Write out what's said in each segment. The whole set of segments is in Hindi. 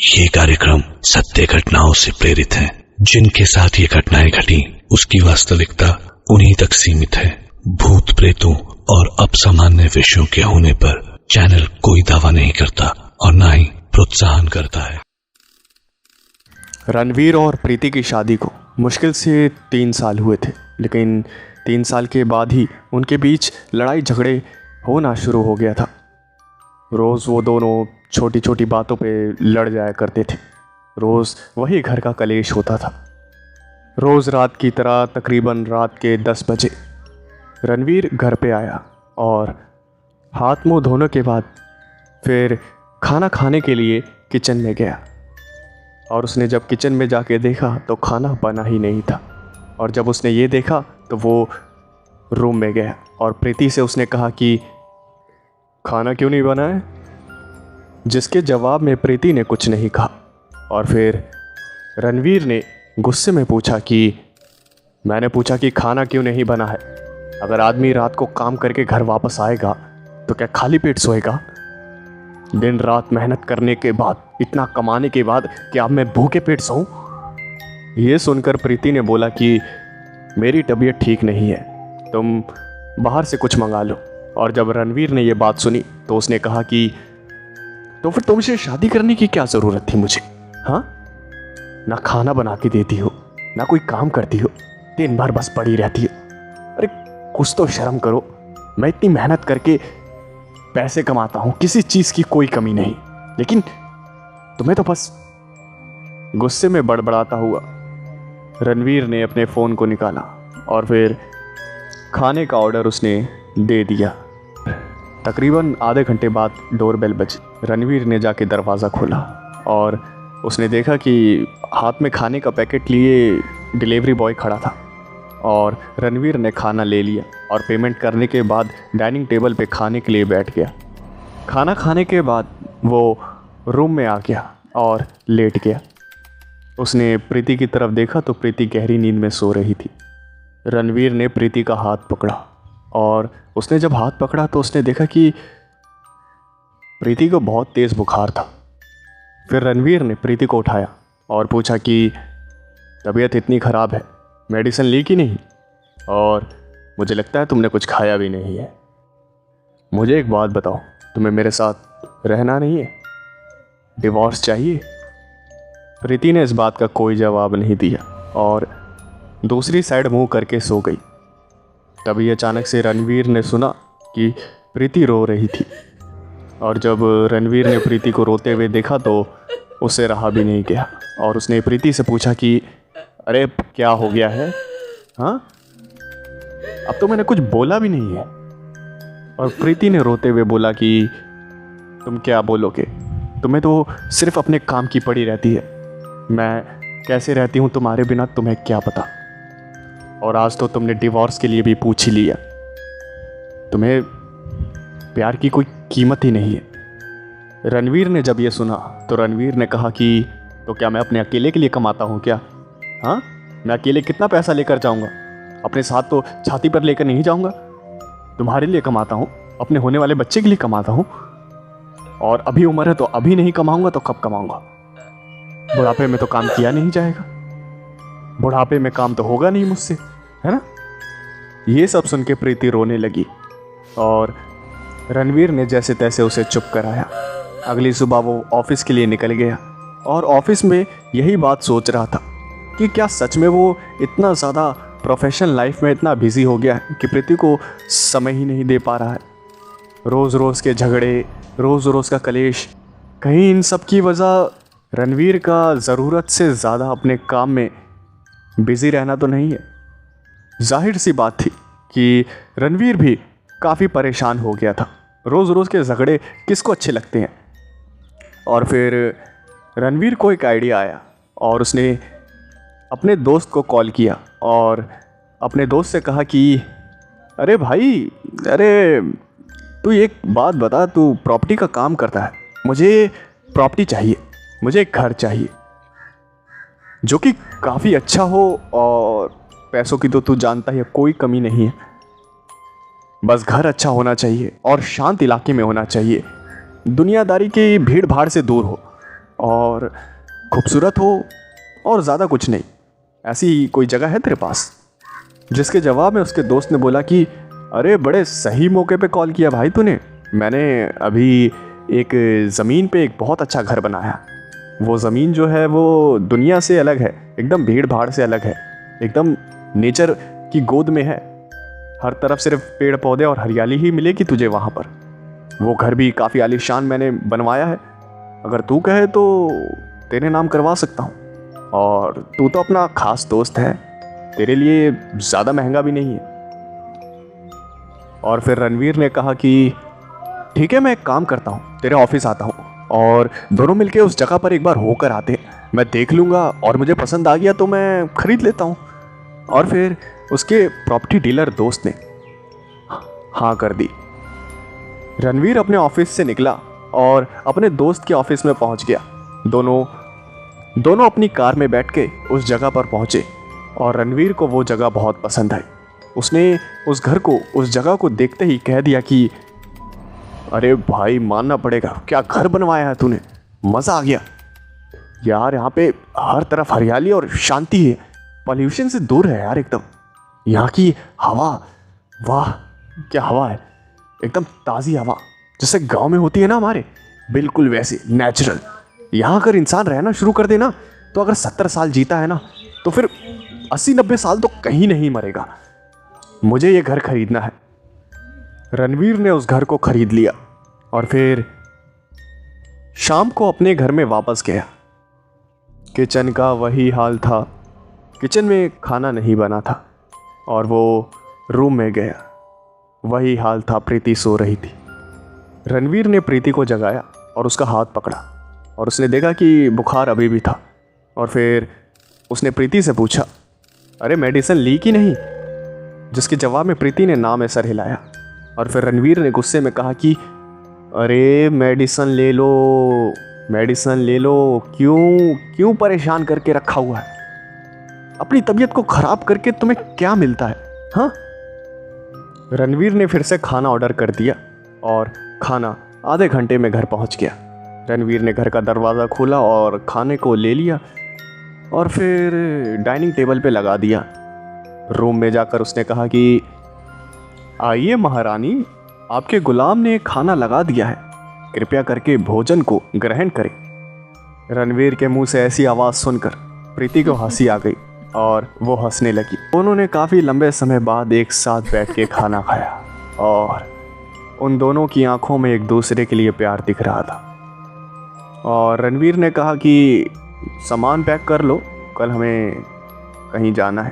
ये कार्यक्रम सत्य घटनाओं से प्रेरित है। जिनके साथ ये घटनाएं घटी उसकी वास्तविकता उन्हीं तक सीमित है। भूत प्रेतों और असामान्य विषयों के होने पर चैनल कोई दावा नहीं करता और न ही प्रोत्साहन करता है। रणवीर और प्रीति की शादी को मुश्किल से 3 साल हुए थे, लेकिन 3 साल के बाद ही उनके बीच लड़ाई झगड़े होना शुरू हो गया था। रोज़ वो दोनों छोटी छोटी बातों पे लड़ जाया करते थे। रोज़ वही घर का कलेश होता था। रोज़ रात की तरह तकरीबन रात के 10 बजे रणवीर घर पे आया और हाथ मुंह धोने के बाद फिर खाना खाने के लिए किचन में गया। और उसने जब किचन में जाके देखा तो खाना बना ही नहीं था। और जब उसने ये देखा तो वो रूम में गया और प्रीति से उसने कहा कि खाना क्यों नहीं बना है, जिसके जवाब में प्रीति ने कुछ नहीं कहा। और फिर रणवीर ने गुस्से में पूछा कि मैंने पूछा कि खाना क्यों नहीं बना है। अगर आदमी रात को काम करके घर वापस आएगा तो क्या खाली पेट सोएगा? दिन रात मेहनत करने के बाद, इतना कमाने के बाद, क्या अब मैं भूखे पेट सोऊं? ये सुनकर प्रीति ने बोला कि मेरी तबीयत ठीक नहीं है, तुम बाहर से कुछ मंगा लो। और जब रणवीर ने ये बात सुनी तो उसने कहा कि तो फिर तुमसे शादी करने की क्या ज़रूरत थी मुझे? हाँ, ना खाना बना के देती हो, ना कोई काम करती हो, दिन भर बस पड़ी रहती हो। अरे कुछ तो शर्म करो। मैं इतनी मेहनत करके पैसे कमाता हूँ, किसी चीज़ की कोई कमी नहीं, लेकिन तुम्हें तो बस। गुस्से में बड़बड़ाता हुआ रणवीर ने अपने फ़ोन को निकाला और फिर खाने का ऑर्डर उसने दे दिया। तकरीबन आधे घंटे बाद डोरबेल बजी। रणवीर ने जाके दरवाज़ा खोला और उसने देखा कि हाथ में खाने का पैकेट लिए डिलीवरी बॉय खड़ा था। और रणवीर ने खाना ले लिया और पेमेंट करने के बाद डाइनिंग टेबल पे खाने के लिए बैठ गया। खाना खाने के बाद वो रूम में आ गया और लेट गया। उसने प्रीति की तरफ देखा तो प्रीति गहरी नींद में सो रही थी। रणवीर ने प्रीति का हाथ पकड़ा और उसने जब हाथ पकड़ा तो उसने देखा कि प्रीति को बहुत तेज़ बुखार था। फिर रणवीर ने प्रीति को उठाया और पूछा कि तबीयत इतनी ख़राब है, मेडिसिन ली कि नहीं? और मुझे लगता है तुमने कुछ खाया भी नहीं है। मुझे एक बात बताओ, तुम्हें मेरे साथ रहना नहीं है? डिवोर्स चाहिए? प्रीति ने इस बात का कोई जवाब नहीं दिया और दूसरी साइड मुंह करके सो गई। तभी अचानक से रणवीर ने सुना कि प्रीति रो रही थी। और जब रणवीर ने प्रीति को रोते हुए देखा तो उसे रहा भी नहीं गया और उसने प्रीति से पूछा कि अरे क्या हो गया है? हाँ, अब तो मैंने कुछ बोला भी नहीं है। और प्रीति ने रोते हुए बोला कि तुम क्या बोलोगे, तुम्हें तो सिर्फ अपने काम की पड़ी रहती है। मैं कैसे रहती हूँ तुम्हारे बिना तुम्हें क्या पता। और आज तो तुमने डिवोर्स के लिए भी पूछ ही लिया। तुम्हें प्यार की कोई कीमत ही नहीं है। रणवीर ने जब ये सुना तो रणवीर ने कहा कि तो क्या मैं अपने अकेले के लिए कमाता हूँ क्या? हाँ, मैं अकेले कितना पैसा लेकर जाऊँगा? अपने साथ तो छाती पर लेकर नहीं जाऊँगा। तुम्हारे लिए कमाता हूँ, अपने होने वाले बच्चे के लिए कमाता हूँ। और अभी उम्र है तो अभी नहीं कमाऊँगा तो कब कमाऊँगा? बुढ़ापे में तो काम किया नहीं जाएगा, बुढ़ापे में काम तो होगा नहीं मुझसे, है ना? ये सब सुन के प्रीति रोने लगी और रणवीर ने जैसे तैसे उसे चुप कराया। अगली सुबह वो ऑफिस के लिए निकल गया और ऑफिस में यही बात सोच रहा था कि क्या सच में वो इतना ज़्यादा प्रोफेशनल लाइफ में इतना बिजी हो गया है कि प्रीति को समय ही नहीं दे पा रहा है। रोज़ रोज़ के झगड़े, रोज़ रोज़ का कलेश, कहीं इन सब की वजह रणवीर का ज़रूरत से ज़्यादा अपने काम में बिज़ी रहना तो नहीं है। जाहिर सी बात थी कि रणवीर भी काफ़ी परेशान हो गया था। रोज़ रोज़ के झगड़े किसको अच्छे लगते हैं? और फिर रणवीर को एक आइडिया आया और उसने अपने दोस्त को कॉल किया और अपने दोस्त से कहा कि अरे भाई, अरे तू एक बात बता, तू प्रॉपर्टी का काम करता है, मुझे प्रॉपर्टी चाहिए, मुझे एक घर चाहिए जो कि काफ़ी अच्छा हो और पैसों की तो तू जानता है कोई कमी नहीं है। बस घर अच्छा होना चाहिए और शांत इलाके में होना चाहिए, दुनियादारी की भीड़ भाड़ से दूर हो और खूबसूरत हो और ज़्यादा कुछ नहीं, ऐसी कोई जगह है तेरे पास? जिसके जवाब में उसके दोस्त ने बोला कि अरे बड़े सही मौके पे कॉल किया भाई तूने। मैंने अभी एक ज़मीन पे एक बहुत अच्छा घर बनाया। वो ज़मीन जो है वो दुनिया से अलग है, एकदम भीड़ भाड़ से अलग है, एकदम नेचर की गोद में है। हर तरफ सिर्फ पेड़ पौधे और हरियाली ही मिलेगी तुझे वहाँ पर। वो घर भी काफ़ी आलीशान मैंने बनवाया है। अगर तू कहे तो तेरे नाम करवा सकता हूँ, और तू तो अपना खास दोस्त है, तेरे लिए ज़्यादा महंगा भी नहीं है। और फिर रणवीर ने कहा कि ठीक है, मैं एक काम करता हूँ, तेरे ऑफिस आता हूँ और दोनों मिलके उस जगह पर एक बार होकर आते हैं। मैं देख लूँगा और मुझे पसंद आ गया तो मैं खरीद लेता हूँ। और फिर उसके प्रॉपर्टी डीलर दोस्त ने हाँ कर दी। रणवीर अपने ऑफिस से निकला और अपने दोस्त के ऑफिस में पहुँच गया। दोनों अपनी कार में बैठ के उस जगह पर पहुँचे और रणवीर को वो जगह बहुत पसंद आई। उसने उस घर को, उस जगह को देखते ही कह दिया कि अरे भाई मानना पड़ेगा, क्या घर बनवाया है तूने, मज़ा आ गया यार। यहाँ पे हर तरफ हरियाली और शांति है, पॉल्यूशन से दूर है यार एकदम। यहाँ की हवा, वाह क्या हवा है, एकदम ताज़ी हवा, जैसे गांव में होती है ना हमारे, बिल्कुल वैसे नेचुरल। यहाँ अगर इंसान रहना शुरू कर देना तो अगर 70 साल जीता है ना तो फिर 80-90 साल तो कहीं नहीं मरेगा। मुझे ये घर खरीदना है। रणवीर ने उस घर को खरीद लिया और फिर शाम को अपने घर में वापस गया। किचन का वही हाल था, किचन में खाना नहीं बना था। और वो रूम में गया, वही हाल था, प्रीति सो रही थी। रणवीर ने प्रीति को जगाया और उसका हाथ पकड़ा और उसने देखा कि बुखार अभी भी था। और फिर उसने प्रीति से पूछा अरे मेडिसिन ली कि नहीं? जिसके जवाब में प्रीति ने नाम में सर हिलाया। और फिर रणवीर ने गुस्से में कहा कि अरे मेडिसिन ले लो, मेडिसिन ले लो, क्यों परेशान करके रखा हुआ है? अपनी तबीयत को खराब करके तुम्हें क्या मिलता है? हाँ। रणवीर ने फिर से खाना ऑर्डर कर दिया और खाना आधे घंटे में घर पहुंच गया। रणवीर ने घर का दरवाज़ा खोला और खाने को ले लिया और फिर डाइनिंग टेबल पे लगा दिया। रूम में जाकर उसने कहा कि आइए महारानी, आपके गुलाम ने खाना लगा दिया है, कृपया करके भोजन को ग्रहण करें। रणवीर के मुंह से ऐसी आवाज़ सुनकर प्रीति को हंसी आ गई और वो हंसने लगी। उन्होंने काफ़ी लंबे समय बाद एक साथ बैठ के खाना खाया और उन दोनों की आंखों में एक दूसरे के लिए प्यार दिख रहा था। और रणवीर ने कहा कि सामान पैक कर लो, कल हमें कहीं जाना है,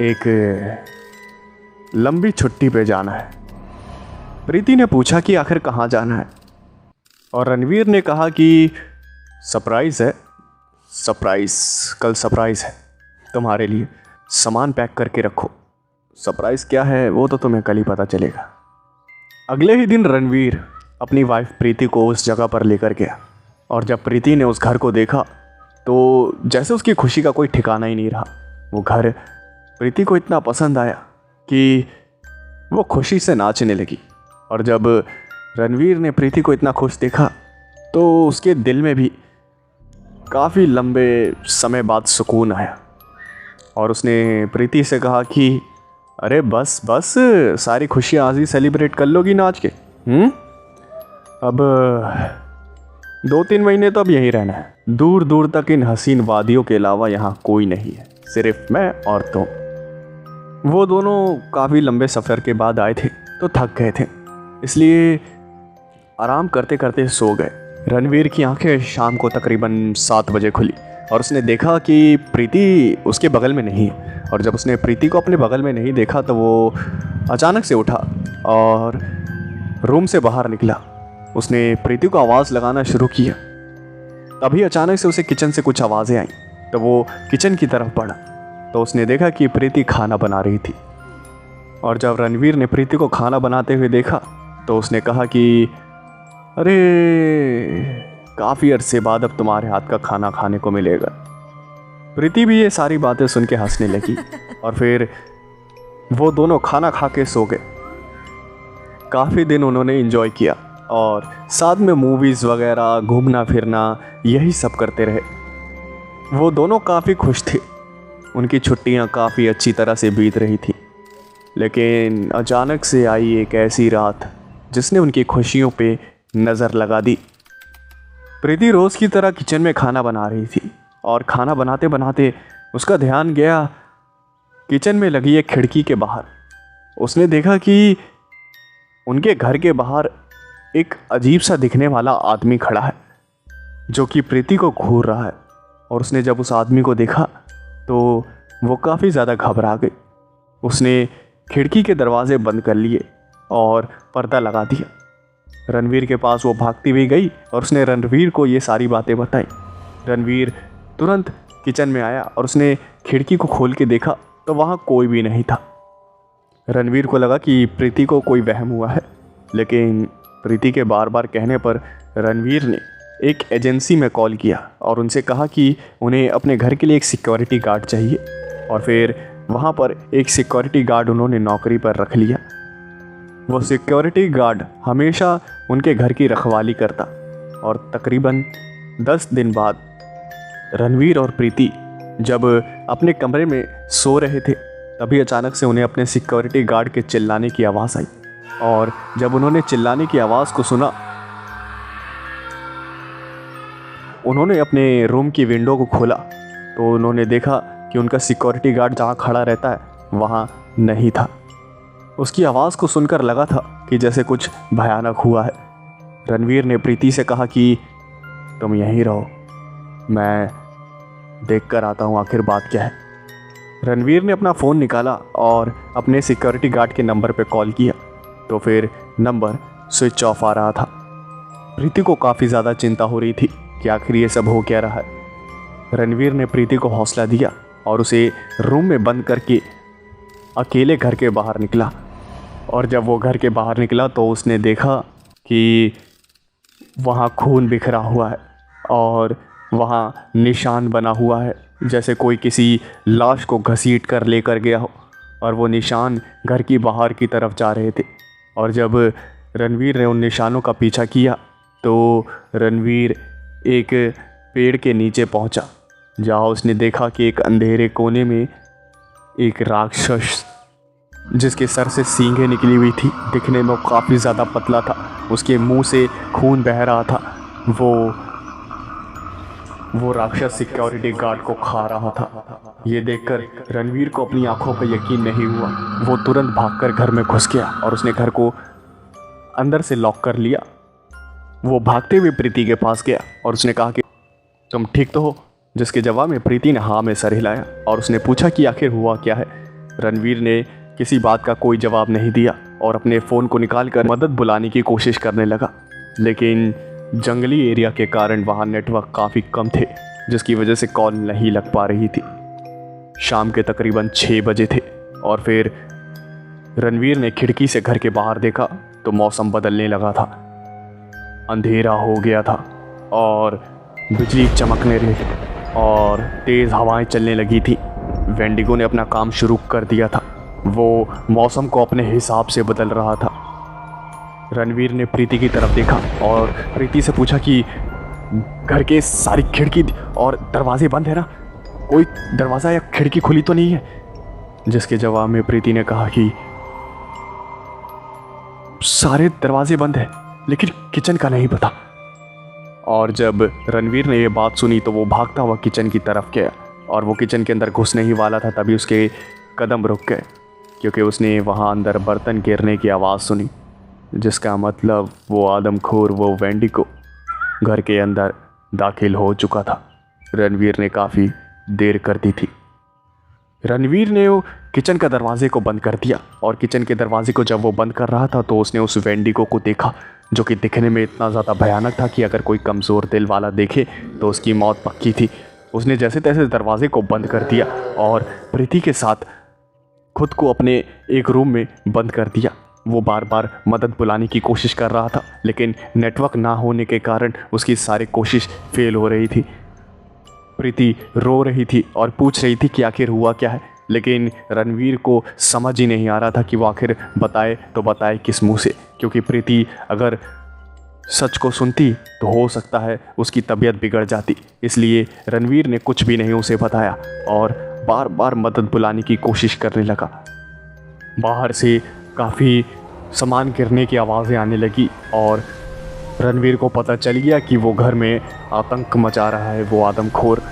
एक लंबी छुट्टी पे जाना है। प्रीति ने पूछा कि आखिर कहाँ जाना है? और रणवीर ने कहा कि सरप्राइज़ है, सरप्राइज़, कल सरप्राइज़ है तुम्हारे लिए, सामान पैक करके रखो। सरप्राइज़ क्या है वो तो तुम्हें कल ही पता चलेगा। अगले ही दिन रणवीर अपनी वाइफ प्रीति को उस जगह पर लेकर गया और जब प्रीति ने उस घर को देखा तो जैसे उसकी खुशी का कोई ठिकाना ही नहीं रहा। वो घर प्रीति को इतना पसंद आया कि वो खुशी से नाचने लगी। और जब रणवीर ने प्रीति को इतना खुश देखा तो उसके दिल में भी काफ़ी लंबे समय बाद सुकून आया और उसने प्रीति से कहा कि अरे बस बस, सारी खुशियाँ आज ही सेलिब्रेट कर लोगी ना आज के? अब 2-3 महीने तो अब यहीं रहना है। दूर दूर तक इन हसीन वादियों के अलावा यहाँ कोई नहीं है, सिर्फ मैं और तुम। वो दोनों काफ़ी लंबे सफ़र के बाद आए थे तो थक गए थे, इसलिए आराम करते करते सो गए। रणवीर की आंखें शाम को तकरीबन 7 बजे खुली और उसने देखा कि प्रीति उसके बगल में नहीं है। और जब उसने प्रीति को अपने बगल में नहीं देखा तो वो अचानक से उठा और रूम से बाहर निकला। उसने प्रीति को आवाज़ लगाना शुरू किया। तभी अचानक से उसे किचन से कुछ आवाज़ें आईं, तो वो किचन की तरफ बढ़ा तो उसने देखा कि प्रीति खाना बना रही थी। और जब रणवीर ने प्रीति को खाना बनाते हुए देखा तो उसने कहा कि अरे काफ़ी अरसे बाद अब तुम्हारे हाथ का खाना खाने को मिलेगा। प्रीति भी ये सारी बातें सुन के हंसने लगी और फिर वो दोनों खाना खा के सो गए। काफ़ी दिन उन्होंने एंजॉय किया और साथ में मूवीज़ वगैरह, घूमना फिरना, यही सब करते रहे। वो दोनों काफ़ी खुश थे, उनकी छुट्टियां काफ़ी अच्छी तरह से बीत रही थी। लेकिन अचानक से आई एक ऐसी रात जिसने उनकी खुशियों पे नज़र लगा दी। प्रीति रोज़ की तरह किचन में खाना बना रही थी और खाना बनाते बनाते उसका ध्यान गया किचन में लगी एक खिड़की के बाहर। उसने देखा कि उनके घर के बाहर एक अजीब सा दिखने वाला आदमी खड़ा है जो कि प्रीति को घूर रहा है। और उसने जब उस आदमी को देखा तो वो काफ़ी ज़्यादा घबरा गई। उसने खिड़की के दरवाजे बंद कर लिए और पर्दा लगा दिया। रणवीर के पास वो भागती हुई गई और उसने रणवीर को ये सारी बातें बताई। रणवीर तुरंत किचन में आया और उसने खिड़की को खोल के देखा तो वहाँ कोई भी नहीं था। रणवीर को लगा कि प्रीति को कोई वहम हुआ है, लेकिन प्रीति के बार बार कहने पर रणवीर ने एक एजेंसी में कॉल किया और उनसे कहा कि उन्हें अपने घर के लिए एक सिक्योरिटी गार्ड चाहिए। और फिर वहाँ पर एक सिक्योरिटी गार्ड उन्होंने नौकरी पर रख लिया। वो सिक्योरिटी गार्ड हमेशा उनके घर की रखवाली करता। और तकरीबन 10 दिन बाद रणवीर और प्रीति जब अपने कमरे में सो रहे थे तभी अचानक से उन्हें अपने सिक्योरिटी गार्ड के चिल्लाने की आवाज़ आई। और जब उन्होंने चिल्लाने की आवाज़ को सुना, उन्होंने अपने रूम की विंडो को खोला तो उन्होंने देखा कि उनका सिक्योरिटी गार्ड जहाँ खड़ा रहता है वहाँ नहीं था। उसकी आवाज़ को सुनकर लगा था कि जैसे कुछ भयानक हुआ है। रणवीर ने प्रीति से कहा कि तुम यहीं रहो, मैं देख कर आता हूँ आखिर बात क्या है। रणवीर ने अपना फ़ोन निकाला और अपने सिक्योरिटी गार्ड के नंबर पे कॉल किया तो फिर नंबर स्विच ऑफ आ रहा था। प्रीति को काफ़ी ज़्यादा चिंता हो रही थी कि आखिर ये सब हो क्या रहा है। रणवीर ने प्रीति को हौसला दिया और उसे रूम में बंद करके अकेले घर के बाहर निकला। और जब वो घर के बाहर निकला तो उसने देखा कि वहाँ खून बिखरा हुआ है और वहाँ निशान बना हुआ है जैसे कोई किसी लाश को घसीट कर लेकर गया हो। और वो निशान घर की बाहर की तरफ जा रहे थे। और जब रणवीर ने उन निशानों का पीछा किया तो रणवीर एक पेड़ के नीचे पहुंचा जहां उसने देखा कि एक अंधेरे कोने में एक राक्षस जिसके सर से सींगें निकली हुई थी, दिखने में काफ़ी ज़्यादा पतला था, उसके मुंह से खून बह रहा था, वो राक्षस सिक्योरिटी गार्ड को खा रहा था। ये देखकर रणवीर को अपनी आंखों पर यकीन नहीं हुआ। वो तुरंत भागकर घर में घुस गया और उसने घर को अंदर से लॉक कर लिया। वो भागते हुए प्रीति के पास गया और उसने कहा कि तुम ठीक तो हो? जिसके जवाब में प्रीति ने हाँ में सर हिलाया और उसने पूछा कि आखिर हुआ क्या है। रणवीर ने किसी बात का कोई जवाब नहीं दिया और अपने फ़ोन को निकालकर मदद बुलाने की कोशिश करने लगा। लेकिन जंगली एरिया के कारण वहाँ नेटवर्क काफ़ी कम थे जिसकी वजह से कॉल नहीं लग पा रही थी। शाम के तकरीबन 6 बजे थे और फिर रणवीर ने खिड़की से घर के बाहर देखा तो मौसम बदलने लगा था। अंधेरा हो गया था और बिजली चमकने लगी और तेज़ हवाएं चलने लगी थी। वेंडिगो ने अपना काम शुरू कर दिया था। वो मौसम को अपने हिसाब से बदल रहा था। रणवीर ने प्रीति की तरफ देखा और प्रीति से पूछा कि घर के सारी खिड़की और दरवाजे बंद है ना? कोई दरवाज़ा या खिड़की खुली तो नहीं है? जिसके जवाब में प्रीति ने कहा कि सारे दरवाजे बंद हैं लेकिन किचन का नहीं पता। और जब रणवीर ने ये बात सुनी तो वो भागता हुआ किचन की तरफ गया और वो किचन के अंदर घुसने ही वाला था तभी उसके कदम रुक गए क्योंकि उसने वहाँ अंदर बर्तन गिरने की आवाज़ सुनी, जिसका मतलब वो आदमखोर, वो वेंडिगो घर के अंदर दाखिल हो चुका था। रणवीर ने काफ़ी देर कर दी थी। रणवीर ने वो किचन का दरवाजे को बंद कर दिया और किचन के दरवाजे को जब वो बंद कर रहा था तो उसने उस वेंडिगो को देखा जो कि दिखने में इतना ज़्यादा भयानक था कि अगर कोई कमज़ोर दिल वाला देखे तो उसकी मौत पक्की थी। उसने जैसे तैसे दरवाजे को बंद कर दिया और प्रीति के साथ खुद को अपने एक रूम में बंद कर दिया। वो बार बार मदद बुलाने की कोशिश कर रहा था लेकिन नेटवर्क ना होने के कारण उसकी सारी कोशिश फेल हो रही थी। प्रीति रो रही थी और पूछ रही थी कि आखिर हुआ क्या है, लेकिन रणवीर को समझ ही नहीं आ रहा था कि वो आखिर बताए तो बताए किस मुंह से, क्योंकि प्रीति अगर सच को सुनती तो हो सकता है उसकी तबीयत बिगड़ जाती। इसलिए रणवीर ने कुछ भी नहीं उसे बताया और बार बार मदद बुलाने की कोशिश करने लगा। बाहर से काफ़ी सामान गिरने की आवाज़ें आने लगी और रणवीर को पता चल गया कि वो घर में आतंक मचा रहा है वो आदमखोर।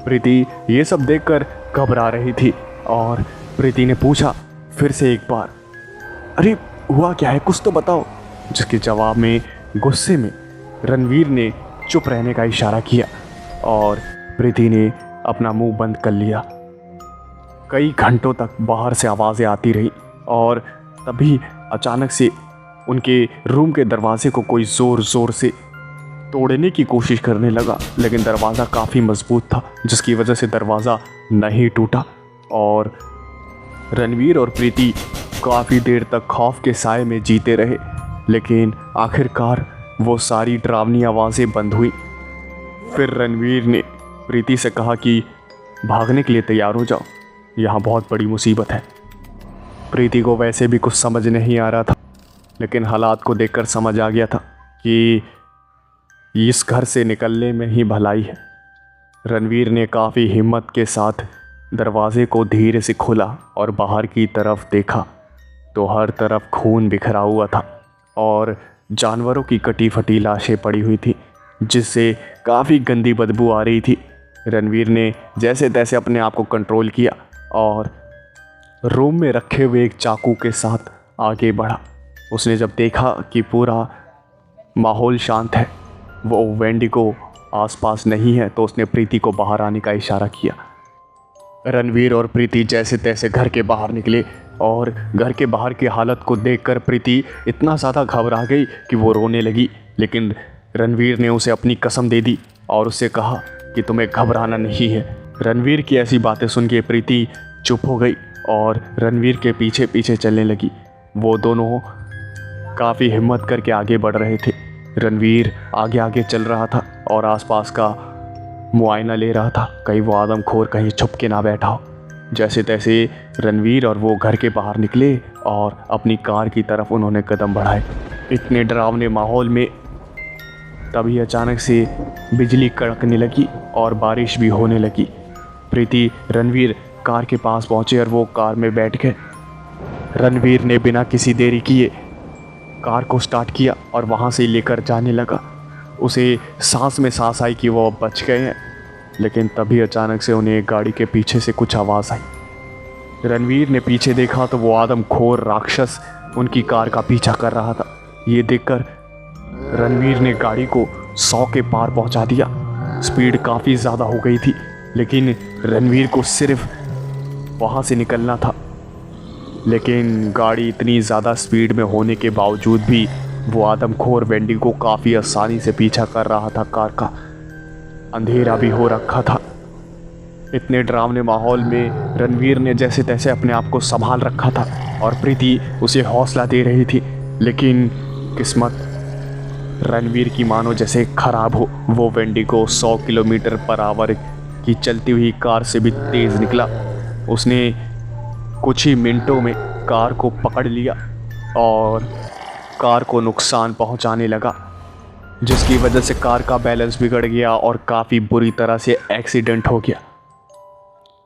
प्रीति ये सब देखकर घबरा रही थी और प्रीति ने पूछा फिर से एक बार, अरे हुआ क्या है, कुछ तो बताओ। जिसके जवाब में गुस्से में रणवीर ने चुप रहने का इशारा किया और प्रीति ने अपना मुंह बंद कर लिया। कई घंटों तक बाहर से आवाज़ें आती रही और तभी अचानक से उनके रूम के दरवाजे को कोई ज़ोर ज़ोर से तोड़ने की कोशिश करने लगा, लेकिन दरवाज़ा काफ़ी मजबूत था जिसकी वजह से दरवाज़ा नहीं टूटा। और रणवीर और प्रीति काफ़ी देर तक खौफ के साए में जीते रहे, लेकिन आखिरकार वो सारी डरावनी आवाज़ें बंद हुई। फिर रणवीर ने प्रीति से कहा कि भागने के लिए तैयार हो जाओ, यहाँ बहुत बड़ी मुसीबत है। प्रीति को वैसे भी कुछ समझ नहीं आ रहा था, लेकिन हालात को देखकर समझ आ गया था कि इस घर से निकलने में ही भलाई है। रणवीर ने काफ़ी हिम्मत के साथ दरवाजे को धीरे से खोला और बाहर की तरफ देखा तो हर तरफ खून बिखरा हुआ था और जानवरों की कटी फटी लाशें पड़ी हुई थी जिससे काफ़ी गंदी बदबू आ रही थी। रणवीर ने जैसे तैसे अपने आप को कंट्रोल किया और रूम में रखे हुए एक चाकू के साथ आगे बढ़ा। उसने जब देखा कि पूरा माहौल शांत है, वो वेंडिगो आसपास नहीं है, तो उसने प्रीति को बाहर आने का इशारा किया। रणवीर और प्रीति जैसे तैसे घर के बाहर निकले और घर के बाहर की हालत को देखकर प्रीति इतना ज़्यादा घबरा गई कि वो रोने लगी, लेकिन रणवीर ने उसे अपनी कसम दे दी और उससे कहा कि तुम्हें घबराना नहीं है। रणवीर की ऐसी बातें सुन के प्रीति चुप हो गई और रणवीर के पीछे पीछे चलने लगी। वो दोनों काफ़ी हिम्मत करके आगे बढ़ रहे थे। रणवीर आगे आगे चल रहा था और आसपास का मुआयना ले रहा था, कहीं वो आदमखोर कहीं छुप के ना बैठा हो। जैसे तैसे रणवीर और वो घर के बाहर निकले और अपनी कार की तरफ उन्होंने कदम बढ़ाए। इतने डरावने माहौल में तभी अचानक से बिजली कड़कने लगी और बारिश भी होने लगी। प्रीति रणवीर कार के पास पहुंचे और वो कार में बैठ गए। रणवीर ने बिना किसी देरी किए कार को स्टार्ट किया और वहाँ से लेकर जाने लगा। उसे सांस में सांस आई कि वो अब बच गए हैं, लेकिन तभी अचानक से उन्हें गाड़ी के पीछे से कुछ आवाज़ आई। रणवीर ने पीछे देखा तो वो आदमखोर राक्षस उनकी कार का पीछा कर रहा था। ये देखकर रणवीर ने गाड़ी को 100 के पार पहुंचा दिया। स्पीड काफ़ी ज़्यादा हो गई थी, लेकिन रणवीर को सिर्फ वहाँ से निकलना था। लेकिन गाड़ी इतनी ज़्यादा स्पीड में होने के बावजूद भी वो आदमखोर वेंडिगो काफ़ी आसानी से पीछा कर रहा था कार का। अंधेरा भी हो रखा था। इतने डरावने माहौल में रणवीर ने जैसे तैसे अपने आप को संभाल रखा था और प्रीति उसे हौसला दे रही थी, लेकिन किस्मत रणवीर की मानो जैसे खराब हो। वो वेंडिगो 100 किलोमीटर पर आवर की चलती हुई कार से भी तेज़ निकला। उसने कुछ ही मिनटों में कार को पकड़ लिया और कार को नुकसान पहुंचाने लगा, जिसकी वजह से कार का बैलेंस बिगड़ गया और काफ़ी बुरी तरह से एक्सीडेंट हो गया।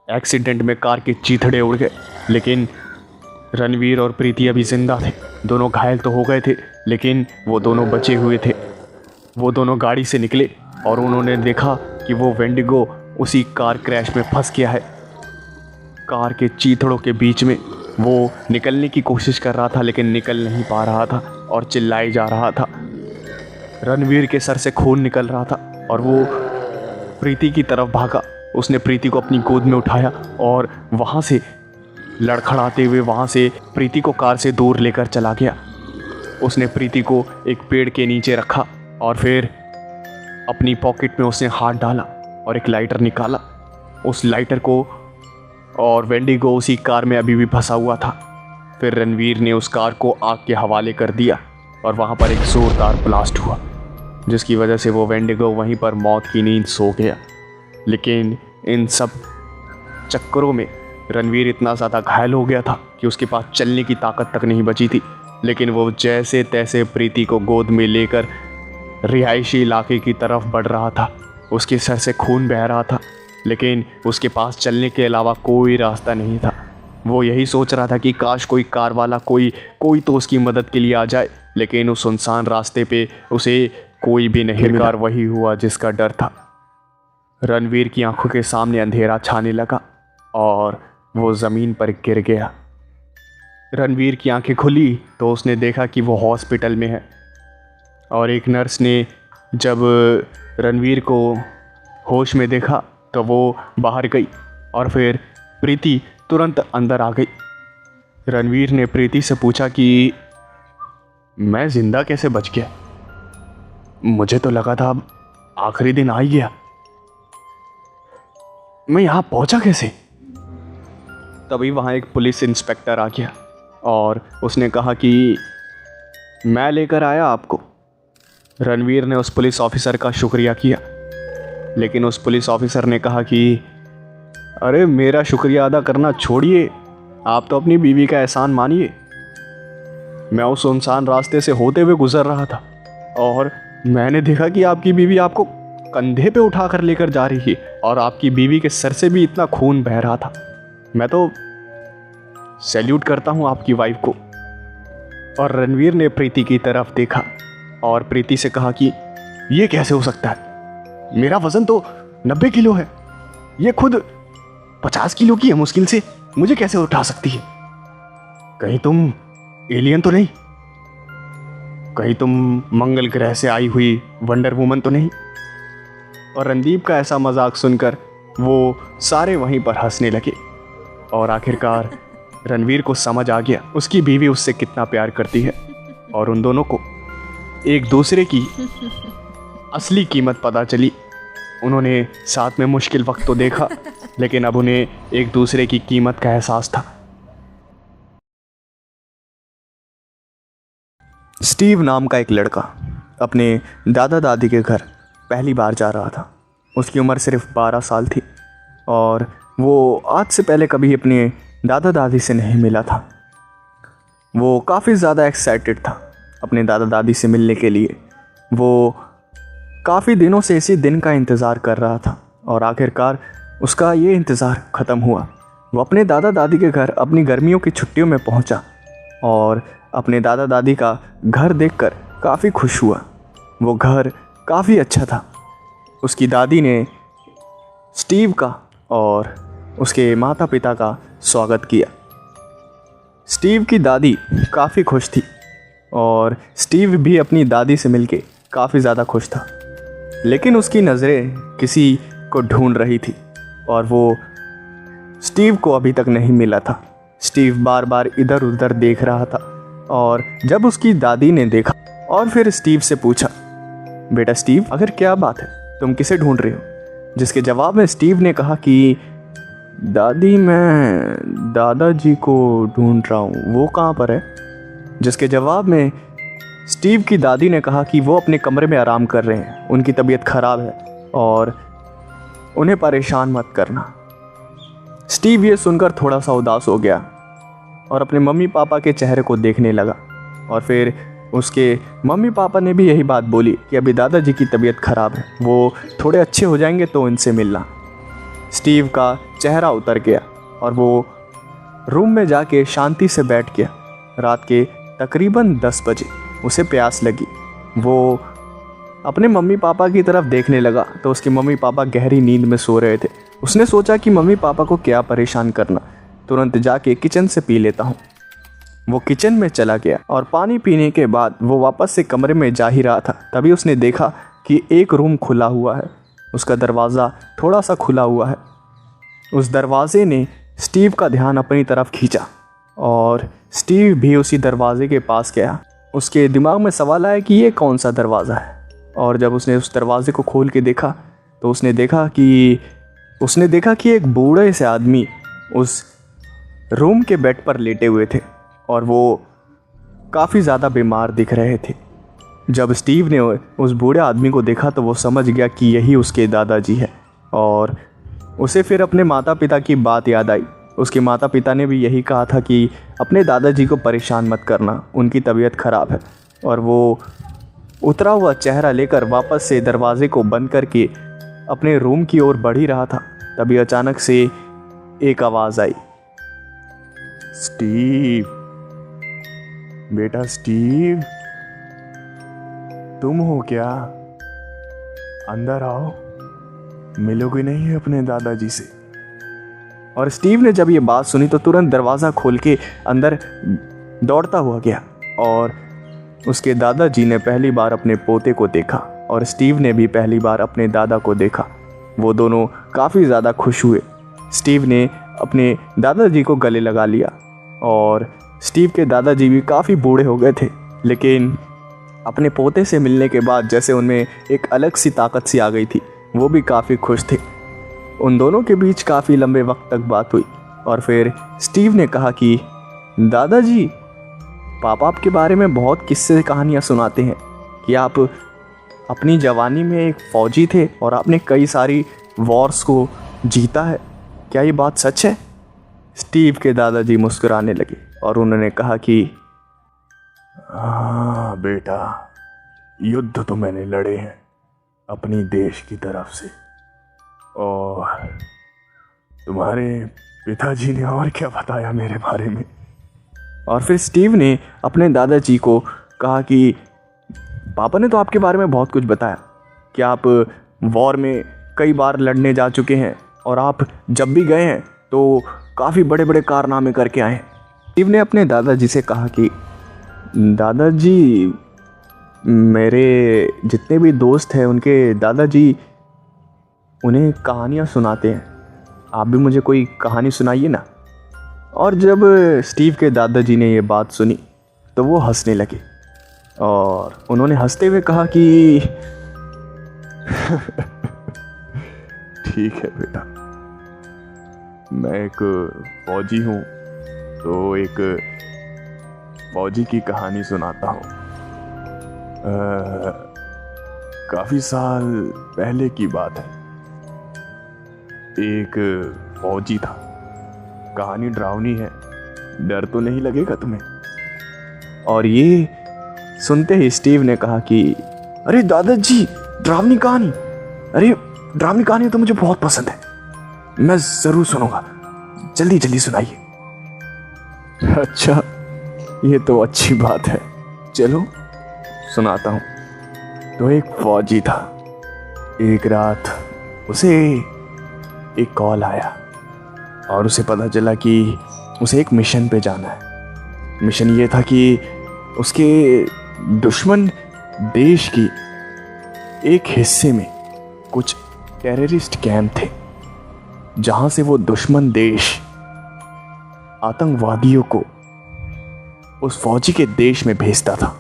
एक्सीडेंट में कार के चीथड़े उड़ गए, लेकिन रणवीर और प्रीति अभी जिंदा थे। दोनों घायल तो हो गए थे, लेकिन वो दोनों बचे हुए थे। वो दोनों गाड़ी से निकले और उन्होंने देखा कि वो वेंडिगो उसी कार क्रैश में फंस गया है। कार के चीथड़ों के बीच में वो निकलने की कोशिश कर रहा था, लेकिन निकल नहीं पा रहा था और चिल्लाए जा रहा था। रणवीर के सर से खून निकल रहा था और वो प्रीति की तरफ भागा। उसने प्रीति को अपनी गोद में उठाया और वहाँ से लड़खड़ाते हुए वहाँ से प्रीति को कार से दूर लेकर चला गया। उसने प्रीति को एक पेड़ के नीचे रखा और फिर अपनी पॉकेट में उसने हाथ डाला और एक लाइटर निकाला। उस लाइटर को और वेंडिगो उसी कार में अभी भी फंसा हुआ था। फिर रणवीर ने उस कार को आग के हवाले कर दिया और वहाँ पर एक ज़ोरदार ब्लास्ट हुआ, जिसकी वजह से वो वेंडिगो वहीं पर मौत की नींद सो गया। लेकिन इन सब चक्करों में रणवीर इतना ज़्यादा घायल हो गया था कि उसके पास चलने की ताकत तक नहीं बची थी। लेकिन वो जैसे तैसे प्रीति को गोद में लेकर रिहायशी इलाके की तरफ बढ़ रहा था। उसके सर से खून बह रहा था, लेकिन उसके पास चलने के अलावा कोई रास्ता नहीं था। वो यही सोच रहा था कि काश कोई कार वाला कोई तो उसकी मदद के लिए आ जाए, लेकिन उस सुनसान रास्ते पे उसे कोई भी नहीं मिला। आखिरकार वही हुआ जिसका डर था। रणवीर की आंखों के सामने अंधेरा छाने लगा और वो ज़मीन पर गिर गया। रणवीर की आंखें खुली तो उसने देखा कि वो हॉस्पिटल में है, और एक नर्स ने जब रणवीर को होश में देखा तो वो बाहर गई और फिर प्रीति तुरंत अंदर आ गई। रणवीर ने प्रीति से पूछा कि मैं जिंदा कैसे बच गया? मुझे तो लगा था अब आखिरी दिन आ ही गया। मैं यहाँ पहुँचा कैसे? तभी वहाँ एक पुलिस इंस्पेक्टर आ गया और उसने कहा कि मैं लेकर आया आपको। रणवीर ने उस पुलिस ऑफिसर का शुक्रिया किया, लेकिन उस पुलिस ऑफिसर ने कहा कि अरे मेरा शुक्रिया अदा करना छोड़िए, आप तो अपनी बीवी का एहसान मानिए। मैं उस सुनसान रास्ते से होते हुए गुजर रहा था और मैंने देखा कि आपकी बीवी आपको कंधे पे उठा कर लेकर जा रही है और आपकी बीवी के सर से भी इतना खून बह रहा था। मैं तो सैल्यूट करता हूँ आपकी वाइफ को। और रणवीर ने प्रीति की तरफ देखा और प्रीति से कहा कि ये कैसे हो सकता है? मेरा वज़न तो 90 किलो है, ये खुद 50 किलो की है मुश्किल से, मुझे कैसे उठा सकती है? कहीं तुम एलियन तो नहीं? कहीं तुम मंगल ग्रह से आई हुई वंडर वुमन तो नहीं? और रणदीप का ऐसा मजाक सुनकर वो सारे वहीं पर हंसने लगे। और आखिरकार रणवीर को समझ आ गया उसकी बीवी उससे कितना प्यार करती है और उन दोनों को एक दूसरे की असली कीमत पता चली। उन्होंने साथ में मुश्किल वक्त तो देखा, लेकिन अब उन्हें एक दूसरे की कीमत का एहसास था। स्टीव नाम का एक लड़का अपने दादा दादी के घर पहली बार जा रहा था। उसकी उम्र सिर्फ 12 साल थी और वो आज से पहले कभी अपने दादा दादी से नहीं मिला था। वो काफ़ी ज़्यादा एक्साइटेड था अपने दादा दादी से मिलने के लिए। वो काफ़ी दिनों से इसी दिन का इंतज़ार कर रहा था और आखिरकार उसका ये इंतज़ार ख़त्म हुआ। वो अपने दादा दादी के घर अपनी गर्मियों की छुट्टियों में पहुंचा और अपने दादा दादी का घर देखकर काफ़ी खुश हुआ। वो घर काफ़ी अच्छा था। उसकी दादी ने स्टीव का और उसके माता पिता का स्वागत किया। स्टीव की दादी काफ़ी खुश थी और स्टीव भी अपनी दादी से मिलके काफ़ी ज़्यादा खुश था, लेकिन उसकी नज़रें किसी को ढूंढ रही थी और वो स्टीव को अभी तक नहीं मिला था। स्टीव बार बार इधर उधर देख रहा था और जब उसकी दादी ने देखा और फिर स्टीव से पूछा, बेटा स्टीव, अगर क्या बात है, तुम किसे ढूंढ रहे हो? जिसके जवाब में स्टीव ने कहा कि दादी, मैं दादाजी को ढूंढ रहा हूँ, वो कहाँ पर है? जिसके जवाब में स्टीव की दादी ने कहा कि वो अपने कमरे में आराम कर रहे हैं, उनकी तबीयत ख़राब है और उन्हें परेशान मत करना। स्टीव ये सुनकर थोड़ा सा उदास हो गया और अपने मम्मी पापा के चेहरे को देखने लगा और फिर उसके मम्मी पापा ने भी यही बात बोली कि अभी दादाजी की तबीयत ख़राब है, वो थोड़े अच्छे हो जाएंगे तो इनसे मिलना। स्टीव का चेहरा उतर गया और वो रूम में जाके शांति से बैठ गया। रात के तकरीबन 10 बजे उसे प्यास लगी। वो अपने मम्मी पापा की तरफ देखने लगा तो उसके मम्मी पापा गहरी नींद में सो रहे थे। उसने सोचा कि मम्मी पापा को क्या परेशान करना, तुरंत जाके किचन से पी लेता हूँ। वो किचन में चला गया और पानी पीने के बाद वो वापस से कमरे में जा ही रहा था, तभी उसने देखा कि एक रूम खुला हुआ है। उसका दरवाज़ा थोड़ा सा खुला हुआ है। उस दरवाजे ने स्टीव का ध्यान अपनी तरफ खींचा और स्टीव भी उसी दरवाजे के पास गया। उसके दिमाग में सवाल आया कि ये कौन सा दरवाज़ा है, और जब उसने उस दरवाजे को खोल के देखा तो उसने देखा कि एक बूढ़े से आदमी उस रूम के बेड पर लेटे हुए थे और वो काफ़ी ज़्यादा बीमार दिख रहे थे। जब स्टीव ने उस बूढ़े आदमी को देखा तो वो समझ गया कि यही उसके दादाजी है और उसे फिर अपने माता पिता की बात याद आई उसके माता पिता ने भी यही कहा था कि अपने दादाजी को परेशान मत करना, उनकी तबीयत ख़राब है। और वो उतरा हुआ चेहरा लेकर वापस से दरवाजे को बंद करके अपने रूम की ओर बढ़ ही रहा था, तभी अचानक से एक आवाज़ आई। स्टीव, बेटा स्टीव, तुम हो क्या? अंदर आओ, मिलोगे नहीं अपने दादाजी से। और स्टीव ने जब ये बात सुनी तो तुरंत दरवाज़ा खोल के अंदर दौड़ता हुआ गया और उसके दादाजी ने पहली बार अपने पोते को देखा और स्टीव ने भी पहली बार अपने दादा को देखा। वो दोनों काफ़ी ज़्यादा खुश हुए। स्टीव ने अपने दादाजी को गले लगा लिया और स्टीव के दादाजी भी काफ़ी बूढ़े हो गए थे, लेकिन अपने पोते से मिलने के बाद जैसे उनमें एक अलग सी ताकत सी आ गई थी। वो भी काफ़ी खुश थे। उन दोनों के बीच काफ़ी लंबे वक्त तक बात हुई और फिर स्टीव ने कहा कि दादाजी, पापा आपके बारे में बहुत किस्से कहानियाँ सुनाते हैं कि आप अपनी जवानी में एक फ़ौजी थे और आपने कई सारी वॉर्स को जीता है। क्या ये बात सच है? स्टीव के दादाजी मुस्कुराने लगे और उन्होंने कहा कि हाँ बेटा, युद्ध तो मैंने लड़े हैं अपनी देश की तरफ से, और तुम्हारे पिताजी ने और क्या बताया मेरे बारे में। और फिर स्टीव ने अपने दादाजी को कहा कि पापा ने तो आपके बारे में बहुत कुछ बताया कि आप वॉर में कई बार लड़ने जा चुके हैं और आप जब भी गए हैं तो काफ़ी बड़े बड़े कारनामे करके आए हैं। स्टीव ने अपने दादाजी से कहा कि दादाजी, मेरे जितने भी दोस्त हैं उनके दादाजी उन्हें कहानियाँ सुनाते हैं, आप भी मुझे कोई कहानी सुनाइए ना। और जब स्टीव के दादाजी ने ये बात सुनी तो वो हंसने लगे और उन्होंने हंसते हुए कहा कि ठीक है बेटा, मैं एक फौजी हूँ तो एक फौजी की कहानी सुनाता हूँ। काफ़ी साल पहले की बात है। एक फौजी था। कहानी डरावनी है, डर तो नहीं लगेगा तुम्हें? और ये सुनते ही स्टीव ने कहा कि अरे दादाजी, डरावनी कहानी, अरे डरावनी कहानी तो मुझे बहुत पसंद है, मैं ज़रूर सुनूंगा, जल्दी जल्दी सुनाइए। अच्छा, ये तो अच्छी बात है, चलो सुनाता हूँ। तो एक फौजी था। एक रात उसे एक कॉल आया और उसे पता चला कि उसे एक मिशन पे जाना है। मिशन ये था कि उसके दुश्मन देश की एक हिस्से में कुछ टेररिस्ट कैंप थे, जहां से वो दुश्मन देश आतंकवादियों को उस फौजी के देश में भेजता था।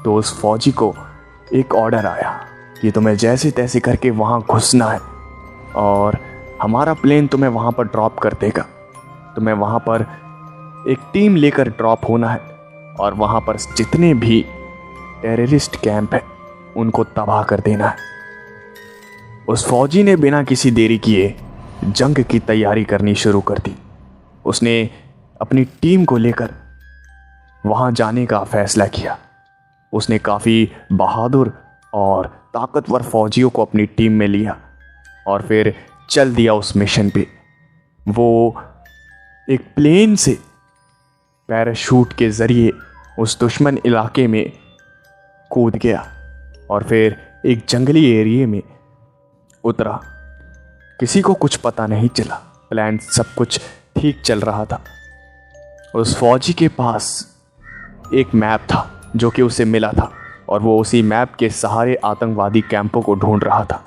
तो उस फौजी को एक ऑर्डर आया कि तुम्हें जैसे तैसे करके वहां घुसना है और हमारा प्लेन तुम्हें वहां पर ड्रॉप कर देगा। तुम्हें वहां पर एक टीम लेकर ड्रॉप होना है और वहां पर जितने भी टेररिस्ट कैंप है उनको तबाह कर देना है। उस फौजी ने बिना किसी देरी किए जंग की तैयारी करनी शुरू कर दी। उसने अपनी टीम को लेकर वहां जाने का फैसला किया। उसने काफ़ी बहादुर और ताकतवर फौजियों को अपनी टीम में लिया और फिर चल दिया उस मिशन पे। वो एक प्लेन से पैराशूट के ज़रिए उस दुश्मन इलाके में कूद गया और फिर एक जंगली एरिया में उतरा। किसी को कुछ पता नहीं चला, प्लान सब कुछ ठीक चल रहा था। उस फौजी के पास एक मैप था जो कि उसे मिला था और वो उसी मैप के सहारे आतंकवादी कैंपों को ढूंढ रहा था।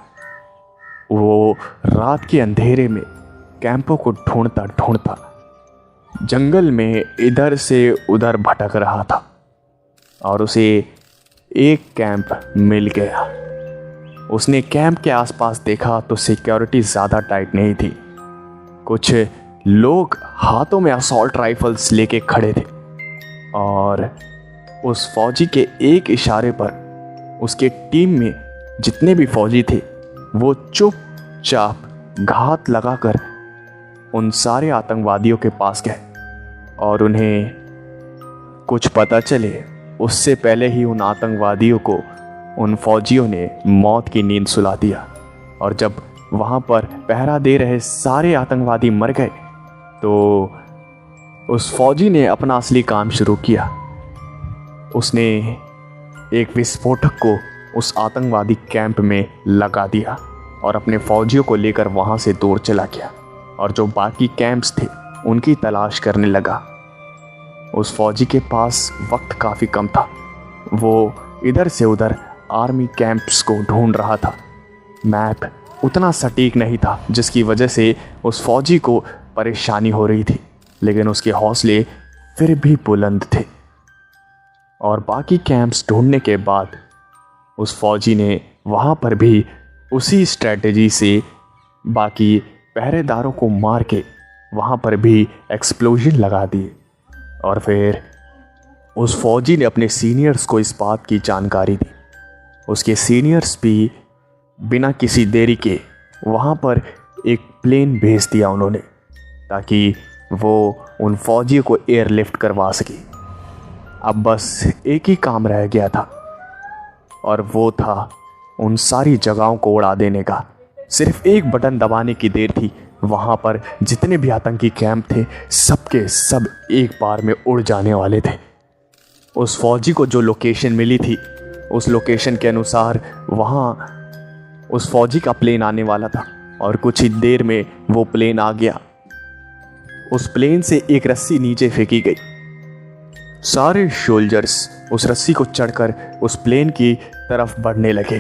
वो रात के अंधेरे में कैंपों को ढूंढता ढूंढता जंगल में इधर से उधर भटक रहा था और उसे एक कैंप मिल गया। उसने कैंप के आसपास देखा तो सिक्योरिटी ज़्यादा टाइट नहीं थी। कुछ लोग हाथों में असॉल्ट राइफल्स लेके खड़े थे और उस फौजी के एक इशारे पर उसके टीम में जितने भी फौजी थे वो चुपचाप घात लगाकर उन सारे आतंकवादियों के पास गए और उन्हें कुछ पता चले उससे पहले ही उन आतंकवादियों को उन फौजियों ने मौत की नींद सुला दिया। और जब वहाँ पर पहरा दे रहे सारे आतंकवादी मर गए तो उस फौजी ने अपना असली काम शुरू किया। उसने एक विस्फोटक को उस आतंकवादी कैंप में लगा दिया और अपने फौजियों को लेकर वहाँ से दूर चला गया और जो बाकी कैंप्स थे उनकी तलाश करने लगा। उस फौजी के पास वक्त काफ़ी कम था। वो इधर से उधर आर्मी कैंप्स को ढूंढ रहा था। मैप उतना सटीक नहीं था जिसकी वजह से उस फौजी को परेशानी हो रही थी, लेकिन उसके हौसले फिर भी बुलंद थे। और बाकी कैंप्स ढूंढने के बाद उस फौजी ने वहाँ पर भी उसी स्ट्रेटजी से बाकी पहरेदारों को मार के वहाँ पर भी एक्सप्लोजन लगा दिए। और फिर उस फौजी ने अपने सीनियर्स को इस बात की जानकारी दी। उसके सीनियर्स भी बिना किसी देरी के वहाँ पर एक प्लेन भेज दिया उन्होंने, ताकि वो उन फौजियों को एयरलिफ्ट करवा सके। अब बस एक ही काम रह गया था और वो था उन सारी जगहों को उड़ा देने का। सिर्फ एक बटन दबाने की देर थी, वहाँ पर जितने भी आतंकी कैंप थे सबके सब एक बार में उड़ जाने वाले थे। उस फौजी को जो लोकेशन मिली थी उस लोकेशन के अनुसार वहाँ उस फौजी का प्लेन आने वाला था और कुछ ही देर में वो प्लेन आ गया। उस प्लेन से एक रस्सी नीचे फेंकी गई। सारे सोल्जर्स उस रस्सी को चढ़कर उस प्लेन की तरफ बढ़ने लगे।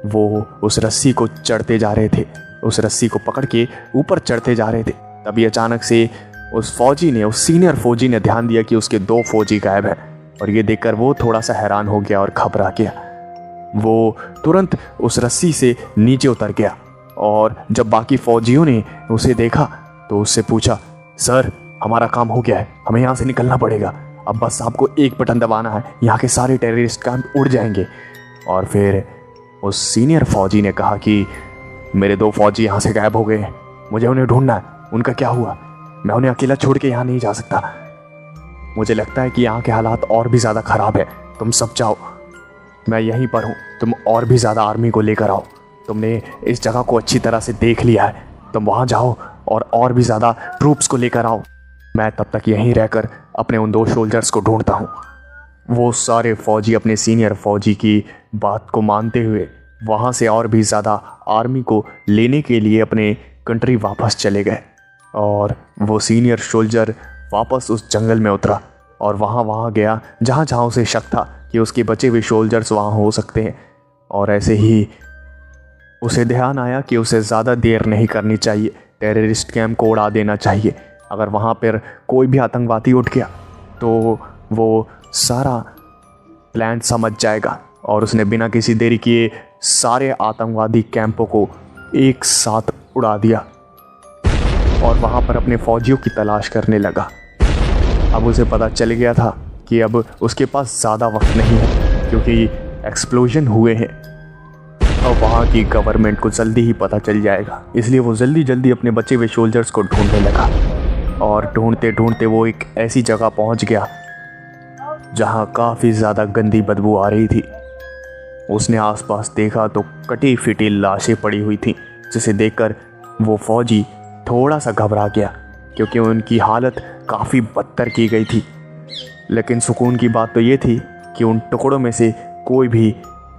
वो उस रस्सी को चढ़ते जा रहे थे, उस रस्सी को पकड़ के ऊपर चढ़ते जा रहे थे। तभी अचानक से उस सीनियर फौजी ने ध्यान दिया कि उसके 2 फौजी गायब हैं और ये देखकर वो थोड़ा सा हैरान हो गया और घबरा गया। वो तुरंत उस रस्सी से नीचे उतर गया और जब बाकी फौजियों ने उसे देखा तो उससे पूछा, सर हमारा काम हो गया है, हमें यहाँ से निकलना पड़ेगा। अब बस आपको एक बटन दबाना है, यहाँ के सारे टेररिस्ट कैंप उड़ जाएंगे। और फिर उस सीनियर फौजी ने कहा कि मेरे 2 फौजी यहाँ से गायब हो गए हैं, मुझे उन्हें ढूंढना है, उनका क्या हुआ? मैं उन्हें अकेला छोड़ के यहाँ नहीं जा सकता। मुझे लगता है कि यहाँ के हालात और भी ज़्यादा ख़राब है। तुम सब जाओ, मैं यहीं पर हूँ। तुम और भी ज़्यादा आर्मी को लेकर आओ। तुमने इस जगह को अच्छी तरह से देख लिया है, तुम वहाँ जाओ और भी ज़्यादा ट्रूप्स को लेकर आओ। मैं तब तक यहीं रहकर अपने उन 2 सोल्जर्स को ढूंढता हूँ। वो सारे फौजी अपने सीनियर फौजी की बात को मानते हुए वहाँ से और भी ज़्यादा आर्मी को लेने के लिए अपने कंट्री वापस चले गए। और वो सीनियर सोल्जर वापस उस जंगल में उतरा और वहाँ गया जहाँ जहाँ उसे शक था कि उसके बचे हुए सोल्जर्स वहाँ हो सकते हैं। और ऐसे ही उसे ध्यान आया कि उसे ज़्यादा देर नहीं करनी चाहिए, टेररिस्ट कैंप को उड़ा देना चाहिए। अगर वहाँ पर कोई भी आतंकवादी उठ गया तो वो सारा प्लान समझ जाएगा। और उसने बिना किसी देरी किए सारे आतंकवादी कैंपों को एक साथ उड़ा दिया और वहाँ पर अपने फौजियों की तलाश करने लगा। अब उसे पता चल गया था कि अब उसके पास ज़्यादा वक्त नहीं है, क्योंकि एक्सप्लोजन हुए हैं और वहाँ की गवर्नमेंट को जल्दी ही पता चल जाएगा। इसलिए वो जल्दी अपने बचे हुए सोल्जर्स को ढूंढने लगा। और ढूंढते ढूंढते वो एक ऐसी जगह पहुँच गया जहाँ काफ़ी ज़्यादा गंदी बदबू आ रही थी। उसने आसपास देखा तो कटी फिटी लाशें पड़ी हुई थी, जिसे देखकर वो फौजी थोड़ा सा घबरा गया, क्योंकि उनकी हालत काफ़ी बदतर की गई थी। लेकिन सुकून की बात तो ये थी कि उन टुकड़ों में से कोई भी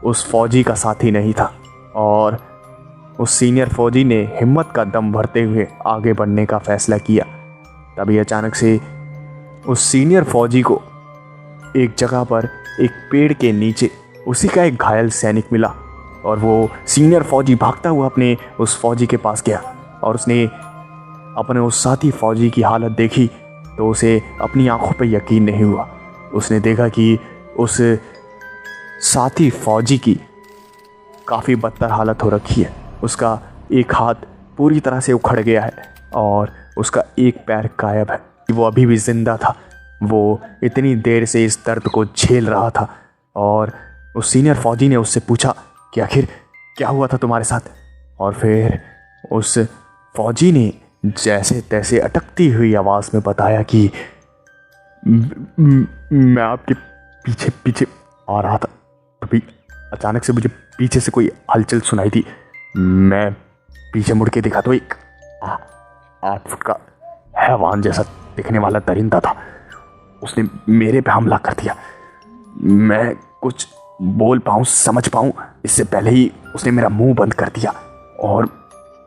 उस फौजी का साथी नहीं था। और उस सीनियर फौजी ने हिम्मत का दम भरते हुए आगे बढ़ने का फैसला किया। तभी अचानक से उस सीनियर फौजी को एक जगह पर एक पेड़ के नीचे उसी का एक घायल सैनिक मिला। और वो सीनियर फौजी भागता हुआ अपने उस फौजी के पास गया और उसने अपने उस साथी फौजी की हालत देखी तो उसे अपनी आंखों पर यकीन नहीं हुआ। उसने देखा कि उस साथी फौजी की काफ़ी बदतर हालत हो रखी है। उसका एक हाथ पूरी तरह से उखड़ गया है और उसका एक पैर गायब है। वो अभी भी जिंदा था। वो इतनी देर से इस दर्द को झेल रहा था। और उस सीनियर फौजी ने उससे पूछा कि आखिर क्या हुआ था तुम्हारे साथ। और फिर उस फौजी ने जैसे तैसे अटकती हुई आवाज़ में बताया कि मैं आपके पीछे पीछे आ रहा था, तभी अचानक से मुझे पीछे से कोई हलचल सुनाई दी। मैं पीछे मुड़ के देखा तो एक 8 फुट का हैवान जैसा दिखने वाला दरिंदा था। उसने मेरे पे हमला कर दिया। मैं कुछ बोल पाऊँ, समझ पाऊँ, इससे पहले ही उसने मेरा मुंह बंद कर दिया और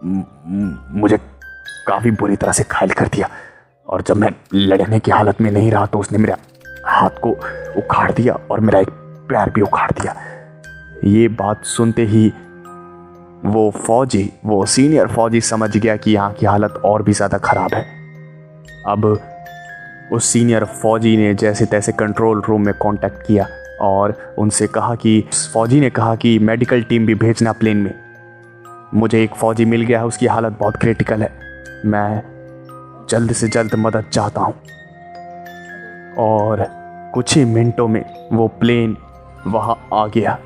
मुझे काफ़ी बुरी तरह से घायल कर दिया। और जब मैं लड़ने की हालत में नहीं रहा तो उसने मेरे हाथ को उखाड़ दिया और मेरा एक पैर भी उखाड़ दिया। ये बात सुनते ही वो सीनियर फौजी समझ गया कि यहाँ की हालत और भी ज़्यादा ख़राब है। अब उस सीनियर फौजी ने जैसे तैसे कंट्रोल रूम में कांटेक्ट किया और उनसे कहा कि फौजी ने कहा कि मेडिकल टीम भी भेजना प्लेन में। मुझे एक फ़ौजी मिल गया है, उसकी हालत बहुत क्रिटिकल है, मैं जल्द से जल्द मदद चाहता हूँ। और कुछ ही मिनटों में वो प्लेन वहाँ आ गया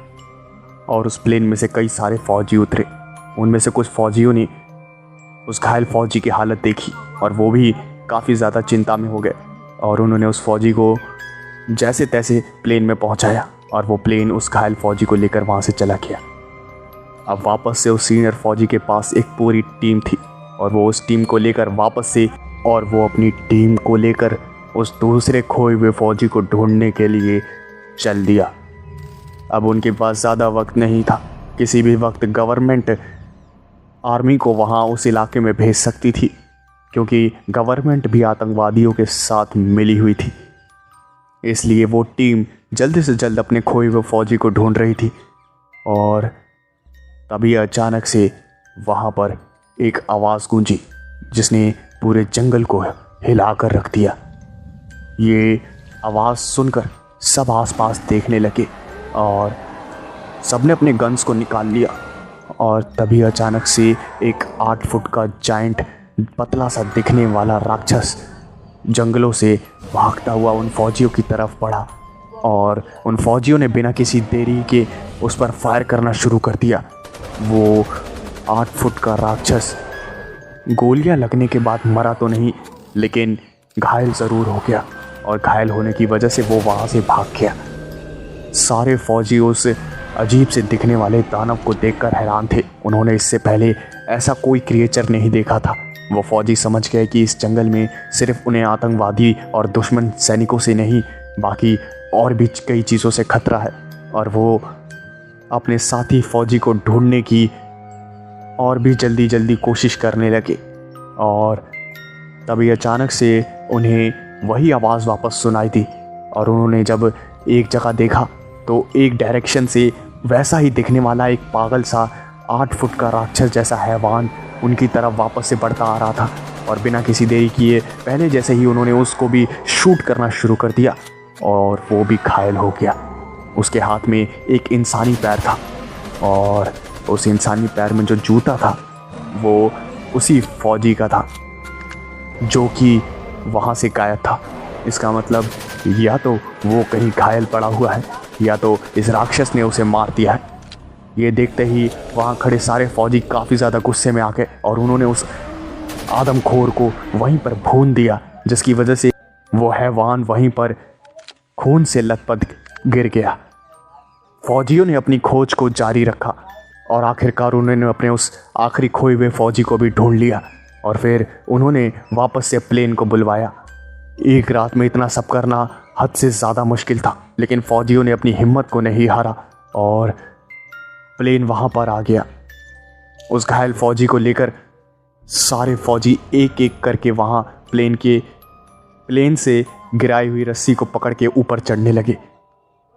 और उस प्लेन में से कई सारे फौजी उतरे। उनमें से कुछ फौजियों ने उस घायल फौजी की हालत देखी और वो भी काफ़ी ज़्यादा चिंता में हो गए और उन्होंने उस फौजी को जैसे तैसे प्लेन में पहुंचाया और वो प्लेन उस घायल फौजी को लेकर वहाँ से चला गया। अब वापस से उस सीनियर फौजी के पास एक पूरी टीम थी और वो उस टीम को लेकर अपनी टीम को लेकर उस दूसरे खोए हुए फौजी को ढूंढने के लिए चल दिया। अब उनके पास ज़्यादा वक्त नहीं था। किसी भी वक्त गवर्नमेंट आर्मी को वहाँ उस इलाके में भेज सकती थी, क्योंकि गवर्नमेंट भी आतंकवादियों के साथ मिली हुई थी। इसलिए वो टीम जल्दी से जल्द अपने खोए हुए फौजी को ढूंढ रही थी। और तभी अचानक से वहाँ पर एक आवाज़ गूंजी जिसने पूरे जंगल को हिला कर रख दिया। ये आवाज़ सुनकर सब आसपास देखने लगे और सबने अपने गन्स को निकाल लिया। और तभी अचानक से एक 8 फुट का जायंट पतला सा दिखने वाला राक्षस जंगलों से भागता हुआ उन फौजियों की तरफ बढ़ा और उन फौजियों ने बिना किसी देरी के उस पर फायर करना शुरू कर दिया। वो 8 फुट का राक्षस गोलियां लगने के बाद मरा तो नहीं, लेकिन घायल ज़रूर हो गया और घायल होने की वजह से वो वहाँ से भाग गया। सारे फौजी उस अजीब से दिखने वाले दानव को देखकर हैरान थे। उन्होंने इससे पहले ऐसा कोई क्रिएचर नहीं देखा था। वो फौजी समझ गए कि इस जंगल में सिर्फ उन्हें आतंकवादी और दुश्मन सैनिकों से नहीं, बाकी और भी कई चीज़ों से खतरा है। और वो अपने साथी फौजी को ढूंढने की और भी जल्दी कोशिश करने लगे। और तभी अचानक से उन्हें वही आवाज़ वापस सुनाई दी और उन्होंने जब एक जगह देखा तो एक डायरेक्शन से वैसा ही दिखने वाला एक पागल सा 8 फुट का राक्षस जैसा हैवान उनकी तरफ वापस से बढ़ता आ रहा था। और बिना किसी देरी किए पहले जैसे ही उन्होंने उसको भी शूट करना शुरू कर दिया और वो भी घायल हो गया। उसके हाथ में एक इंसानी पैर था और उस इंसानी पैर में जो जूता था वो उसी फौजी का था जो कि वहाँ से गायब था। इसका मतलब या तो वो कहीं घायल पड़ा हुआ है या तो इस राक्षस ने उसे मार दिया है। ये देखते ही वहाँ खड़े सारे फौजी काफ़ी ज़्यादा गुस्से में आ गए और उन्होंने उस आदमखोर को वहीं पर भून दिया, जिसकी वजह से वो हैवान वहीं पर खून से लथपथ गिर गया। फौजियों ने अपनी खोज को जारी रखा और आखिरकार उन्होंने अपने उस आखिरी खोए हुए फौजी को भी ढूंढ लिया और फिर उन्होंने वापस से प्लेन को बुलवाया। एक रात में इतना सब करना हद से ज़्यादा मुश्किल था, लेकिन फौजियों ने अपनी हिम्मत को नहीं हारा और प्लेन वहाँ पर आ गया। उस घायल फौजी को लेकर सारे फौजी एक एक करके वहाँ प्लेन से गिराई हुई रस्सी को पकड़ के ऊपर चढ़ने लगे।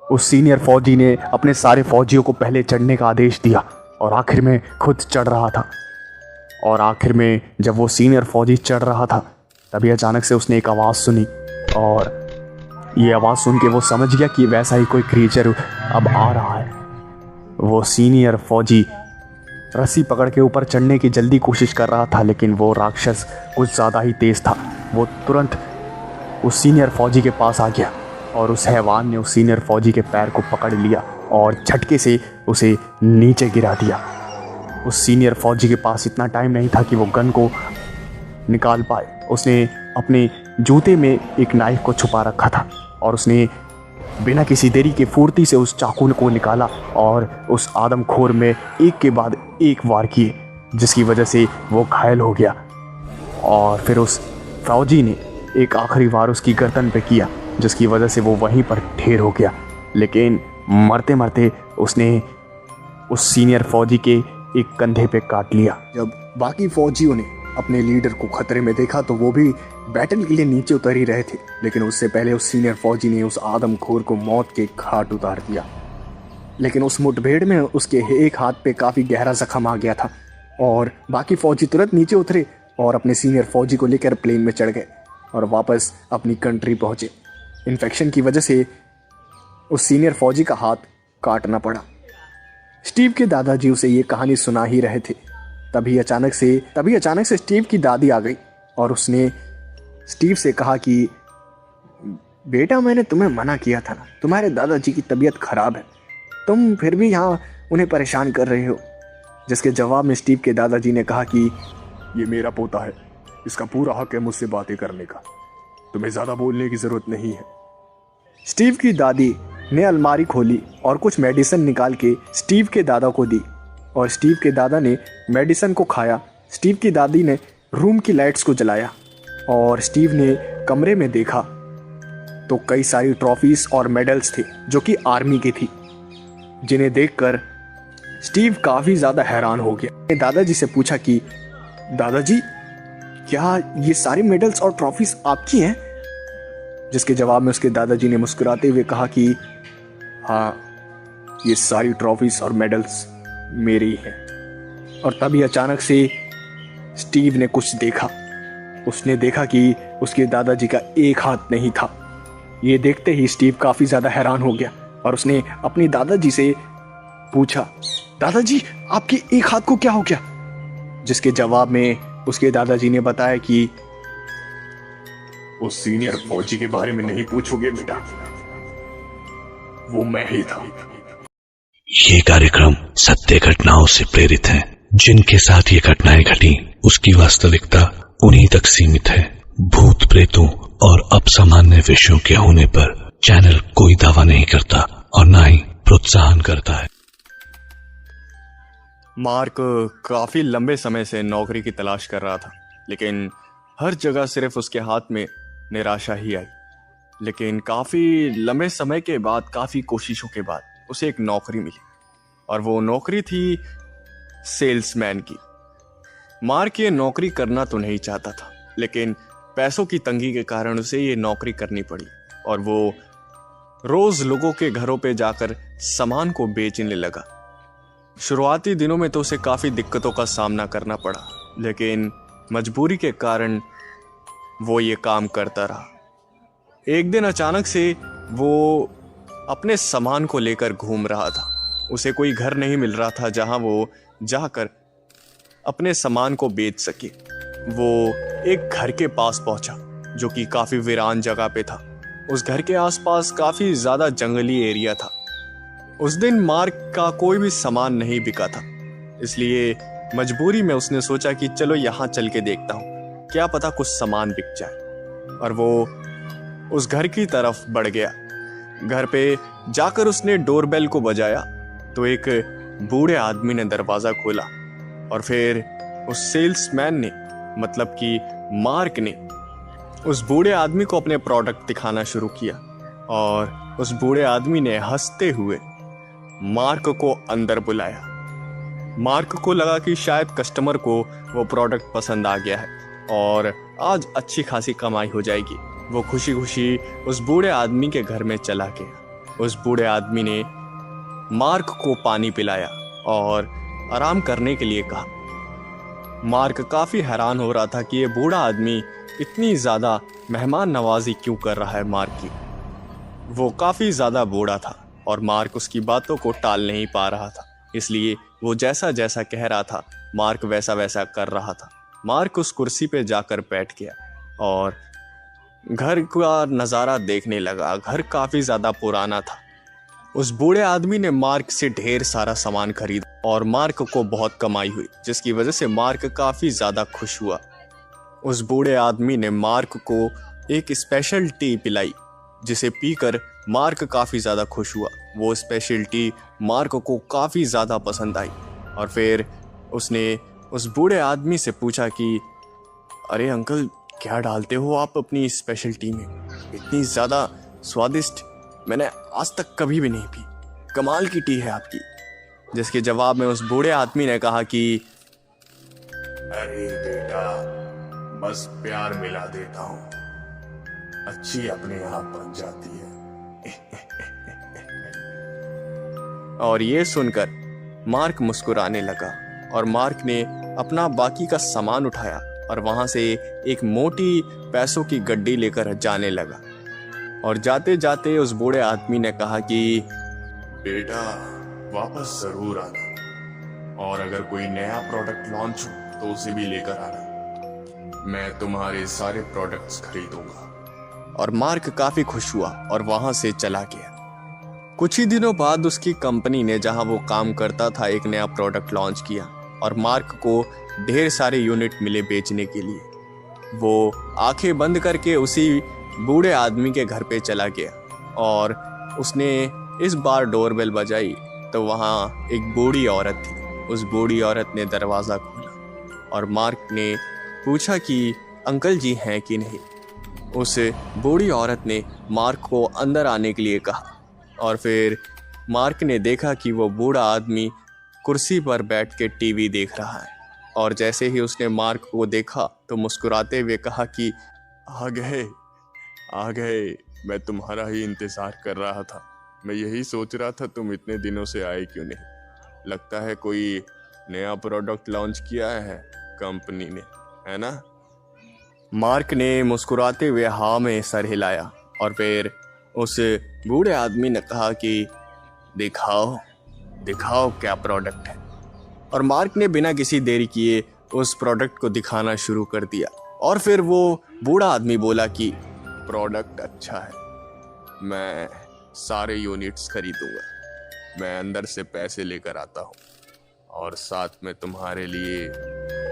उस सीनियर फौजी ने अपने सारे फौजियों को पहले चढ़ने का आदेश दिया और आखिर में खुद चढ़ रहा था। और आखिर में जब वो सीनियर फौजी चढ़ रहा था तभी अचानक से उसने एक आवाज़ सुनी और ये आवाज़ सुन के वो समझ गया कि वैसा ही कोई क्रिएचर अब आ रहा है। वो सीनियर फौजी रस्सी पकड़ के ऊपर चढ़ने की जल्दी कोशिश कर रहा था, लेकिन वो राक्षस कुछ ज़्यादा ही तेज़ था। वो तुरंत उस सीनियर फौजी के पास आ गया और उस हैवान ने उस सीनियर फौजी के पैर को पकड़ लिया और झटके से उसे नीचे गिरा दिया। उस सीनियर फौजी के पास इतना टाइम नहीं था कि वो गन को निकाल पाए। उसने अपने जूते में एक नाइफ को छुपा रखा था और उसने बिना किसी देरी के फुर्ती से उस चाकू को निकाला और उस आदमखोर में एक के बाद एक वार किए, जिसकी वजह से वो घायल हो गया। और फिर उस फौजी ने एक आखिरी वार उसकी गर्दन पे किया, जिसकी वजह से वो वहीं पर ढेर हो गया। लेकिन मरते मरते उसने उस सीनियर फौजी के एक कंधे पे काट लिया। जब बाकी फौजियों ने अपने लीडर को खतरे में देखा तो वो भी बैटल के लिए नीचे उतर ही रहे थे, लेकिन उससे पहले उस सीनियर फौजी ने उस आदमखोर को मौत के घाट उतार दिया। लेकिन उस मुठभेड़ में उसके एक हाथ पे काफ़ी गहरा जख्म आ गया था और बाकी फौजी तुरंत नीचे उतरे और अपने सीनियर फौजी को लेकर प्लेन में चढ़ गए और वापस अपनी कंट्री पहुंचे। इन्फेक्शन की वजह से उस सीनियर फौजी का हाथ काटना पड़ा। स्टीव के दादाजी उसे ये कहानी सुना ही रहे थे। तभी अचानक से स्टीव की दादी आ गई और उसने स्टीव से कहा कि बेटा, मैंने तुम्हें मना किया था ना, तुम्हारे दादाजी की तबीयत खराब है, तुम फिर भी यहाँ उन्हें परेशान कर रहे हो। जिसके जवाब में स्टीव के दादाजी ने कहा कि ये मेरा पोता है, इसका पूरा हक है मुझसे बातें करने का, तुम्हें ज़्यादा बोलने की ज़रूरत नहीं है। स्टीव की दादी ने अलमारी खोली और कुछ मेडिसिन निकाल के स्टीव के दादा को दी और स्टीव के दादा ने मेडिसिन को खाया। स्टीव की दादी ने रूम की लाइट्स को जलाया और स्टीव ने कमरे में देखा तो कई सारी ट्रॉफीज और मेडल्स थे जो कि आर्मी की थी, जिन्हें देखकर स्टीव काफ़ी ज़्यादा हैरान हो गया। दादाजी से पूछा कि दादाजी, क्या ये सारी मेडल्स और ट्रॉफीज आपकी हैं? जिसके जवाब में उसके दादाजी ने मुस्कुराते हुए कहा कि हाँ, ये सारी ट्रॉफीज और मेडल्स मेरी हैं। और तभी अचानक से स्टीव ने कुछ देखा। उसने देखा कि उसके दादाजी का एक हाथ नहीं था। ये देखते ही स्टीव काफ़ी ज़्यादा हैरान हो गया और उसने अपनी दादाजी से पूछा, दादाजी, आपके एक हाथ को क्या हो गया? जिसके जवाब में उसके दादाजी ने बताया कि उस सीनियर फौजी के बारे में नहीं पूछोगे बेटा, वो मैं ही था। ये कार्यक्रम सत्य घटनाओं से प्रेरित है। जिनके साथ ये घटनाएं घटी उसकी वास्तविकता उन्हीं तक सीमित है। भूत प्रेतों और असामान्य विषयों के होने पर चैनल कोई दावा नहीं करता और ना ही प्रोत्साहन करता है। मार्क काफी लंबे समय से नौकरी की तलाश कर रहा था, लेकिन हर जगह सिर्फ उसके हाथ में निराशा ही आई। लेकिन काफी लंबे समय के बाद, काफी कोशिशों के बाद उसे एक नौकरी मिली और वो नौकरी थी सेल्समैन की। मार्क ये नौकरी करना तो नहीं चाहता था, लेकिन पैसों की तंगी के कारण उसे ये नौकरी करनी पड़ी और वो रोज लोगों के घरों पे जाकर सामान को बेचने लगा। शुरुआती दिनों में तो उसे काफ़ी दिक्कतों का सामना करना पड़ा, लेकिन मजबूरी के कारण वो ये काम करता रहा। एक दिन अचानक से वो अपने सामान को लेकर घूम रहा था। उसे कोई घर नहीं मिल रहा था जहां वो जाकर अपने सामान को बेच सके। वो एक घर के पास पहुंचा जो कि काफ़ी वीरान जगह पे था। उस घर के आसपास काफ़ी ज़्यादा जंगली एरिया था। उस दिन मार्क का कोई भी सामान नहीं बिका था, इसलिए मजबूरी में उसने सोचा कि चलो यहाँ चल के देखता हूँ, क्या पता कुछ सामान बिक जाए। और वो उस घर की तरफ बढ़ गया। घर पे जाकर उसने डोरबेल को बजाया तो एक बूढ़े आदमी ने दरवाज़ा खोला और फिर उस सेल्समैन ने, मतलब कि मार्क ने, उस बूढ़े आदमी को अपने प्रोडक्ट दिखाना शुरू किया और उस बूढ़े आदमी ने हंसते हुए मार्क को अंदर बुलाया। मार्क को लगा कि शायद कस्टमर को वो प्रोडक्ट पसंद आ गया है और आज अच्छी खासी कमाई हो जाएगी। वो खुशी खुशी उस बूढ़े आदमी के घर में चला गया। उस बूढ़े आदमी ने मार्क को पानी पिलाया और आराम करने के लिए कहा। मार्क काफ़ी हैरान हो रहा था कि ये बूढ़ा आदमी इतनी ज़्यादा मेहमान नवाजी क्यों कर रहा है मार्क की। वो काफ़ी ज़्यादा बूढ़ा था और मार्क उसकी बातों को टाल नहीं पा रहा था, इसलिए वो जैसा जैसा कह रहा था मार्क वैसा वैसा कर रहा था। मार्क उस कुर्सी पे जाकर बैठ गया और घर का नज़ारा देखने लगा। घर काफ़ी ज़्यादा पुराना था। उस बूढ़े आदमी ने मार्क से ढेर सारा सामान खरीदा और मार्क को बहुत कमाई हुई, जिसकी वजह से मार्क काफ़ी ज़्यादा खुश हुआ। उस बूढ़े आदमी ने मार्क को एक स्पेशल टी पिलाई, जिसे पीकर मार्क काफ़ी ज़्यादा खुश हुआ। वो स्पेशल टी मार्क को काफ़ी ज़्यादा पसंद आई और फिर उसने उस बूढ़े आदमी से पूछा कि अरे अंकल, क्या डालते हो आप अपनी स्पेशल टी में? इतनी ज़्यादा स्वादिष्ट मैंने आज तक कभी भी नहीं पी, कमाल की टी है आपकी। जिसके जवाब में उस बूढ़े आदमी ने कहा कि अरे बेटा, बस प्यार मिला देता हूँ, अच्छी अपने आप बन जाती है। और ये सुनकर मार्क मुस्कुराने लगा और मार्क ने अपना बाकी का सामान उठाया और वहां से एक मोटी पैसों की गड्डी लेकर जाने लगा। और जाते जाते उस बूढ़े आदमी ने कहा कि बेटा, वापस जरूर आना, और अगर कोई नया प्रोडक्ट लॉन्च हो तो उसे भी लेकर आना, मैं तुम्हारे सारे प्रोडक्ट्स खरीदूंगा। और मार्क काफी खुश हुआ और वहां से चला गया। कुछ ही दिनों बाद उसकी कंपनी ने जहां वो काम करता था एक नया प्रोडक्ट लॉन्च किया और मार्क को ढेर सारे यूनिट मिले बेचने के लिए। वो आंखें बंद करके उसी बूढ़े आदमी के घर पे चला गया और उसने इस बार डोरबेल बजाई तो वहाँ एक बूढ़ी औरत थी। उस बूढ़ी औरत ने दरवाज़ा खोला और मार्क ने पूछा कि अंकल जी हैं कि नहीं। उस बूढ़ी औरत ने मार्क को अंदर आने के लिए कहा और फिर मार्क ने देखा कि वो बूढ़ा आदमी कुर्सी पर बैठ के टीवी देख रहा है। और जैसे ही उसने मार्क को देखा तो मुस्कुराते हुए कहा कि आ गए, मैं तुम्हारा ही इंतजार कर रहा था। मैं यही सोच रहा था तुम इतने दिनों से आए क्यों नहीं। लगता है कोई नया प्रोडक्ट लॉन्च किया है कंपनी ने, है ना? मार्क ने मुस्कुराते हुए हाँ में सर हिलाया और फिर उस बूढ़े आदमी ने कहा कि दिखाओ दिखाओ क्या प्रोडक्ट है। और मार्क ने बिना किसी देरी किए उस प्रोडक्ट को दिखाना शुरू कर दिया। और फिर वो बूढ़ा आदमी बोला कि प्रोडक्ट अच्छा है, मैं सारे यूनिट्स खरीदूंगा, मैं अंदर से पैसे लेकर आता हूँ और साथ में तुम्हारे लिए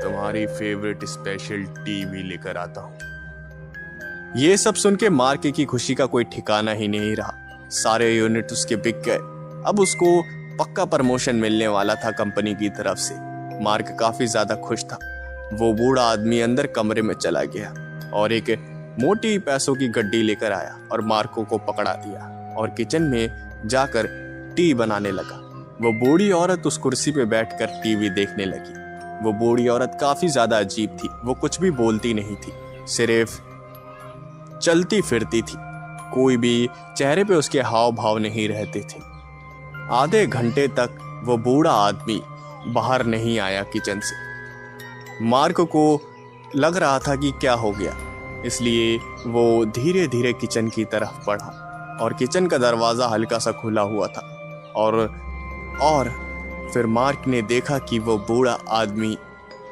तुम्हारी फेवरेट स्पेशल टी भी लेकर आता हूँ। ये सब सुन के मार्क की खुशी का कोई ठिकाना ही नहीं रहा। सारे यूनिट उसके बिक गए। अब उसको पक्का प्रमोशन मिलने वाला था कंपनी की तरफ से। मार्क काफी ज्यादा खुश था। वो बूढ़ा आदमी अंदर कमरे में चला गया और एक मोटी पैसों की गड्डी लेकर आया और मार्को को पकड़ा दिया और किचन में जाकर टी बनाने लगा। वो बूढ़ी औरत उस कुर्सी पे बैठकर टीवी देखने लगी। वो बूढ़ी औरत काफी ज्यादा अजीब थी। वो कुछ भी बोलती नहीं थी, सिर्फ चलती फिरती थी। कोई भी चेहरे पे उसके हाव भाव नहीं रहते थे। आधे घंटे तक वो बूढ़ा आदमी बाहर नहीं आया किचन से। मार्क को लग रहा था कि क्या हो गया, इसलिए वो धीरे धीरे किचन की तरफ बढ़ा और किचन का दरवाज़ा हल्का सा खुला हुआ था। और फिर मार्क ने देखा कि वो बूढ़ा आदमी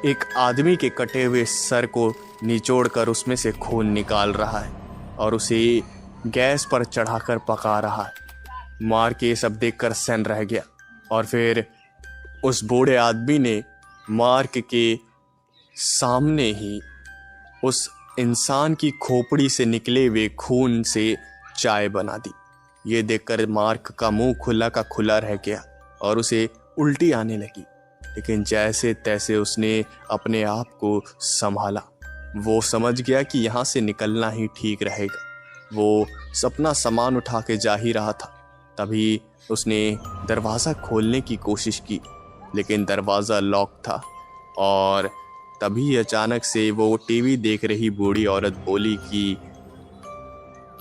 एक आदमी के कटे हुए सर को निचोड़कर उसमें से खून निकाल रहा है और उसे गैस पर चढ़ाकर पका रहा है। मार्क ये सब देखकर सन्न रह गया और फिर उस बूढ़े आदमी ने मार्क के सामने ही उस इंसान की खोपड़ी से निकले हुए खून से चाय बना दी। ये देखकर मार्क का मुंह खुला का खुला रह गया और उसे उल्टी आने लगी, लेकिन जैसे तैसे उसने अपने आप को संभाला। वो समझ गया कि यहाँ से निकलना ही ठीक रहेगा। वो अपना सामान उठा के जा ही रहा था, तभी उसने दरवाज़ा खोलने की कोशिश की, लेकिन दरवाज़ा लॉक था। और तभी अचानक से वो टीवी देख रही बूढ़ी औरत बोली कि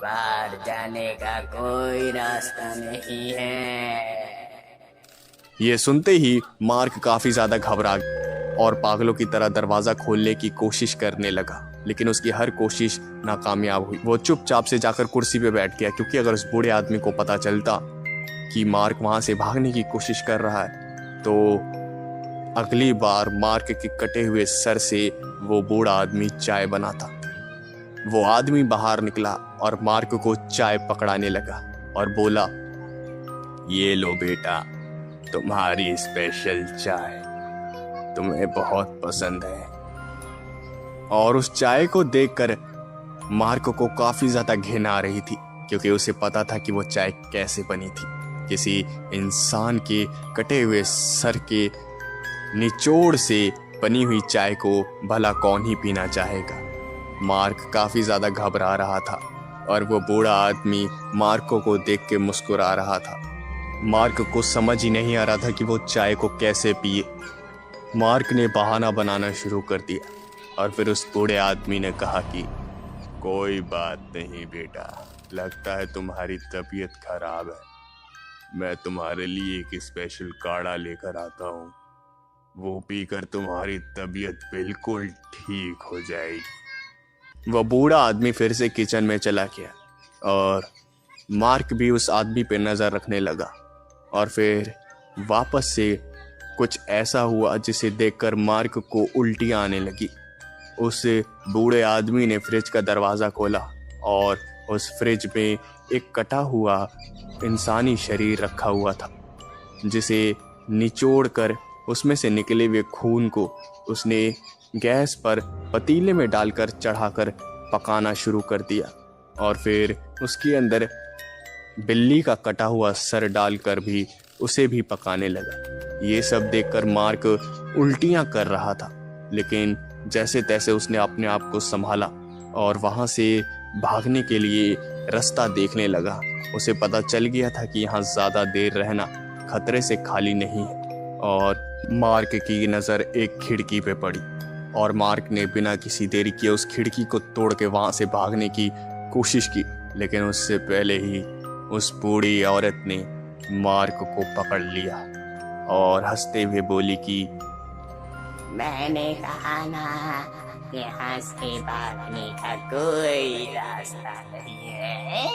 बाहर जाने का कोई रास्ता नहीं है। ये सुनते ही मार्क काफी ज्यादा घबरा गया और पागलों की तरह दरवाजा खोलने की कोशिश करने लगा, लेकिन उसकी हर कोशिश नाकामयाब हुई। वो चुपचाप से जाकर कुर्सी पे बैठ गया, क्योंकि अगर उस बूढ़े आदमी को पता चलता कि मार्क वहां से भागने की कोशिश कर रहा है तो अगली बार मार्क के कटे हुए सर से वो बूढ़ा आदमी चाय बनाता। वो आदमी बाहर निकला और मार्क को चाय पकड़ाने लगा और बोला, ये लो बेटा, तुम्हारी स्पेशल चाय, तुम्हें बहुत पसंद है। और उस चाय को देखकर मार्क को काफी ज्यादा घिन आ रही थी, क्योंकि उसे पता था कि वो चाय कैसे बनी थी। किसी इंसान के कटे हुए सर के निचोड़ से बनी हुई चाय को भला कौन ही पीना चाहेगा। मार्क काफी ज्यादा घबरा रहा था और वो बूढ़ा आदमी मार्क को देख के मुस्कुरा रहा था। मार्क को समझ ही नहीं आ रहा था कि वो चाय को कैसे पिए। मार्क ने बहाना बनाना शुरू कर दिया और फिर उस बूढ़े आदमी ने कहा कि कोई बात नहीं बेटा, लगता है तुम्हारी तबीयत खराब है। मैं तुम्हारे लिए एक स्पेशल काढ़ा लेकर आता हूँ, वो पीकर तुम्हारी तबीयत बिल्कुल ठीक हो जाएगी। वह बूढ़ा आदमी फिर से किचन में चला गया और मार्क भी उस आदमी पे नजर रखने लगा। और फिर वापस से कुछ ऐसा हुआ जिसे देखकर मार्क को उल्टियां आने लगी। उस बूढ़े आदमी ने फ्रिज का दरवाज़ा खोला और उस फ्रिज में एक कटा हुआ इंसानी शरीर रखा हुआ था, जिसे निचोड़कर उसमें से निकले हुए खून को उसने गैस पर पतीले में डालकर चढ़ाकर पकाना शुरू कर दिया। और फिर उसके अंदर बिल्ली का कटा हुआ सर डालकर भी उसे भी पकाने लगा। ये सब देखकर मार्क उल्टियां कर रहा था, लेकिन जैसे तैसे उसने अपने आप को संभाला और वहां से भागने के लिए रास्ता देखने लगा। उसे पता चल गया था कि यहाँ ज़्यादा देर रहना खतरे से खाली नहीं है। और मार्क की नज़र एक खिड़की पे पड़ी और मार्क ने बिना किसी देरी किए उस खिड़की को तोड़ के वहाँ से भागने की कोशिश की, लेकिन उससे पहले ही उस बूढ़ी औरत ने मार्क को पकड़ लिया और हंसते हुए बोली कि मैंने कहा ना, यहाँ से भागने का कोई रास्ता नहीं है।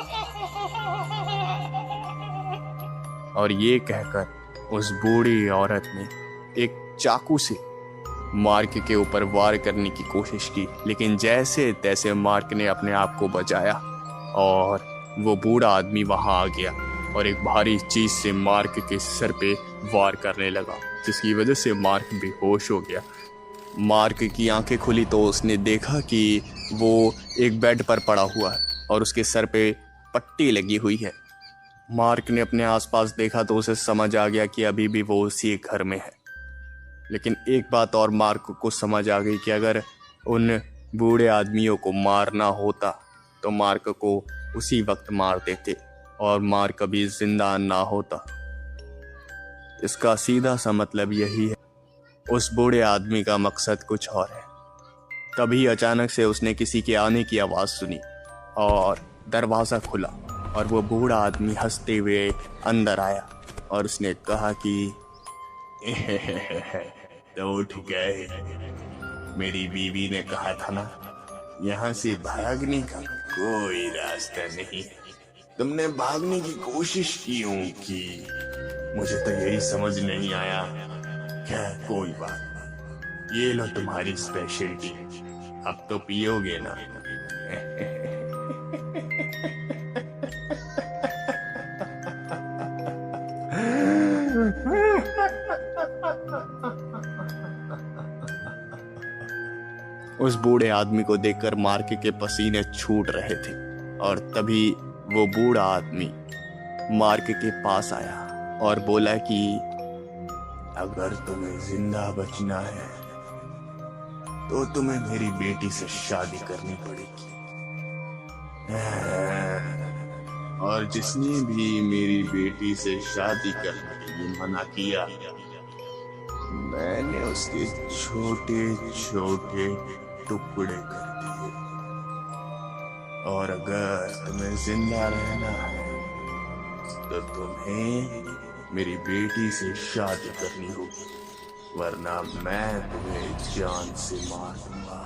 और ये कहकर उस बूढ़ी औरत ने एक चाकू से मार्क के ऊपर वार करने की कोशिश की, लेकिन जैसे तैसे मार्क ने अपने आप को बचाया और वो बूढ़ा आदमी वहां आ गया और एक भारी चीज से मार्क के सर पे वार करने लगा, जिसकी वजह से मार्क बेहोश हो गया। मार्क की आंखें खुली तो उसने देखा कि वो एक बेड पर पड़ा हुआ है और उसके सर पे पट्टी लगी हुई है। मार्क ने अपने आसपास देखा तो उसे समझ आ गया कि अभी भी वो उसी घर में है। लेकिन एक बात और मार्क को समझ आ गई कि अगर उन बूढ़े आदमियों को मारना होता तो मार्क को उसी वक्त मार देते और मार्क कभी जिंदा ना होता। इसका सीधा सा मतलब यही है, उस बूढ़े आदमी का मकसद कुछ और है। तभी अचानक से उसने किसी के आने की आवाज़ सुनी और दरवाज़ा खुला और वो बूढ़ा आदमी हंसते हुए अंदर आया और उसने कहा कि तो उठ गए। मेरी बीवी ने कहा था ना, यहाँ से भागने का कोई रास्ता नहीं है। तुमने भागने की कोशिश की होगी, मुझे तो यही समझ नहीं आया। क्या कोई बात, ये लो तुम्हारी स्पेशलिटी, अब तो पियोगे ना। उस बूढ़े आदमी को देखकर मार्क के पसीने छूट रहे थे और तभी वो बूढ़ा आदमी मार्क के पास आया और बोला कि अगर तुम्हें जिंदा बचना है तो तुम्हें मेरी बेटी से शादी करनी पड़ेगी। और जिसने भी मेरी बेटी से शादी करने के लिए मना किया, मैंने उसके छोटे छोटे टुकड़े कर दिए। और अगर तुम्हें जिंदा रहना है तो तुम्हें मेरी बेटी से शादी करनी होगी, वरना मैं तुम्हें जान से मार दूंगा।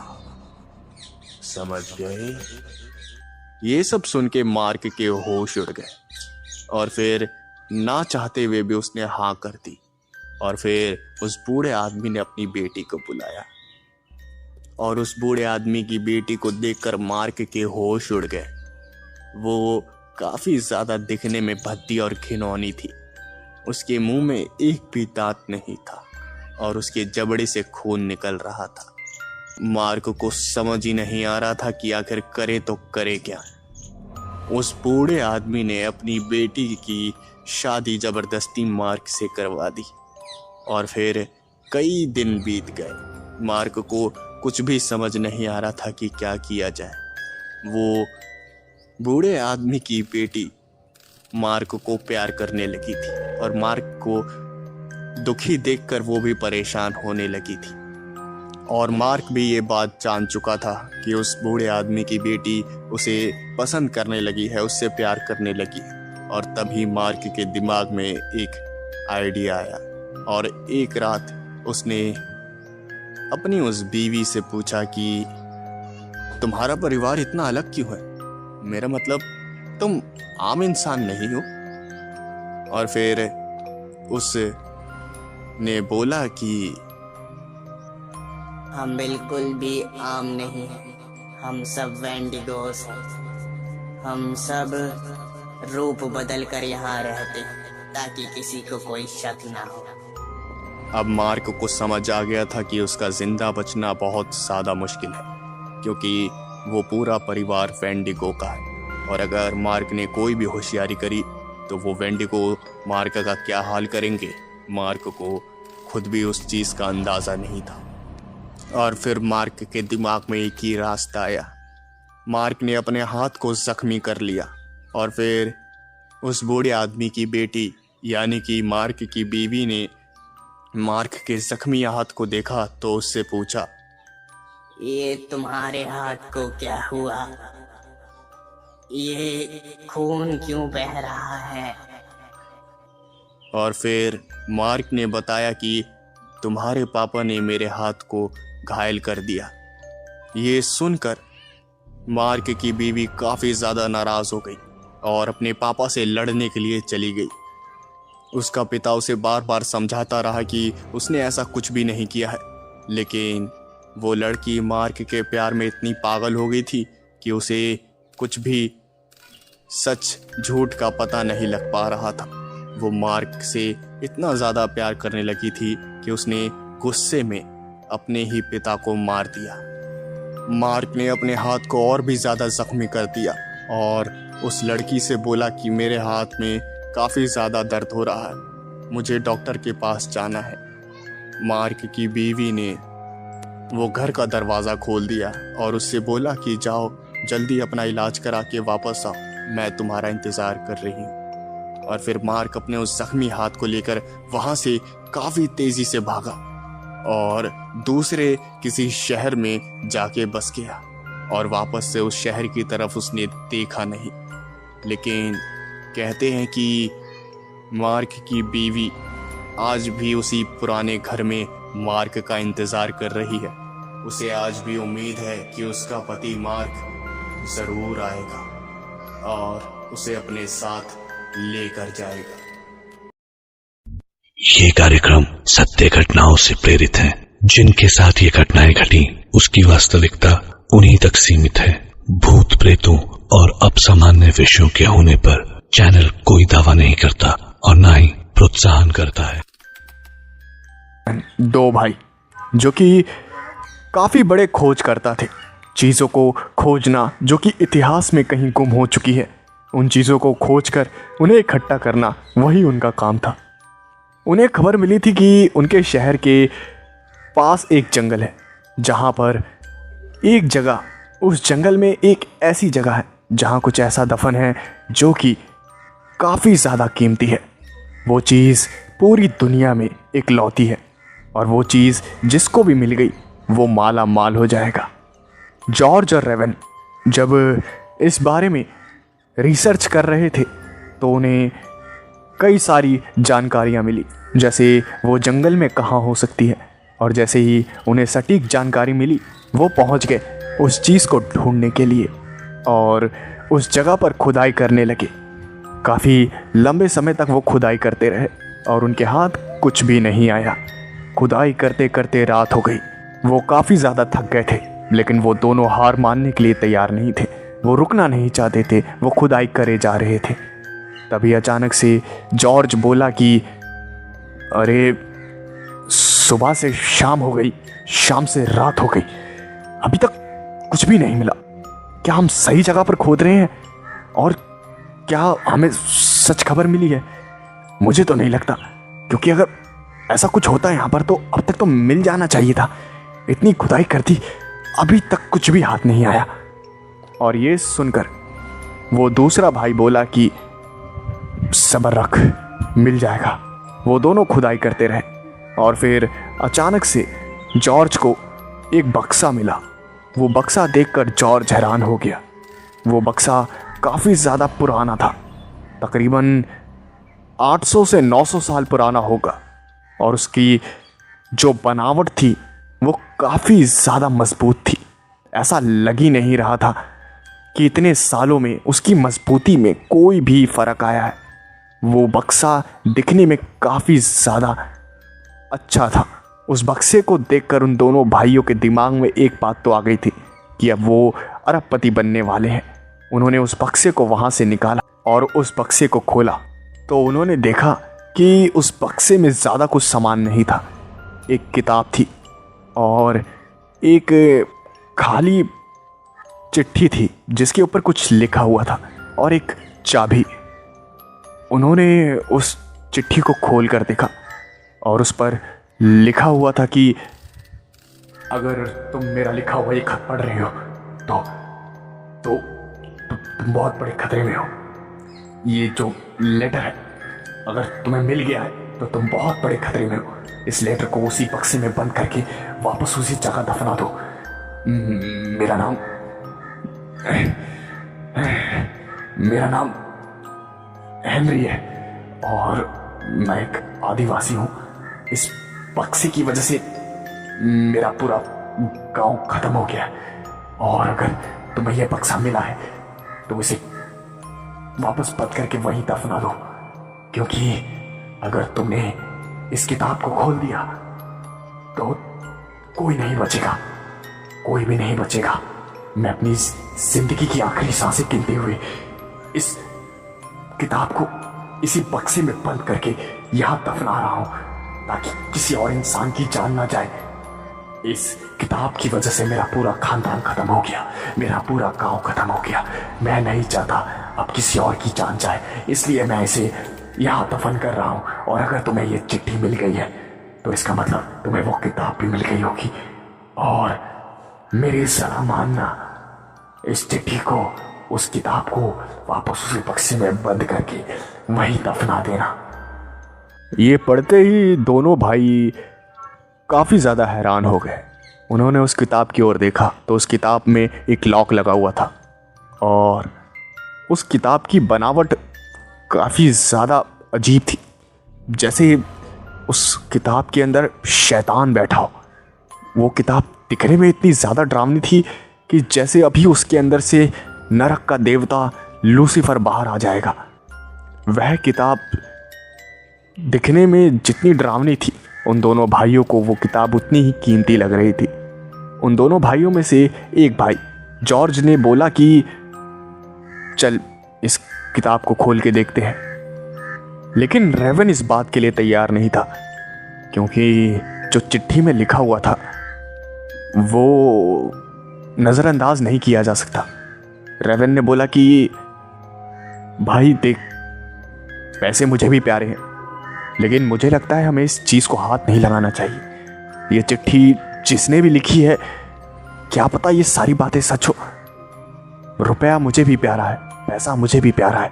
समझ गए? ये सब सुन के मार्क के होश उड़ गए और फिर ना चाहते हुए भी उसने हाँ कर दी। और फिर उस बूढ़े आदमी ने अपनी बेटी को बुलाया और उस बूढ़े आदमी की बेटी को देखकर मार्क के होश उड़ गए। वो काफी ज्यादा दिखने में भद्दी और घिनौनी थी। उसके मुंह में एक भी दांत नहीं था और उसके जबड़े से खून निकल रहा था। मार्क को समझ ही नहीं आ रहा था कि आखिर करे तो करे क्या। उस बूढ़े आदमी ने अपनी बेटी की शादी जबरदस्ती मार्क से करवा दी और फिर कई दिन बीत गए। मार्क को कुछ भी समझ नहीं आ रहा था कि क्या किया जाए। वो बूढ़े आदमी की बेटी मार्क को प्यार करने लगी थी और मार्क को दुखी देखकर वो भी परेशान होने लगी थी। और मार्क भी ये बात जान चुका था कि उस बूढ़े आदमी की बेटी उसे पसंद करने लगी है, उससे प्यार करने लगी है। और तभी मार्क के दिमाग में एक आइडिया आया और एक रात उसने अपनी उस बीवी से पूछा कि तुम्हारा परिवार इतना अलग क्यों है? मेरा मतलब तुम आम इंसान नहीं हो। और फिर उसने बोला कि हम बिल्कुल भी आम नहीं हैं, हम सब वेंडिगोस हैं। हम सब रूप बदल कर यहाँ रहते हैं ताकि किसी को कोई शक ना हो। अब मार्क को समझ आ गया था कि उसका जिंदा बचना बहुत ज़्यादा मुश्किल है, क्योंकि वो पूरा परिवार वेंडिगो का है। और अगर मार्क ने कोई भी होशियारी करी तो वो वेंडिगो मार्क का क्या हाल करेंगे। मार्क को खुद भी उस चीज़ का अंदाज़ा नहीं था। और फिर मार्क के दिमाग में एक ही रास्ता आया। मार्क ने अपने हाथ को जख्मी कर लिया और फिर उस बूढ़े आदमी की बेटी यानी कि मार्क की बीवी ने मार्क के जख्मी हाथ को देखा तो उससे पूछा, ये तुम्हारे हाथ को क्या हुआ? ये खून क्यों बह रहा है? और फिर मार्क ने बताया कि तुम्हारे पापा ने मेरे हाथ को घायल कर दिया। ये सुनकर मार्क की बीवी काफ़ी ज़्यादा नाराज़ हो गई और अपने पापा से लड़ने के लिए चली गई। उसका पिता उसे बार बार समझाता रहा कि उसने ऐसा कुछ भी नहीं किया है, लेकिन वो लड़की मार्क के प्यार में इतनी पागल हो गई थी कि उसे कुछ भी सच झूठ का पता नहीं लग पा रहा था। वो मार्क से इतना ज़्यादा प्यार करने लगी थी कि उसने गुस्से में अपने ही पिता को मार दिया। मार्क ने अपने हाथ को और भी ज़्यादा जख्मी कर दिया और उस लड़की से बोला कि मेरे हाथ में काफ़ी ज़्यादा दर्द हो रहा है, मुझे डॉक्टर के पास जाना है। मार्क की बीवी ने वो घर का दरवाज़ा खोल दिया और उससे बोला कि जाओ जल्दी अपना इलाज करा के वापस आओ, मैं तुम्हारा इंतज़ार कर रही हूँ। और फिर मार्क अपने उस जख्मी हाथ को लेकर वहाँ से काफ़ी तेज़ी से भागा और दूसरे किसी शहर में जाके बस गया और वापस से उस शहर की तरफ उसने देखा नहीं। लेकिन कहते हैं कि मार्क की बीवी आज भी उसी पुराने घर में मार्क का इंतज़ार कर रही है। उसे आज भी उम्मीद है कि उसका पति मार्क ज़रूर आएगा और उसे अपने साथ लेकर जाएगा। ये कार्यक्रम सत्य घटनाओं से प्रेरित है। जिनके साथ ये घटनाएं घटी उसकी वास्तविकता उन्हीं तक सीमित है। भूत प्रेतों और अपसामान्य विषयों के होने पर चैनल कोई दावा नहीं करता और न ही प्रोत्साहन करता है। दो भाई जो कि काफ़ी बड़े खोज करता थे, चीज़ों को खोजना जो कि इतिहास में कहीं गुम हो चुकी है, उन चीज़ों को खोजकर उन्हें इकट्ठा करना वही उनका काम था। उन्हें खबर मिली थी कि उनके शहर के पास एक जंगल है जहाँ पर एक जगह, उस जंगल में एक ऐसी जगह है जहाँ कुछ ऐसा दफन है जो कि काफ़ी ज़्यादा कीमती है। वो चीज़ पूरी दुनिया में इकलौती है और वो चीज़ जिसको भी मिल गई वो माला माल हो जाएगा। जॉर्ज और रेवन जब इस बारे में रिसर्च कर रहे थे तो उन्हें कई सारी जानकारियाँ मिली, जैसे वो जंगल में कहाँ हो सकती है। और जैसे ही उन्हें सटीक जानकारी मिली वो पहुँच गए उस चीज़ को ढूंढने के लिए और उस जगह पर खुदाई करने लगे। काफ़ी लंबे समय तक वो खुदाई करते रहे और उनके हाथ कुछ भी नहीं आया। खुदाई करते करते रात हो गई। वो काफ़ी ज़्यादा थक गए थे, लेकिन वो दोनों हार मानने के लिए तैयार नहीं थे। वो रुकना नहीं चाहते थे, वो खुदाई करे जा रहे थे। तभी अचानक से जॉर्ज बोला कि अरे सुबह से शाम हो गई, शाम से रात हो गई, अभी तक कुछ भी नहीं मिला। क्या हम सही जगह पर खोद रहे हैं और क्या हमें सच खबर मिली है? मुझे तो नहीं लगता, क्योंकि अगर ऐसा कुछ होता है यहाँ पर तो अब तक तो मिल जाना चाहिए था। इतनी खुदाई कर दी, अभी तक कुछ भी हाथ नहीं आया। और ये सुनकर वो दूसरा भाई बोला कि सब्र रख, मिल जाएगा। वो दोनों खुदाई करते रहे और फिर अचानक से जॉर्ज को एक बक्सा मिला। वो बक्सा देखकर जॉर्ज हैरान हो गया। वो बक्सा काफ़ी ज़्यादा पुराना था, तकरीबन 800 से 900 साल पुराना होगा, और उसकी जो बनावट थी वो काफ़ी ज़्यादा मजबूत थी। ऐसा लग ही नहीं रहा था कि इतने सालों में उसकी मजबूती में कोई भी फ़र्क आया है। वो बक्सा दिखने में काफ़ी ज़्यादा अच्छा था। उस बक्से को देखकर उन दोनों भाइयों के दिमाग में एक बात तो आ गई थी कि अब वो अरबपति बनने वाले हैं। उन्होंने उस बक्से को वहाँ से निकाला और उस बक्से को खोला तो उन्होंने देखा कि उस बक्से में ज़्यादा कुछ सामान नहीं था। एक किताब थी और एक खाली चिट्ठी थी जिसके ऊपर कुछ लिखा हुआ था, और एक चाबी। उन्होंने उस चिट्ठी को खोल कर देखा और उस पर लिखा हुआ था कि अगर तुम मेरा लिखा हुआ ये खत पढ़ रहे हो तो तुम बहुत बड़े खतरे में हो। ये जो लेटर है अगर तुम्हें मिल गया है तो तुम बहुत बड़े खतरे में हो। इस लेटर को उसी बक्से में बंद करके वापस उसी जगह दफना दो। मेरा नाम हेनरी है और मैं एक आदिवासी हूँ। इस बक्से की वजह से मेरा पूरा गांव खत्म हो गया है, और अगर तुम्हें यह बक्सा मिला है तो इसे वापस बंद करके वहीं दफना दो, क्योंकि अगर तुमने इस किताब को खोल दिया तो कोई नहीं बचेगा, कोई भी नहीं बचेगा। मैं अपनी जिंदगी की आखिरी सांसें गिनते हुए इस किताब को इसी बक्से में बंद करके यहां दफना रहा हूं, ताकि किसी और इंसान की जान ना जाए। इस किताब की वजह से मेरा पूरा खानदान खत्म हो गया, मेरा पूरा गांव खत्म हो गया। मैं नहीं चाहता अब किसी और की जान जाए, इसलिए मैं इसे यहाँ दफन कर रहा हूँ। और अगर तुम्हें ये चिट्ठी मिल गई है तो इसका मतलब तुम्हें वो किताब भी मिल गई होगी। और मेरी सलाह मानना, इस चिट्ठी को, उस किताब को वापस उसी बक्से में बंद करके वहीं दफना देना। ये पढ़ते ही दोनों भाई काफ़ी ज़्यादा हैरान हो गए। उन्होंने उस किताब की ओर देखा तो उस किताब में एक लॉक लगा हुआ था, और उस किताब की बनावट काफ़ी ज़्यादा अजीब थी, जैसे उस किताब के अंदर शैतान बैठा हो। वो किताब दिखने में इतनी ज़्यादा डरावनी थी कि जैसे अभी उसके अंदर से नरक का देवता लूसीफर बाहर आ जाएगा। वह किताब दिखने में जितनी डरावनी थी, उन दोनों भाइयों को वो किताब उतनी ही कीमती लग रही थी। उन दोनों भाइयों में से एक भाई जॉर्ज ने बोला कि चल इस किताब को खोल के देखते हैं, लेकिन रेवन इस बात के लिए तैयार नहीं था, क्योंकि जो चिट्ठी में लिखा हुआ था वो नज़रअंदाज नहीं किया जा सकता। रेवन ने बोला कि भाई देख, पैसे मुझे भी प्यारे हैं, लेकिन मुझे लगता है हमें इस चीज़ को हाथ नहीं लगाना चाहिए। ये चिट्ठी जिसने भी लिखी है, क्या पता ये सारी बातें सच हो। रुपया मुझे भी प्यारा है, पैसा मुझे भी प्यारा है,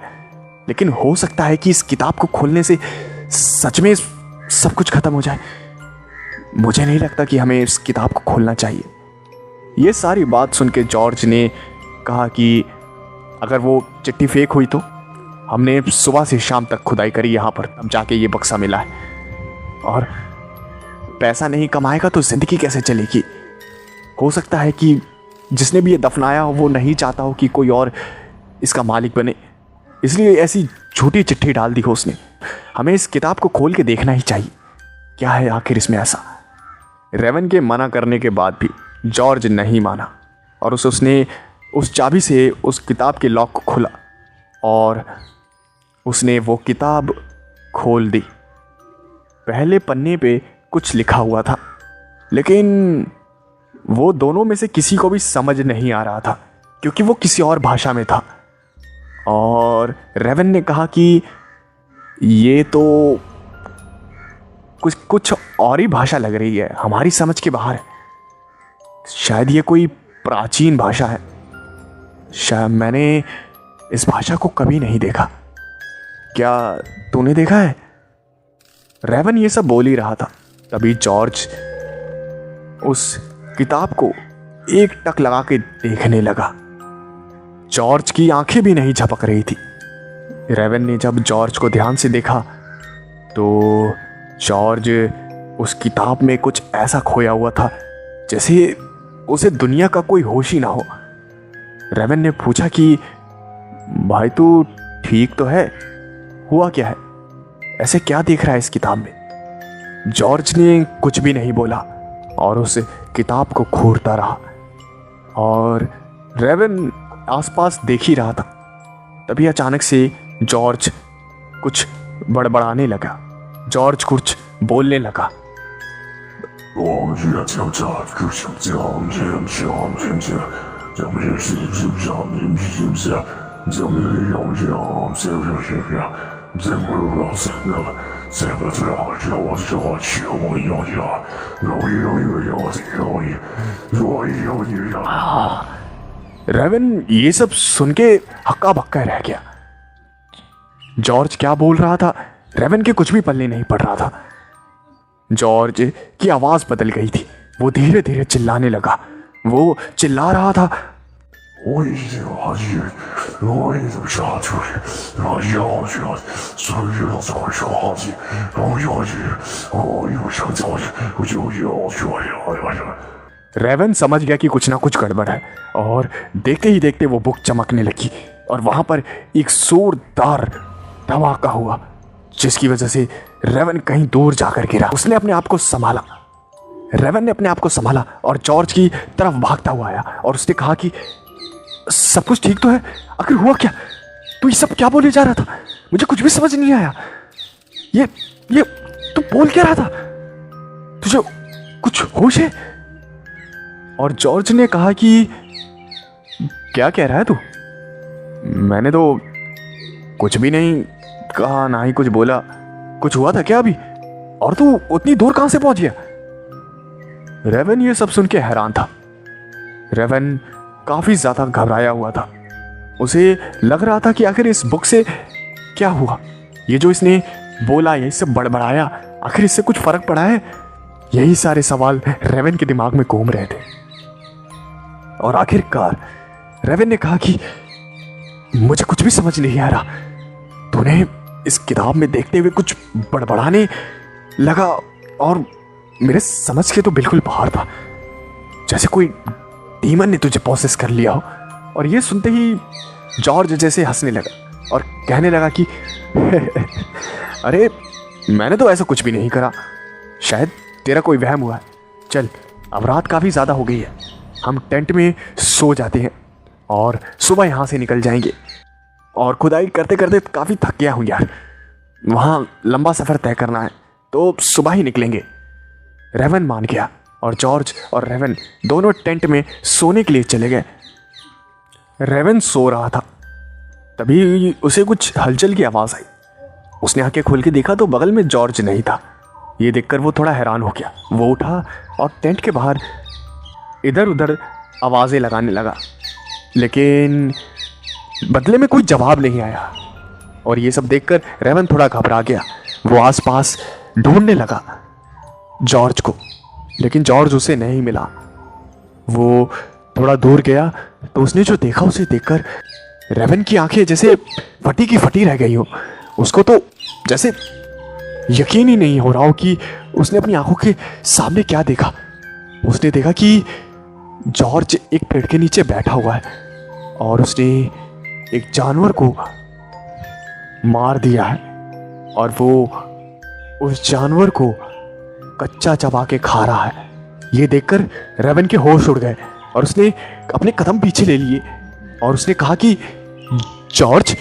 लेकिन हो सकता है कि इस किताब को खोलने से सच में सब कुछ खत्म हो जाए। मुझे नहीं लगता कि हमें इस किताब को खोलना चाहिए। ये सारी बात सुन के जॉर्ज ने कहा कि अगर वो चिट्ठी फेक हुई तो हमने सुबह से शाम तक खुदाई करी यहाँ पर, तब जाके ये बक्सा मिला है, और पैसा नहीं कमाएगा तो जिंदगी कैसे चलेगी। हो सकता है कि जिसने भी ये दफनाया हो वो नहीं चाहता हो कि कोई और इसका मालिक बने, इसलिए ऐसी झूठी चिट्ठी डाल दी हो उसने। हमें इस किताब को खोल के देखना ही चाहिए, क्या है आखिर इसमें ऐसा। रेवन के मना करने के बाद भी जॉर्ज नहीं माना, और उसने उस चाबी से उस किताब के लॉक को खोला और उसने वो किताब खोल दी। पहले पन्ने पे कुछ लिखा हुआ था, लेकिन वो दोनों में से किसी को भी समझ नहीं आ रहा था, क्योंकि वो किसी और भाषा में था। और रेवन ने कहा कि ये तो कुछ और ही भाषा लग रही है, हमारी समझ के बाहर है। शायद ये कोई प्राचीन भाषा है, शायद मैंने इस भाषा को कभी नहीं देखा। क्या तूने देखा है? रेवन ये सब बोल ही रहा था, तभी जॉर्ज उस किताब को एक टक लगा के देखने लगा। जॉर्ज की आंखें भी नहीं झपक रही थी। रेवन ने जब जॉर्ज को ध्यान से देखा तो जॉर्ज उस किताब में कुछ ऐसा खोया हुआ था जैसे उसे दुनिया का कोई होश ही ना हो। रेवन ने पूछा कि भाई तू ठीक तो है, हुआ क्या है, ऐसे क्या देख रहा है इस किताब में? जॉर्ज ने कुछ भी नहीं बोला और उस किताब को घूरता रहा। और रेवन आसपास देख ही रहा था। तभी अचानक से जॉर्ज कुछ बड़बड़ाने लगा। जॉर्ज कुछ बोलने लगा। रेवन ये सब सुन के हक्का बक्का रह गया। जॉर्ज क्या बोल रहा था रेवन के कुछ भी पल्ले नहीं पड़ रहा था। जॉर्ज की आवाज बदल गई थी, वो धीरे धीरे चिल्लाने लगा। वो चिल्ला रहा था, रेवन समझ गया कि कुछ ना कुछ गड़बड़ है और देखते ही देखते वो बुक चमकने लगी और वहां पर एक जोरदार धमाका हुआ, जिसकी वजह से रेवन कहीं दूर जाकर गिरा। उसने अपने आप को संभाला। रेवन ने अपने आप को संभाला और जॉर्ज की तरफ भागता हुआ आया और उसने कहा कि सब कुछ ठीक तो है? आखिर हुआ क्या? तू ये सब क्या बोले जा रहा था? मुझे कुछ भी समझ नहीं आया। ये तू बोल क्या रहा था? तुझे कुछ होश है? और जॉर्ज ने कहा कि क्या कह रहा है तू? मैंने तो कुछ भी नहीं कहा, ना ही कुछ बोला। कुछ हुआ था क्या अभी? और तू उतनी दूर कहां से पहुंच गया? रेवन ये सब सुन के हैरान था। रेवन काफी ज्यादा घबराया हुआ था। उसे लग रहा था कि आखिर इस बुक से क्या हुआ? ये जो इसने बोला, यही सब बड़बड़ाया, आखिर इससे कुछ फर्क पड़ा है? यही सारे सवाल रेवन के दिमाग में घूम रहे थे। और आखिरकार रेवन ने कहा कि मुझे कुछ भी समझ नहीं आ रहा। तूने इस किताब में देखते हुए कुछ बड़बड़ाने लगा और मेरे समझ के तो बिल्कुल बाहर था, जैसे कोई डीमन ने तुझे प्रोसेस कर लिया हो। और ये सुनते ही जॉर्ज जैसे हंसने लगा और कहने लगा कि अरे मैंने तो ऐसा कुछ भी नहीं करा, शायद तेरा कोई वहम हुआ है। चल, अब रात काफ़ी ज़्यादा हो गई है, हम टेंट में सो जाते हैं और सुबह यहाँ से निकल जाएंगे। और खुदाई करते करते काफ़ी थक गया हूँ यार, वहाँ लंबा सफ़र तय करना है, तो सुबह ही निकलेंगे। रेवन मान गया और जॉर्ज और रेवन दोनों टेंट में सोने के लिए चले गए। रेवन सो रहा था, तभी उसे कुछ हलचल की आवाज़ आई। उसने आंखें खोल के देखा तो बगल में जॉर्ज नहीं था। ये देखकर वो थोड़ा हैरान हो गया। वो उठा और टेंट के बाहर इधर उधर आवाज़ें लगाने लगा, लेकिन बदले में कोई जवाब नहीं आया। और ये सब देखकर रेवन थोड़ा घबरा गया। वो आसपास ढूंढने लगा जॉर्ज को, लेकिन जॉर्ज उसे नहीं मिला। वो थोड़ा दूर गया तो उसने जो देखा उसे देखकर रेवन की आंखें जैसे फटी की फटी रह गई हो। उसको तो जैसे यकीन ही नहीं हो रहा हो कि उसने अपनी आंखों के सामने क्या देखा। उसने देखा कि जॉर्ज एक पेड़ के नीचे बैठा हुआ है और उसने एक जानवर को मार दिया है और वो उस जानवर को कच्चा चबा के खा रहा है। ये देखकर रेवन के होश उड़ गए और उसने अपने कदम पीछे ले लिए और उसने कहा कि जॉर्ज,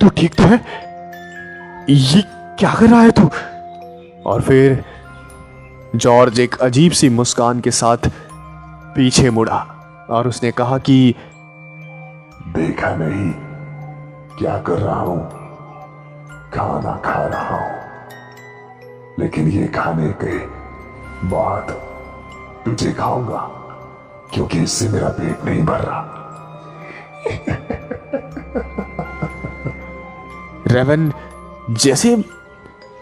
तू ठीक तो है? ये क्या कर रहा है तू? और फिर जॉर्ज एक अजीब सी मुस्कान के साथ पीछे मुड़ा और उसने कहा कि देखा नहीं क्या कर रहा हूं? खाना खा रहा हूं, लेकिन ये खाने के बाद तुझे खाऊंगा, क्योंकि इससे मेरा पेट नहीं भर रहा। रेवन जैसे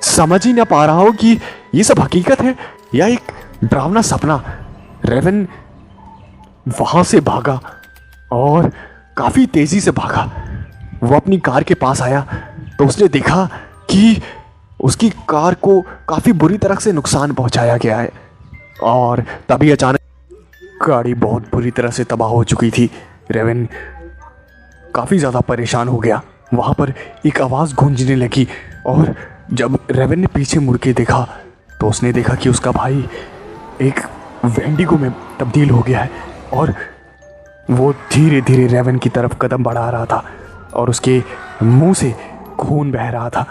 समझ ही ना पा रहा हो कि ये सब हकीकत है या एक डरावना सपना, रेवन वहां से भागा और काफी तेजी से भागा। वो अपनी कार के पास आया तो उसने देखा कि उसकी कार को काफी बुरी तरह से नुकसान पहुंचाया गया है और तभी अचानक गाड़ी बहुत बुरी तरह से तबाह हो चुकी थी। रेवन काफी ज्यादा परेशान हो गया। वहां पर एक आवाज गूंजने लगी और जब रेवन ने पीछे मुड़ के देखा तो उसने देखा कि उसका भाई एक वेंडिगो में तब्दील हो गया है और वो धीरे धीरे रेवन की तरफ कदम बढ़ा रहा था और उसके मुंह से खून बह रहा था।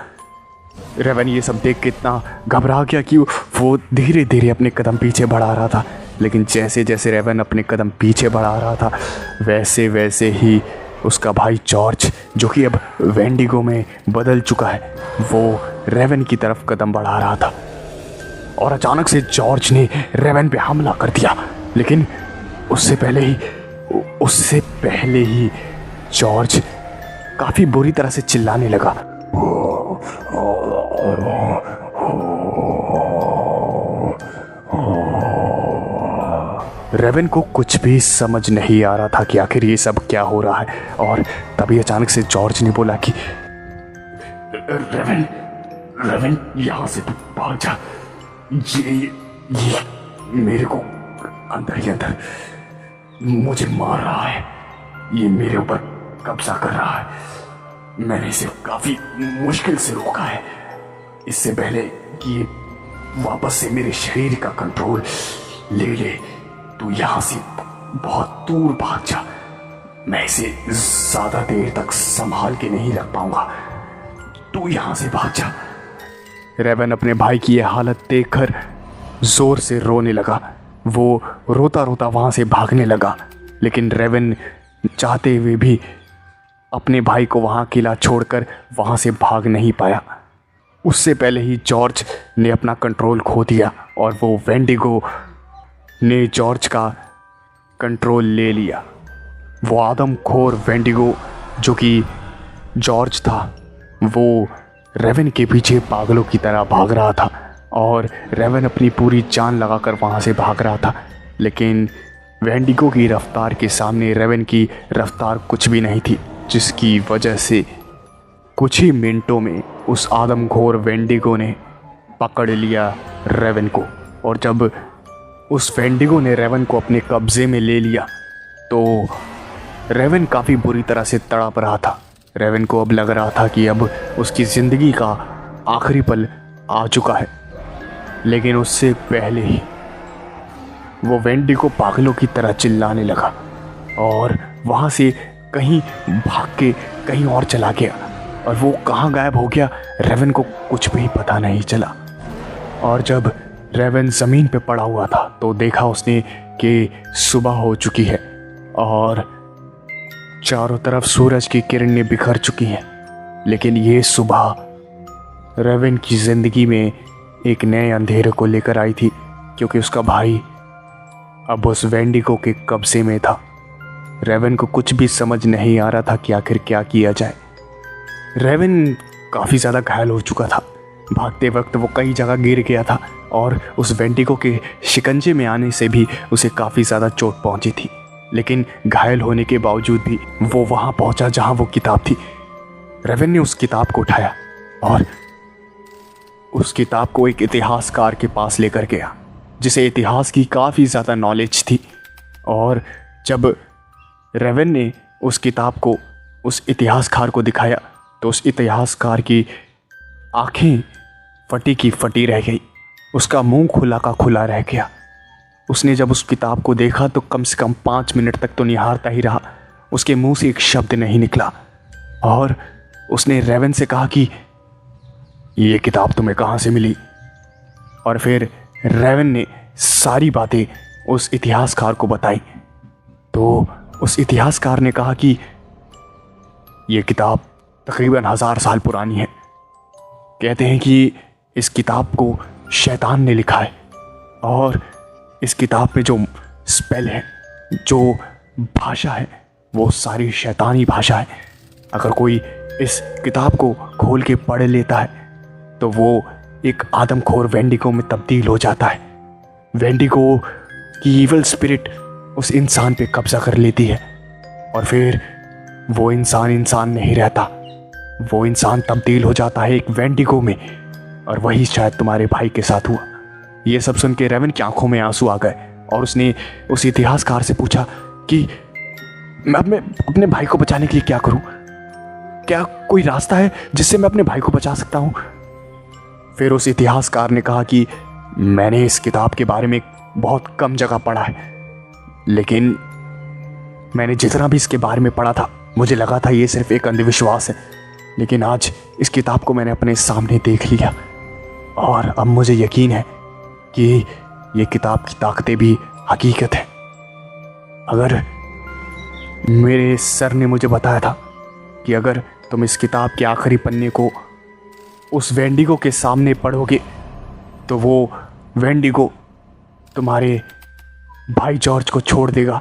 रेवन ये सब देख के इतना घबरा गया कि वो धीरे धीरे अपने कदम पीछे बढ़ा रहा था, लेकिन जैसे जैसे रेवन अपने कदम पीछे बढ़ा रहा था वैसे वैसे ही उसका भाई जॉर्ज, जो कि अब वेंडिगो में बदल चुका है, वो रेवन की तरफ कदम बढ़ा रहा था और अचानक से जॉर्ज ने रेवन पे हमला कर दिया। लेकिन उससे पहले ही जॉर्ज काफी बुरी तरह से चिल्लाने लगा। रेवन को कुछ भी समझ नहीं आ रहा था कि आखिर ये सब क्या हो रहा है और तभी अचानक से जॉर्ज ने बोला कि रेवन यहां से तू भाग जा। ये मेरे को अंदर ही अंदर मुझे मार रहा है, ये मेरे ऊपर कब्जा कर रहा है। मैंने इसे काफी मुश्किल से रोका है, इससे पहले कि ये वापस से मेरे शरीर का कंट्रोल ले ले। तू यहां से बहुत दूर भाग जा, मैं इसे ज्यादा देर तक संभाल के नहीं रख पाऊंगा। तू यहां से भाग जा। रेवन अपने भाई की यह हालत देखकर जोर से रोने लगा। वो रोता रोता वहां से भागने लगा, लेकिन रेवन चाहते हुए भी अपने भाई को वहां अकेला छोड़कर वहां से भाग नहीं पाया। उससे पहले ही जॉर्ज ने अपना कंट्रोल खो दिया और वो वेंडिगो ने जॉर्ज का कंट्रोल ले लिया। वो आदमखोर वेंडिगो जो कि जॉर्ज था, वो रेवन के पीछे पागलों की तरह भाग रहा था और रेवन अपनी पूरी जान लगाकर वहाँ से भाग रहा था, लेकिन वेंडिगो की रफ्तार के सामने रेवन की रफ्तार कुछ भी नहीं थी, जिसकी वजह से कुछ ही मिनटों में उस आदमखोर वेंडिगो ने पकड़ लिया रेवन को। और जब उस वेंडिगो ने रेवन को अपने कब्जे में ले लिया तो रेवन काफ़ी बुरी तरह से तड़प रहा था। रेवन को अब लग रहा था कि अब उसकी ज़िंदगी का आखिरी पल आ चुका है, लेकिन उससे पहले ही वो वेंडिगो पागलों की तरह चिल्लाने लगा और वहाँ से कहीं भाग के कहीं और चला गया और वो कहाँ गायब हो गया रेवन को कुछ भी पता नहीं चला। और जब रेवन ज़मीन पे पड़ा हुआ था तो देखा उसने कि सुबह हो चुकी है और चारों तरफ सूरज की किरणें बिखर चुकी हैं, लेकिन ये सुबह रेवन की ज़िंदगी में एक नए अंधेरे को लेकर आई थी, क्योंकि उसका भाई अब उस वेंडिगो के कब्जे में था। रेवन को कुछ भी समझ नहीं आ रहा था कि आखिर क्या किया जाए। रेवन काफ़ी ज़्यादा घायल हो चुका था। भागते वक्त वो कई जगह गिर गया था और उस वेंडिगो के शिकंजे में आने से भी उसे काफ़ी ज़्यादा चोट पहुंची थी, लेकिन घायल होने के बावजूद भी वो वहाँ पहुंचा जहाँ वो किताब थी। रेवन ने उस किताब को उठाया और उस किताब को एक इतिहासकार के पास लेकर गया, जिसे इतिहास की काफ़ी ज़्यादा नॉलेज थी। और जब रेवन ने उस किताब को उस इतिहासकार को दिखाया तो उस इतिहासकार की आंखें फटी की फटी रह गई, उसका मुंह खुला का खुला रह गया। उसने जब उस किताब को देखा तो कम से कम 5 मिनट तक तो निहारता ही रहा। उसके मुंह से एक शब्द नहीं निकला और उसने रेवन से कहा कि ये किताब तुम्हें कहाँ से मिली। और फिर रेवन ने सारी बातें उस इतिहासकार को बताई तो उस इतिहासकार ने कहा कि यह किताब तकरीबन 1000 साल पुरानी है। कहते हैं कि इस किताब को शैतान ने लिखा है और इस किताब में जो स्पेल है, जो भाषा है, वो सारी शैतानी भाषा है। अगर कोई इस किताब को खोल के पढ़ लेता है तो वो एक आदमखोर वेंडिगो में तब्दील हो जाता है। वेंडिगो की इविल स्पिरिट उस इंसान पे कब्जा कर लेती है और फिर वो इंसान नहीं रहता, वो इंसान तब्दील हो जाता है एक वेंडिगो में। और वही शायद तुम्हारे भाई के साथ हुआ। ये सब सुन के रेवन की आंखों में आंसू आ गए और उसने उस इतिहासकार से पूछा कि मैं अपने भाई को बचाने के लिए क्या करूं? क्या कोई रास्ता है जिससे मैं अपने भाई को बचा सकता हूं? फिर उस इतिहासकार ने कहा कि मैंने इस किताब के बारे में बहुत कम जगह पढ़ा है, लेकिन मैंने जितना भी इसके बारे में पढ़ा था मुझे लगा था ये सिर्फ एक अंधविश्वास है। लेकिन आज इस किताब को मैंने अपने सामने देख लिया और अब मुझे यकीन है कि ये किताब की ताकतें भी हकीकत है। अगर मेरे सर ने मुझे बताया था कि अगर तुम इस किताब के आखिरी पन्ने को उस वेंडिगो के सामने पढ़ोगे तो वो वेंडिगो तुम्हारे भाई जॉर्ज को छोड़ देगा।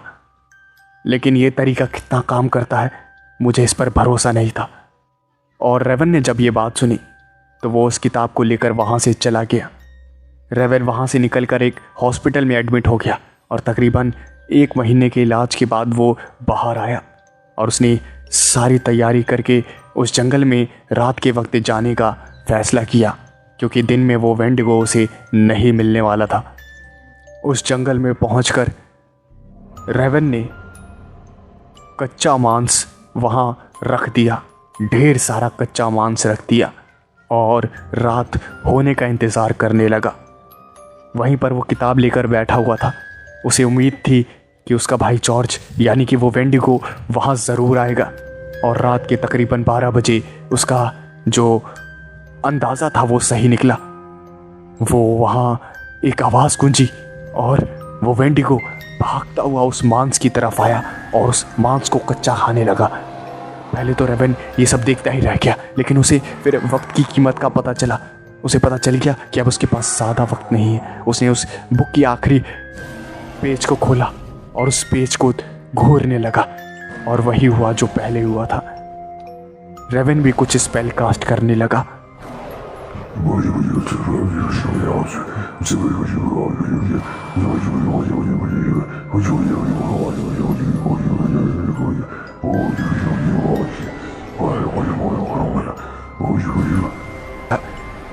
लेकिन ये तरीका कितना काम करता है मुझे इस पर भरोसा नहीं था। और रेवन ने जब ये बात सुनी तो वो उस किताब को लेकर वहाँ से चला गया। रेवन वहाँ से निकलकर एक हॉस्पिटल में एडमिट हो गया और तकरीबन 1 महीने के इलाज के बाद वो बाहर आया और उसने सारी तैयारी करके उस जंगल में रात के वक्त जाने का फैसला किया, क्योंकि दिन में वो वेंडिगो से नहीं मिलने वाला था। उस जंगल में पहुंचकर रेवन ने कच्चा मांस वहाँ रख दिया, ढेर सारा कच्चा मांस रख दिया और रात होने का इंतज़ार करने लगा। वहीं पर वो किताब लेकर बैठा हुआ था। उसे उम्मीद थी कि उसका भाई जॉर्ज यानी कि वो वेंडिगो वहाँ ज़रूर आएगा और रात के तकरीबन 12 बजे उसका जो अंदाज़ा था वो सही निकला। वो वहाँ एक आवाज़ गूंजी और वो वेंडिगो भागता हुआ उस मांस की तरफ आया और उस मांस को कच्चा खाने लगा। पहले तो रेवन ये सब देखता ही रह गया, लेकिन उसे फिर वक्त की कीमत का पता चला। उसे पता चल गया कि अब उसके पास ज़्यादा वक्त नहीं है। उसने उस बुक की आखिरी पेज को खोला और उस पेज को घूरने लगा और वही हुआ जो पहले हुआ था। रेवन भी कुछ स्पेल कास्ट करने लगा।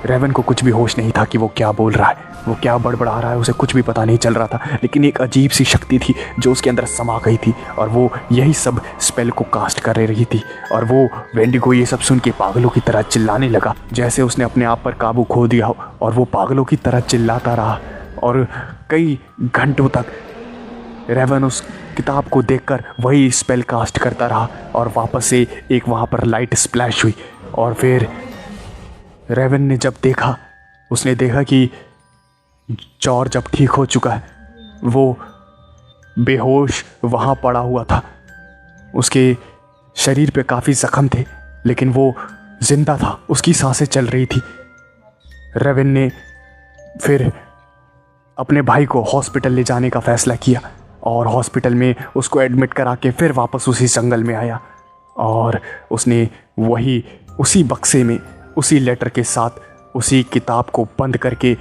रेवन को कुछ भी होश नहीं था कि वो क्या बोल रहा है, वो क्या बड़बड़ा रहा है, उसे कुछ भी पता नहीं चल रहा था। लेकिन एक अजीब सी शक्ति थी जो उसके अंदर समा गई थी और वो यही सब स्पेल को कास्ट कर रही थी। और वो वेंडिगो ये सब सुन के पागलों की तरह चिल्लाने लगा, जैसे उसने अपने आप पर काबू खो दिया हो। और वो पागलों की तरह चिल्लाता रहा और कई घंटों तक रेवन उस किताब को देखकर वही स्पेल कास्ट करता रहा। और वापस से एक वहाँ पर लाइट स्प्लैश हुई और फिर रेवन ने जब देखा, उसने देखा कि जॉर्ज अब ठीक हो चुका है। वो बेहोश वहाँ पड़ा हुआ था। उसके शरीर पे काफ़ी ज़ख्म थे लेकिन वो जिंदा था, उसकी सांसें चल रही थी। रेवन ने फिर अपने भाई को हॉस्पिटल ले जाने का फ़ैसला किया और हॉस्पिटल में उसको एडमिट करा के फिर वापस उसी जंगल में आया और उसने वही उसी बक्से में उसी लेटर के साथ उसी किताब को बंद करके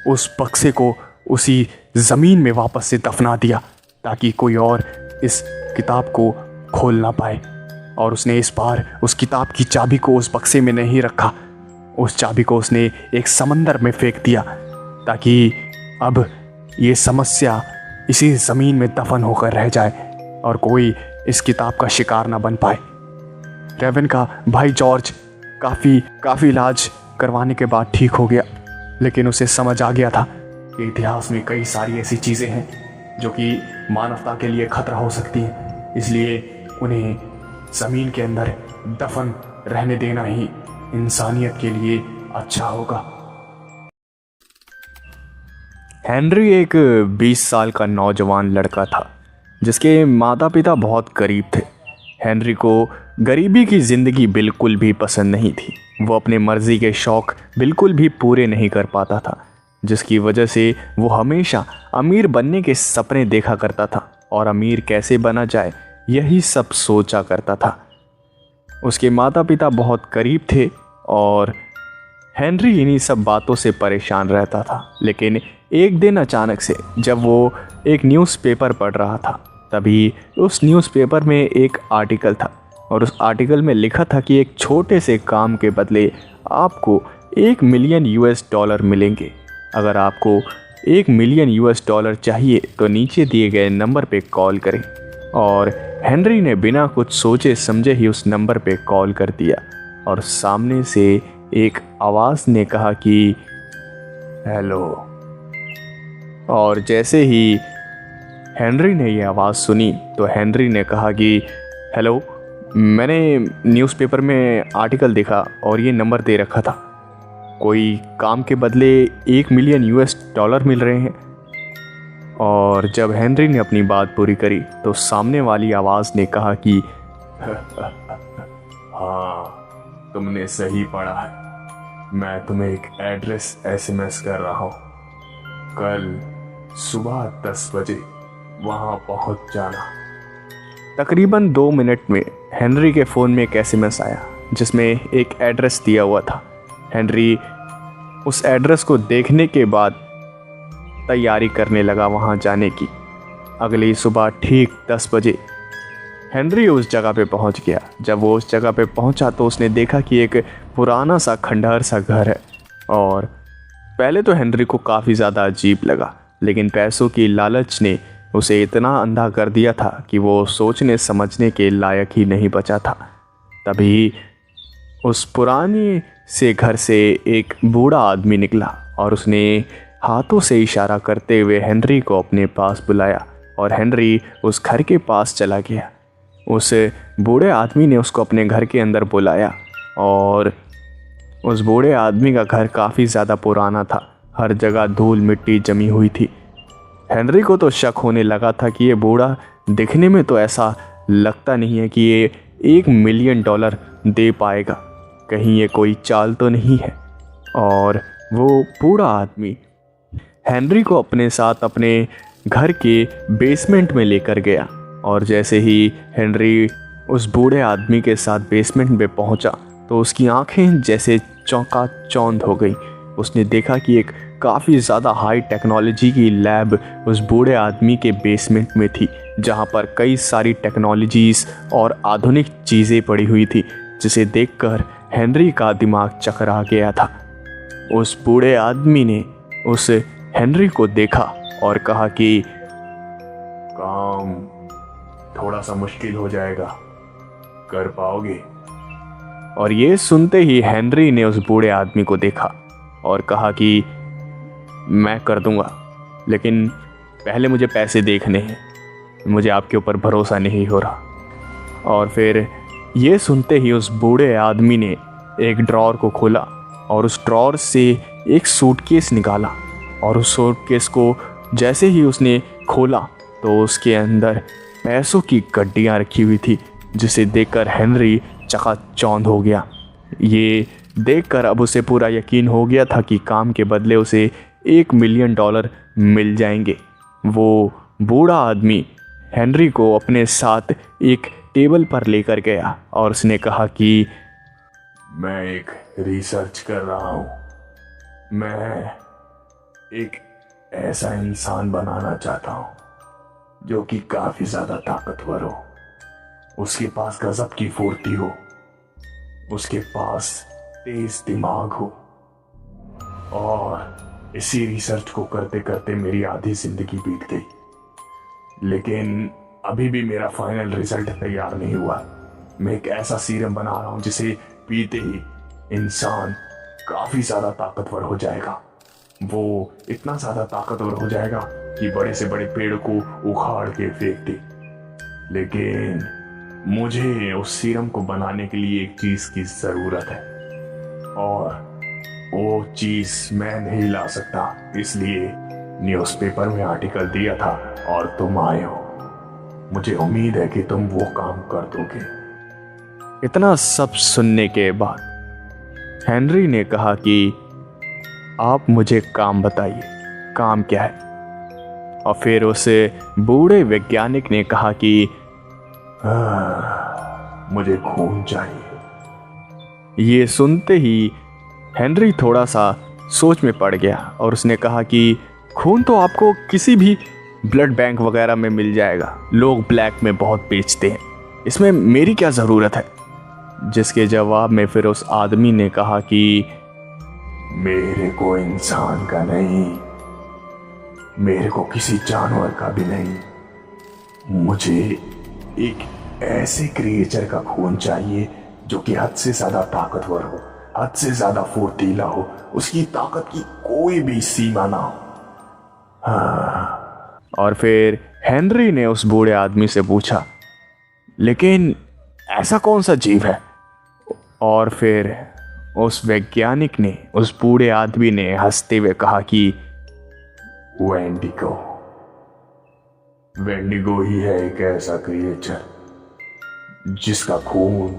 उस बक्से को उसी ज़मीन में वापस से दफना दिया ताकि कोई और इस किताब को खोल ना पाए। और उसने इस बार उस किताब की चाबी को उस बक्से में नहीं रखा, उस चाबी को उसने एक समंदर में फेंक दिया ताकि अब ये समस्या इसी ज़मीन में दफन होकर रह जाए और कोई इस किताब का शिकार ना बन पाए। रेवन का भाई जॉर्ज काफ़ी इलाज करवाने के बाद ठीक हो गया, लेकिन उसे समझ आ गया था कि इतिहास में कई सारी ऐसी चीज़ें हैं जो कि मानवता के लिए खतरा हो सकती हैं। इसलिए उन्हें ज़मीन के अंदर दफन रहने देना ही इंसानियत के लिए अच्छा होगा। हेनरी एक 20 साल का नौजवान लड़का था जिसके माता पिता बहुत गरीब थे। हेनरी को गरीबी की ज़िंदगी बिल्कुल भी पसंद नहीं थी। वो अपने मर्ज़ी के शौक़ बिल्कुल भी पूरे नहीं कर पाता था, जिसकी वजह से वो हमेशा अमीर बनने के सपने देखा करता था और अमीर कैसे बना जाए यही सब सोचा करता था। उसके माता पिता बहुत गरीब थे और हेनरी इन्हीं सब बातों से परेशान रहता था। लेकिन एक दिन अचानक से जब वो एक न्यूज़पेपर पढ़ रहा था, तभी उस न्यूज़पेपर में एक आर्टिकल था और उस आर्टिकल में लिखा था कि एक छोटे से काम के बदले आपको $1 मिलियन मिलेंगे। अगर आपको $1 मिलियन चाहिए तो नीचे दिए गए नंबर पे कॉल करें। और हेनरी ने बिना कुछ सोचे समझे ही उस नंबर पे कॉल कर दिया और सामने से एक आवाज़ ने कहा कि हेलो। और जैसे ही हेनरी ने ये आवाज़ सुनी तो हेनरी ने कहा कि हेलो, मैंने न्यूज़पेपर में आर्टिकल देखा और ये नंबर दे रखा था, कोई काम के बदले $1 मिलियन मिल रहे हैं। और जब हेनरी ने अपनी बात पूरी करी तो सामने वाली आवाज़ ने कहा कि हाँ, तुमने सही पढ़ा है। मैं तुम्हें एक एड्रेस SMS कर रहा हूँ। कल सुबह 10 बजे वहाँ पहुँच जाना। तकरीबन 2 मिनट में हेनरी के फ़ोन में एक SMS आया जिसमें एक एड्रेस दिया हुआ था। हेनरी उस एड्रेस को देखने के बाद तैयारी करने लगा वहाँ जाने की। अगली सुबह ठीक 10 बजे हेनरी उस जगह पे पहुँच गया। जब वो उस जगह पे पहुँचा तो उसने देखा कि एक पुराना सा खंडहर सा घर है। और पहले तो हेनरी को काफ़ी ज़्यादा अजीब लगा, लेकिन पैसों की लालच ने उसे इतना अंधा कर दिया था कि वो सोचने समझने के लायक ही नहीं बचा था। तभी उस पुराने से घर से एक बूढ़ा आदमी निकला और उसने हाथों से इशारा करते हुए हेनरी को अपने पास बुलाया और हेनरी उस घर के पास चला गया। उस बूढ़े आदमी ने उसको अपने घर के अंदर बुलाया और उस बूढ़े आदमी का घर काफ़ी ज़्यादा पुराना था। हर जगह धूल मिट्टी जमी हुई थी। हेनरी को तो शक होने लगा था कि ये बूढ़ा दिखने में तो ऐसा लगता नहीं है कि ये $1 मिलियन दे पाएगा, कहीं ये कोई चाल तो नहीं है। और वो बूढ़ा आदमी हेनरी को अपने साथ अपने घर के बेसमेंट में लेकर गया और जैसे ही हेनरी उस बूढ़े आदमी के साथ बेसमेंट में पहुंचा तो उसकी आंखें जैसे चौंकाचौंध हो गई। उसने देखा कि एक काफ़ी ज़्यादा हाई टेक्नोलॉजी की लैब उस बूढ़े आदमी के बेसमेंट में थी, जहां पर कई सारी टेक्नोलॉजीज़ और आधुनिक चीज़ें पड़ी हुई थी, जिसे देखकर हेनरी का दिमाग चकरा गया था। उस बूढ़े आदमी ने उस हेनरी को देखा और कहा कि काम थोड़ा सा मुश्किल हो जाएगा, कर पाओगे? और ये सुनते ही हेनरी ने उस बूढ़े आदमी को देखा और कहा कि मैं कर दूंगा, लेकिन पहले मुझे पैसे देखने हैं, मुझे आपके ऊपर भरोसा नहीं हो रहा। और फिर ये सुनते ही उस बूढ़े आदमी ने एक ड्रॉर को खोला और उस ड्रॉर से एक सूटकेस निकाला और उस सूटकेस को जैसे ही उसने खोला तो उसके अंदर पैसों की गड्डियाँ रखी हुई थी, जिसे देखकर हेनरी चकाचौंध हो गया। ये देखकर अब उसे पूरा यकीन हो गया था कि काम के बदले उसे $1 मिलियन मिल जाएंगे। वो बूढ़ा आदमी हेनरी को अपने साथ एक टेबल पर लेकर गया और उसने कहा कि मैं एक रिसर्च कर रहा हूँ। मैं एक ऐसा इंसान बनाना चाहता हूँ जो कि काफी ज्यादा ताकतवर हो, उसके पास गजब की फुर्ती हो, उसके पास तेज दिमाग हो। और इसी रिसर्च को करते करते मेरी आधी जिंदगी बीत गई, लेकिन अभी भी मेरा फाइनल रिजल्ट तैयार नहीं हुआ। मैं एक ऐसा सीरम बना रहा हूं जिसे पीते ही इंसान काफी ज्यादा ताकतवर हो जाएगा। वो इतना ज्यादा ताकतवर हो जाएगा कि बड़े से बड़े पेड़ को उखाड़ के फेंक दे। लेकिन मुझे उस सीरम को बनाने के लिए एक चीज की जरूरत है और वो चीज मैं नहीं ला सकता, इसलिए न्यूज़पेपर में आर्टिकल दिया था और तुम आए हो। मुझे उम्मीद है कि तुम वो काम कर दोगे। इतना सब सुनने के बाद हेनरी ने कहा कि आप मुझे काम बताइए, काम क्या है। और फिर उस बूढ़े वैज्ञानिक ने कहा कि मुझे खून चाहिए। ये सुनते ही हेनरी थोड़ा सा सोच में पड़ गया और उसने कहा कि खून तो आपको किसी भी ब्लड बैंक वगैरह में मिल जाएगा, लोग ब्लैक में बहुत बेचते हैं, इसमें मेरी क्या ज़रूरत है। जिसके जवाब में फिर उस आदमी ने कहा कि मेरे को इंसान का नहीं, मेरे को किसी जानवर का भी नहीं, मुझे एक ऐसे क्रिएचर का खून चाहिए जो कि हद से ज्यादा ताकतवर हो, हद से ज्यादा फुर्तीला हो, उसकी ताकत की कोई भी सीमा ना हो। हाँ। और फिर हेनरी ने उस बूढ़े आदमी से पूछा, लेकिन ऐसा कौन सा जीव है। और फिर उस वैज्ञानिक ने, उस बूढ़े आदमी ने हंसते हुए कहा कि वेंडिगो। वेंडिगो ही है एक ऐसा क्रिएचर जिसका खून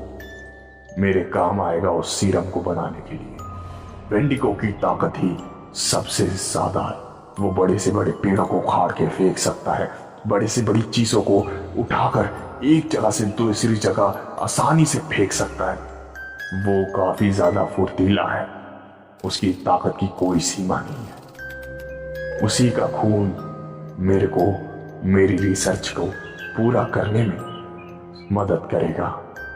मेरे काम आएगा उस सीरम को बनाने के लिए। वेंडिगो की ताकत ही सबसे ज्यादा है। वो बड़े से बड़े पेड़ों को उखाड़ के फेंक सकता है, बड़े से बड़ी चीजों को उठाकर एक जगह से दूसरी जगह आसानी से फेंक सकता है। वो काफी ज्यादा फुर्तीला है, उसकी ताकत की कोई सीमा नहीं है। उसी का खून मेरे को मेरी रिसर्च को पूरा करने में मदद करेगा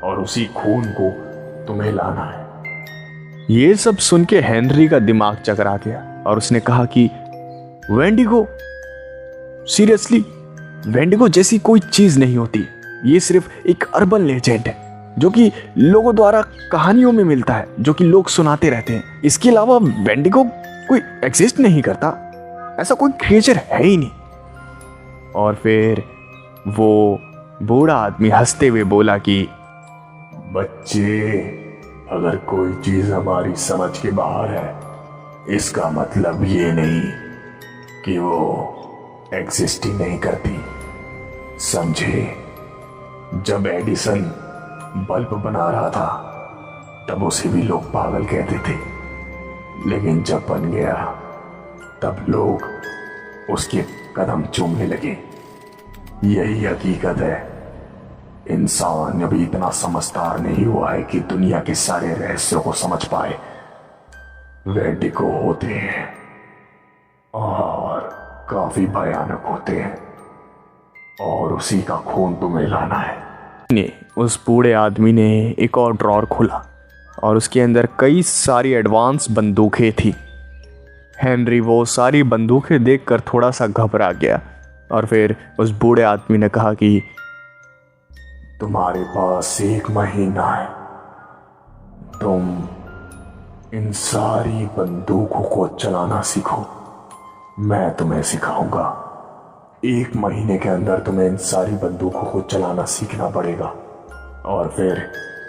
और उसी खून को तुम्हें लाना है। ये सब सुन के हेनरी का दिमाग चकरा गया और उसने कहा कि वेंडिगो, सीरियसली, वेंडिगो जैसी कोई चीज नहीं होती। ये सिर्फ एक अर्बन लेजेंड है जो कि लोगों द्वारा कहानियों में मिलता है, जो कि लोग सुनाते रहते हैं। इसके अलावा वेंडिगो कोई एग्जिस्ट नहीं करता, ऐसा कोई क्रिएचर है ही नहीं। और फिर वो बूढ़ा आदमी हंसते हुए बोला कि बच्चे, अगर कोई चीज हमारी समझ के बाहर है, इसका मतलब ये नहीं कि वो एग्जिस्ट ही नहीं करती। समझे? जब एडिसन बल्ब बना रहा था तब उसे भी लोग पागल कहते थे, लेकिन जब बन गया तब लोग उसके कदम चूमने लगे। यही हकीकत है। इंसान अभी इतना समझदार नहीं हुआ है कि दुनिया के सारे रहस्यों को समझ पाए। वेंडिगो होते हैं और काफी भयानक होते हैं, और उसी का खून तुम्हें लाना है। उस बूढ़े आदमी ने एक और ड्रॉर खोला और उसके अंदर कई सारी एडवांस बंदूकें थी। हेनरी वो सारी बंदूकें देखकर थोड़ा सा घबरा गया और फिर उस बूढ़े आदमी ने कहा कि तुम्हारे पास 1 महीना है, तुम इन सारी बंदूकों को चलाना सीखो। मैं तुम्हें सिखाऊंगा। 1 महीने के अंदर तुम्हें इन सारी बंदूकों को चलाना सीखना पड़ेगा, और फिर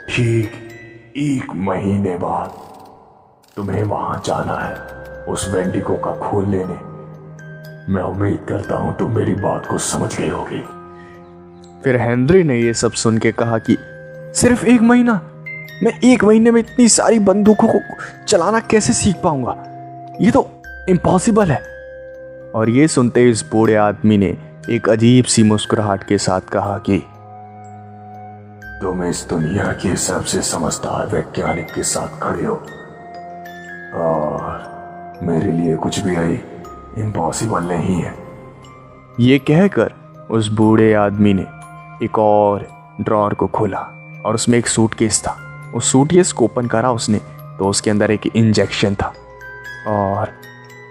ठीक 1 महीने बाद तुम्हें वहां जाना है उस वेंडिगो का खून लेने। मैं उम्मीद करता हूं तुम मेरी बात को समझ गए होगी। फिर हेनरी ने ये सब सुन के कहा कि सिर्फ 1 महीना? मैं 1 महीने में इतनी सारी बंदूकों को चलाना कैसे सीख पाऊंगा? ये तो इम्पॉसिबल है। और ये सुनते ही इस बूढ़े आदमी ने एक अजीब सी मुस्कुराहट के साथ कहा कि तुम इस दुनिया के सबसे समझदार वैज्ञानिक के साथ खड़े हो, और मेरे लिए कुछ भी इम्पॉसिबल नहीं है। ये कहकर उस बूढ़े आदमी ने एक और ड्रॉर को खोला और उसमें एक सूटकेस था। उस सूटकेस को ओपन करा उसने तो उसके अंदर एक इंजेक्शन था, और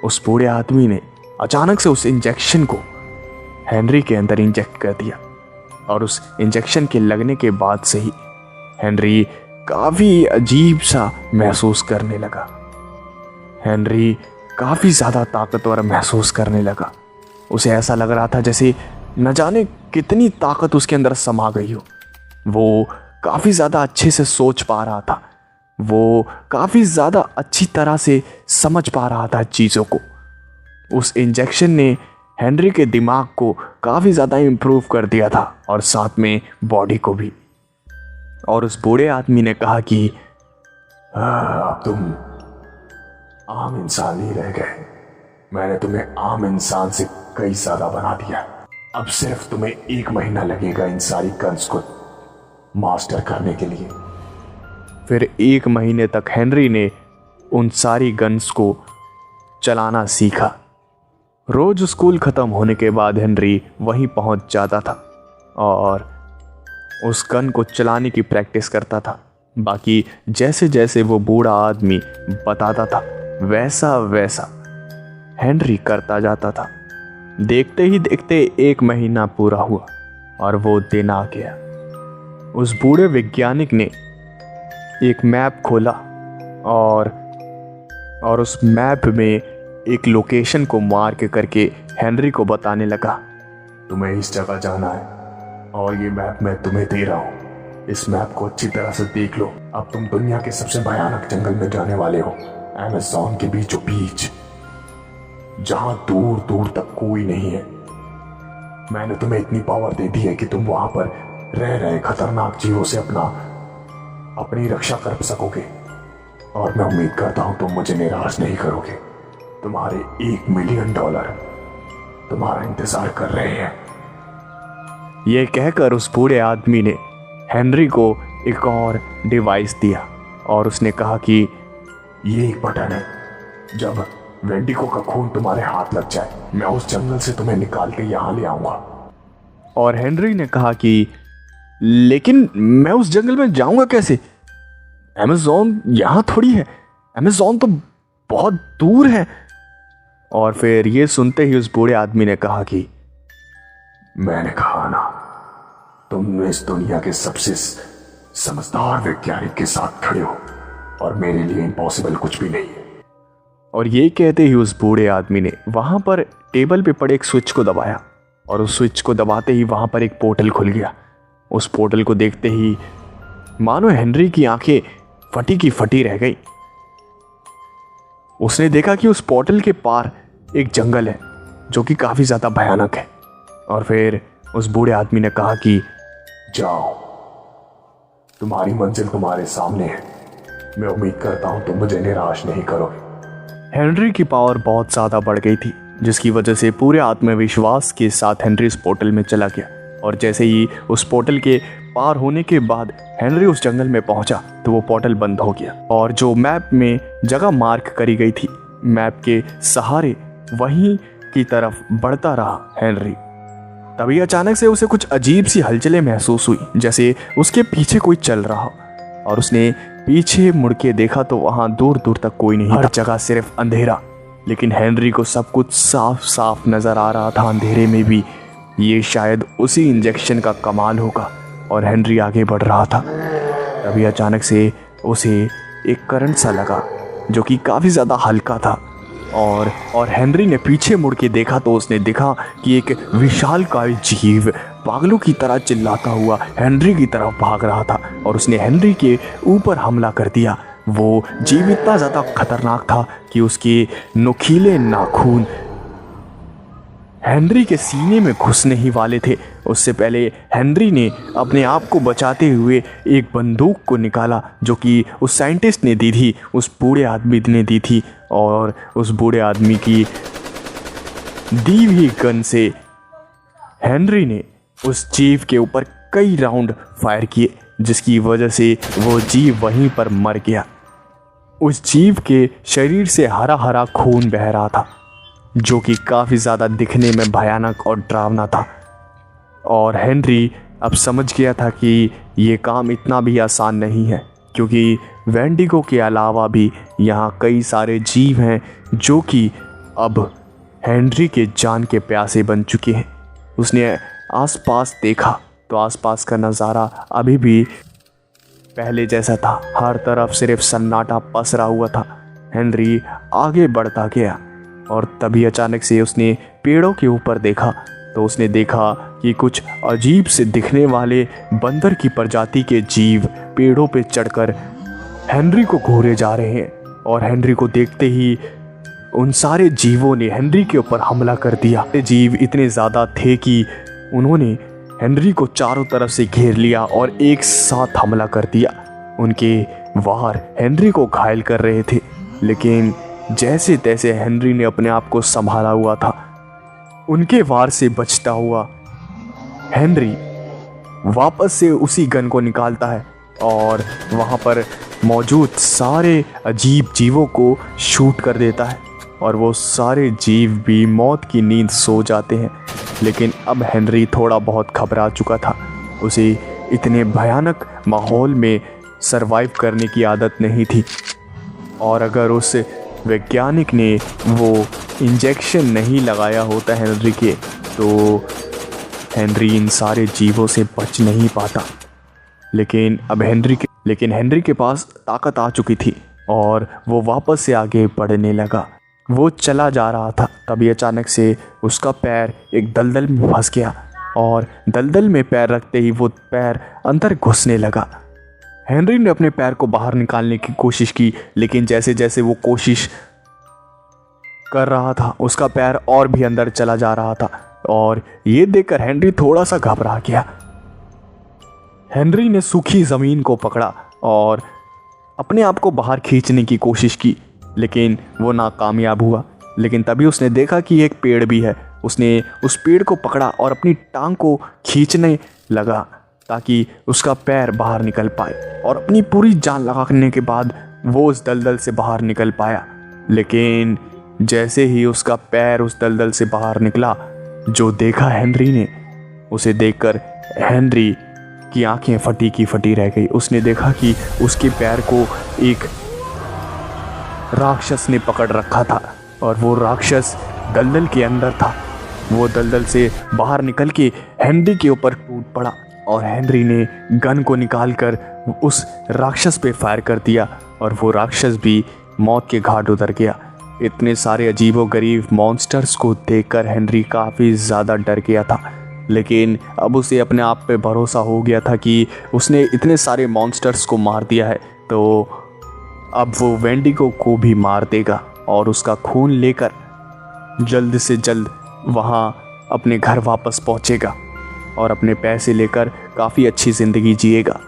उस बूढ़े आदमी ने अचानक से उस इंजेक्शन को हेनरी के अंदर इंजेक्ट कर दिया। और उस इंजेक्शन के लगने के बाद से ही हेनरी काफ़ी अजीब सा महसूस करने लगा। हेनरी काफ़ी ज़्यादा ताकतवर महसूस करने लगा। उसे ऐसा लग रहा था जैसे न जाने कितनी ताकत उसके अंदर समा गई हो। वो काफ़ी ज़्यादा अच्छे से सोच पा रहा था, वो काफ़ी ज़्यादा अच्छी तरह से समझ पा रहा था चीज़ों को। उस इंजेक्शन ने हेनरी के दिमाग को काफ़ी ज़्यादा इम्प्रूव कर दिया था और साथ में बॉडी को भी। और उस बूढ़े आदमी ने कहा कि अब तुम आम इंसान ही रह गए। मैंने तुम्हें आम इंसान से कई ज़्यादा बना दिया। अब सिर्फ तुम्हें 1 महीना लगेगा इन सारी गन्स को मास्टर करने के लिए। फिर 1 महीने तक हेनरी ने उन सारी गन्स को चलाना सीखा। रोज स्कूल ख़त्म होने के बाद हेनरी वहीं पहुंच जाता था और उस गन को चलाने की प्रैक्टिस करता था। बाकी जैसे जैसे वो बूढ़ा आदमी बताता था वैसा वैसा हेनरी करता जाता था। देखते ही देखते 1 महीना पूरा हुआ और वो दिन आ गया। उस बूढ़े वैज्ञानिक ने एक मैप खोला और उस मैप में एक लोकेशन को मार्क करके हेनरी को बताने लगा। तुम्हें इस जगह जाना है और ये मैप मैं तुम्हें दे रहा हूँ। इस मैप को अच्छी तरह से देख लो। अब तुम दुनिया के सबसे भयानक जंगल में जाने वाले हो, अमेज़न के बीचों बीच, जहां दूर दूर तक कोई नहीं है। मैंने तुम्हें इतनी पावर दे दी है कि तुम वहां पर रह रहे खतरनाक जीवों से अपनी रक्षा कर सकोगे। और मैं उम्मीद करता हूं तुम मुझे निराश नहीं करोगे। तुम्हारे $1 मिलियन तुम्हारा इंतजार कर रहे हैं। यह कहकर उस बूढ़े आदमी ने हेनरी को एक और डिवाइस दिया और उसने कहा कि ये एक बटन है। जब वेंडिगो का खून तुम्हारे हाथ लग जाए, मैं उस जंगल से तुम्हें निकाल के यहां ले आऊंगा। और हेनरी ने कहा कि लेकिन मैं उस जंगल में जाऊंगा कैसे? अमेज़न यहां थोड़ी है, अमेज़न तो बहुत दूर है। और फिर ये सुनते ही उस बूढ़े आदमी ने कहा कि मैंने कहा ना, तुम इस दुनिया के सबसे समझदार वैज्ञानिक के साथ खड़े हो और मेरे लिए इम्पॉसिबल कुछ भी नहीं है। और ये कहते ही उस बूढ़े आदमी ने वहां पर टेबल पे पड़े एक स्विच को दबाया और उस स्विच को दबाते ही वहां पर एक पोर्टल खुल गया। उस पोर्टल को देखते ही मानो हेनरी की आंखें फटी की फटी रह गई। उसने देखा कि उस पोर्टल के पार एक जंगल है जो कि काफी ज्यादा भयानक है। और फिर उस बूढ़े आदमी ने कहा कि जाओ, तुम्हारी मंजिल तुम्हारे सामने है। मैं उम्मीद करता हूं तुम मुझे निराश नहीं करोगे। हेनरी की पावर बहुत ज़्यादा बढ़ गई थी, जिसकी वजह से पूरे आत्मविश्वास के साथ हेनरी उस पोर्टल में चला गया। और जैसे ही उस पोर्टल के पार होने के बाद हेनरी उस जंगल में पहुंचा तो वो पोर्टल बंद हो गया और जो मैप में जगह मार्क करी गई थी, मैप के सहारे वहीं की तरफ बढ़ता रहा हेनरी। तभी अचानक से उसे कुछ अजीब सी हलचलें महसूस हुई, जैसे उसके पीछे कोई चल रहा हो। और उसने पीछे मुड़ के देखा तो वहां दूर दूर तक कोई नहीं, हर जगह सिर्फ अंधेरा। लेकिन हेनरी को सब कुछ साफ साफ नजर आ रहा था अंधेरे में भी। ये शायद उसी इंजेक्शन का कमाल होगा। और हेनरी आगे बढ़ रहा था। तभी अचानक से उसे एक करंट सा लगा जो कि काफ़ी ज़्यादा हल्का था। और हेनरी ने पीछे मुड़ के देखा तो उसने देखा कि एक विशालकाय जीव पागलों की तरह चिल्लाता हुआ हेनरी की तरफ भाग रहा था और उसने हेनरी के ऊपर हमला कर दिया। वो जीव इतना ज़्यादा खतरनाक था कि उसके नुकीले नाखून हेनरी के सीने में घुसने ही वाले थे। उससे पहले हेनरी ने अपने आप को बचाते हुए एक बंदूक को निकाला जो कि उस साइंटिस्ट ने दी थी, उस बूढ़े आदमी ने दी थी। और उस बूढ़े आदमी की दी हुई गन से हेनरी ने उस जीव के ऊपर कई राउंड फायर किए, जिसकी वजह से वो जीव वहीं पर मर गया। उस जीव के शरीर से हरा हरा खून बह रहा था जो कि काफ़ी ज़्यादा दिखने में भयानक और डरावना था। और हेनरी अब समझ गया था कि ये काम इतना भी आसान नहीं है, क्योंकि वेंडिगो के अलावा भी यहाँ कई सारे जीव हैं जो कि अब हेनरी के जान के प्यासे बन चुके हैं। उसने आसपास देखा तो आसपास का नज़ारा अभी भी पहले जैसा था, हर तरफ सिर्फ सन्नाटा पसरा हुआ था। हेनरी आगे बढ़ता गया और तभी अचानक से उसने पेड़ों के ऊपर देखा तो उसने देखा कि कुछ अजीब से दिखने वाले बंदर की प्रजाति के जीव पेड़ों पे चढ़कर हेनरी को घूरे जा रहे हैं। और हेनरी को देखते ही उन सारे जीवों ने हेनरी के ऊपर हमला कर दिया। ये जीव इतने ज़्यादा थे कि उन्होंने हेनरी को चारों तरफ से घेर लिया और एक साथ हमला कर दिया। उनके वार हेनरी को घायल कर रहे थे, लेकिन जैसे तैसे हेनरी ने अपने आप को संभाला हुआ था। उनके वार से बचता हुआ हेनरी वापस से उसी गन को निकालता है और वहाँ पर मौजूद सारे अजीब जीवों को शूट कर देता है और वो सारे जीव भी मौत की नींद सो जाते हैं। लेकिन अब हेनरी थोड़ा बहुत घबरा चुका था। उसे इतने भयानक माहौल में सरवाइव करने की आदत नहीं थी और अगर उस वैज्ञानिक ने वो इंजेक्शन नहीं लगाया होता हेनरी के, तो हेनरी इन सारे जीवों से बच नहीं पाता। लेकिन हेनरी के पास ताकत आ चुकी थी और वो वापस से आगे बढ़ने लगा। वो चला जा रहा था, तभी अचानक से उसका पैर एक दलदल में फंस गया और दलदल में पैर रखते ही वो पैर अंदर घुसने लगा। हेनरी ने अपने पैर को बाहर निकालने की कोशिश की, लेकिन जैसे जैसे वो कोशिश कर रहा था उसका पैर और भी अंदर चला जा रहा था और ये देखकर हेनरी थोड़ा सा घबरा गया। हेनरी ने सूखी ज़मीन को पकड़ा और अपने आप को बाहर खींचने की कोशिश की, लेकिन वो नाकामयाब हुआ। लेकिन तभी उसने देखा कि एक पेड़ भी है। उसने उस पेड़ को पकड़ा और अपनी टांग को खींचने लगा ताकि उसका पैर बाहर निकल पाए और अपनी पूरी जान लगाने के बाद वो उस दलदल से बाहर निकल पाया। लेकिन जैसे ही उसका पैर उस दलदल से बाहर निकला, जो देखा हेनरी ने, उसे देखकर हेनरी की आंखें फटी की फटी रह गई। उसने देखा कि उसके पैर को एक राक्षस ने पकड़ रखा था और वो राक्षस दलदल के अंदर था। वो दलदल से बाहर निकल के हेनरी के ऊपर टूट पड़ा और हेनरी ने गन को निकालकर उस राक्षस पे फायर कर दिया और वो राक्षस भी मौत के घाट उतर गया। इतने सारे अजीबोगरीब मॉन्स्टर्स को देखकर हेनरी काफ़ी ज़्यादा डर गया था, लेकिन अब उसे अपने आप पे भरोसा हो गया था कि उसने इतने सारे मॉन्स्टर्स को मार दिया है तो अब वो वेंडिगो को भी मार देगा और उसका खून लेकर जल्द से जल्द वहाँ अपने घर वापस पहुँचेगा और अपने पैसे लेकर काफ़ी अच्छी ज़िंदगी जिएगा।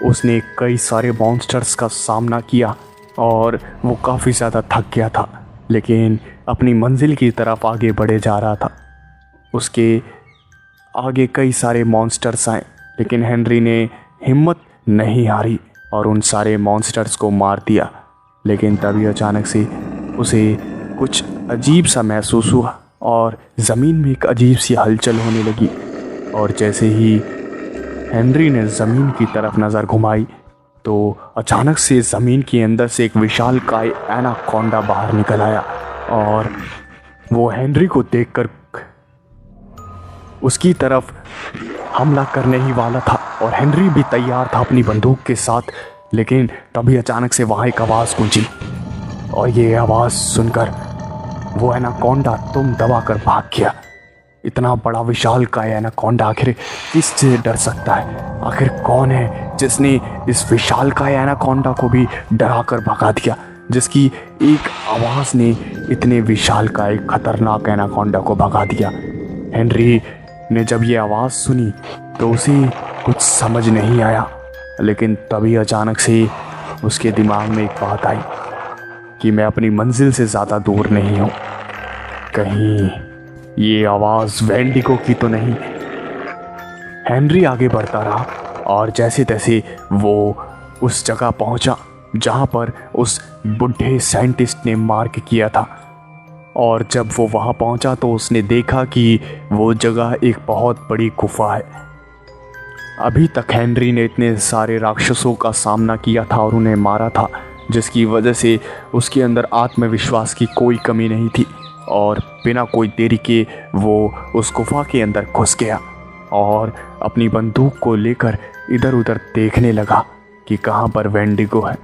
उसने कई सारे मॉन्स्टर्स का सामना किया और वो काफ़ी ज़्यादा थक गया था, लेकिन अपनी मंजिल की तरफ आगे बढ़े जा रहा था। उसके आगे कई सारे मॉन्स्टर्स आए, लेकिन हेनरी ने हिम्मत नहीं हारी और उन सारे मॉन्स्टर्स को मार दिया। लेकिन तभी अचानक से उसे कुछ अजीब सा महसूस हुआ और ज़मीन में एक अजीब सी हलचल होने लगी और जैसे ही हेनरी ने ज़मीन की तरफ नज़र घुमाई तो अचानक से ज़मीन के अंदर से एक विशालकाय एनाकोंडा बाहर निकल आया और वो हेनरी को देखकर उसकी तरफ हमला करने ही वाला था और हेनरी भी तैयार था अपनी बंदूक के साथ। लेकिन तभी अचानक से वहाँ एक आवाज़ गूंजी और ये आवाज़ सुनकर वो एनाकोंडा तुम दबा कर भाग गया। इतना बड़ा विशालकाय एनाकोंडा आखिर किससे डर सकता है? आखिर कौन है जिसने इस विशालकाय एनाकोंडा को भी डरा कर भगा दिया, जिसकी एक आवाज़ ने इतने विशालकाय खतरनाक एनाकोंडा को भगा दिया? हेनरी ने जब ये आवाज़ सुनी तो उसे कुछ समझ नहीं आया, लेकिन तभी अचानक से उसके दिमाग में एक बात आई कि मैं अपनी मंजिल से ज़्यादा दूर नहीं हूँ, कहीं ये आवाज़ वेंडिगो की तो नहीं। हेनरी आगे बढ़ता रहा और जैसे तैसे वो उस जगह पहुंचा जहां पर उस बुढ़े साइंटिस्ट ने मार्क किया था और जब वो वहां पहुंचा तो उसने देखा कि वो जगह एक बहुत बड़ी गुफा है। अभी तक हेनरी ने इतने सारे राक्षसों का सामना किया था और उन्हें मारा था, जिसकी वजह से उसके अंदर आत्मविश्वास की कोई कमी नहीं थी और बिना कोई देरी के वो उस गुफा के अंदर घुस गया और अपनी बंदूक को लेकर इधर उधर देखने लगा कि कहाँ पर वेंडिगो है।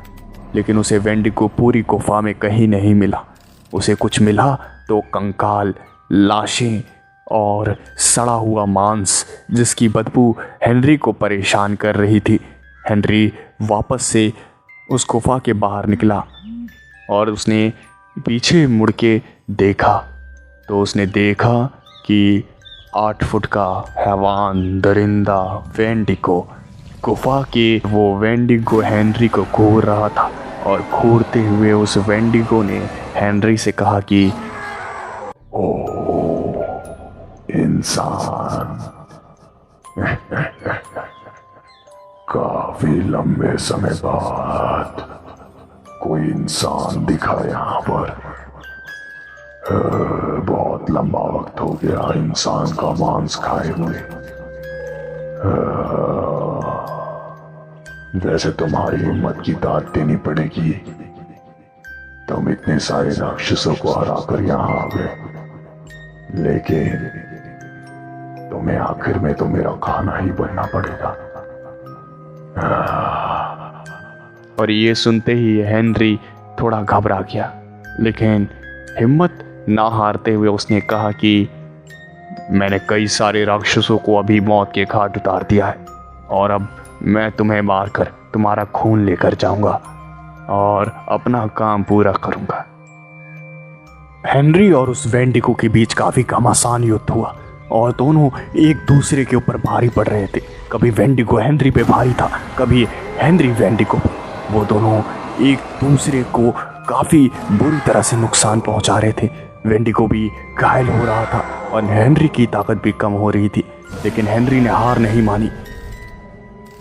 लेकिन उसे वेंडिगो पूरी गुफा में कहीं नहीं मिला। उसे कुछ मिला तो कंकाल, लाशें और सड़ा हुआ मांस, जिसकी बदबू हेनरी को परेशान कर रही थी। हेनरी वापस से उस गुफा के बाहर निकला और उसने पीछे मुड़ के देखा तो उसने देखा कि 8 फुट का हैवान दरिंदा वेंडिगो गुफा के वो वेंडिगो हेनरी को घूर रहा था। और घूरते हुए उस वेंडिगो ने हेनरी से कहा कि ओ इंसान, काफी लंबे समय बाद कोई इंसान दिखा यहाँ पर। बहुत लंबा वक्त हो गया इंसान का मांस खाए हुए। वैसे तुम्हारी हिम्मत की दाद देनी पड़ेगी, तुम इतने सारे राक्षसों को हराकर यहाँ आ गए, लेकिन तुम्हें आखिर में तो मेरा खाना ही बनना पड़ेगा। और ये सुनते ही हेनरी थोड़ा घबरा गया, लेकिन हिम्मत ना हारते हुए उसने कहा कि मैंने कई सारे राक्षसों को अभी मौत के घाट उतार दिया है और अब मैं तुम्हें मारकर तुम्हारा खून लेकर जाऊंगा और अपना काम पूरा करूंगा। हेनरी और उस वेंडिगो के बीच काफी घमासान युद्ध हुआ और दोनों एक दूसरे के ऊपर भारी पड़ रहे थे। कभी वेंडिगो हेनरी पे भारी था, कभी हेनरी वेंडिगो पे। वो दोनों एक दूसरे को काफी बुरी तरह से नुकसान पहुंचा रहे थे। वेंडिगो भी घायल हो रहा था और हेनरी की ताकत भी कम हो रही थी, लेकिन हेनरी ने हार नहीं मानी।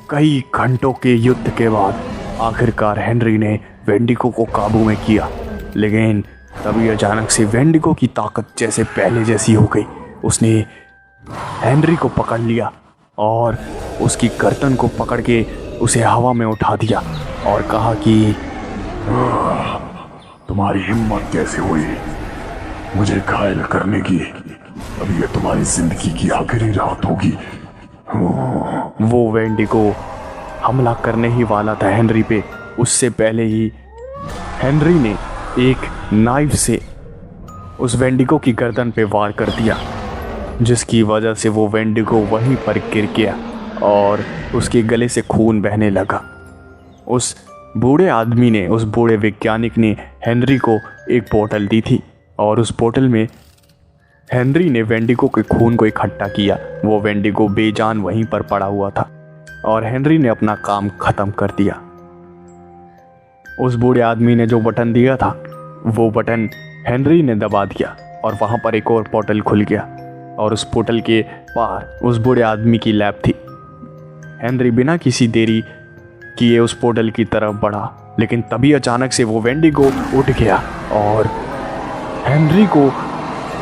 कई घंटों के युद्ध के बाद आखिरकार हेनरी ने वेंडिगो को काबू में किया, लेकिन तभी अचानक से वेंडिगो की ताकत जैसे पहले जैसी हो गई। उसने हेनरी को पकड़ लिया और उसकी गर्दन को पकड़ के उसे हवा में उठा दिया और कहा कि तुम्हारी हिम्मत कैसे हुई मुझे घायल करने की? अब ये तुम्हारी जिंदगी की आखिरी रात होगी। वो वेंडिगो हमला करने ही वाला था हेनरी पे। उससे पहले ही हेनरी ने एक नाइफ से उस वेंडिगो की गर्दन पे वार कर दिया, जिसकी वजह से वो वेंडिगो वहीं पर गिर गया और उसके गले से खून बहने लगा। उस बूढ़े आदमी ने, उस बूढ़े वैज्ञानिक ने हेनरी को एक बोतल दी थी और उस बोतल में हेनरी ने वेंडिगो के खून को इकट्ठा किया। वो वेंडिगो बेजान वहीं पर पड़ा हुआ था और हेनरी ने अपना काम खत्म कर दिया। उस बूढ़े आदमी ने जो बटन दिया था वो बटन हेनरी ने दबा दिया और वहां पर एक और पोर्टल खुल गया और उस पोर्टल के पार उस बूढ़े आदमी की लैब थी। हेनरी बिना किसी देरी किए उस पोर्टल की तरफ बढ़ा, लेकिन तभी अचानक से वो वेंडिगो उठ गया और हेनरी को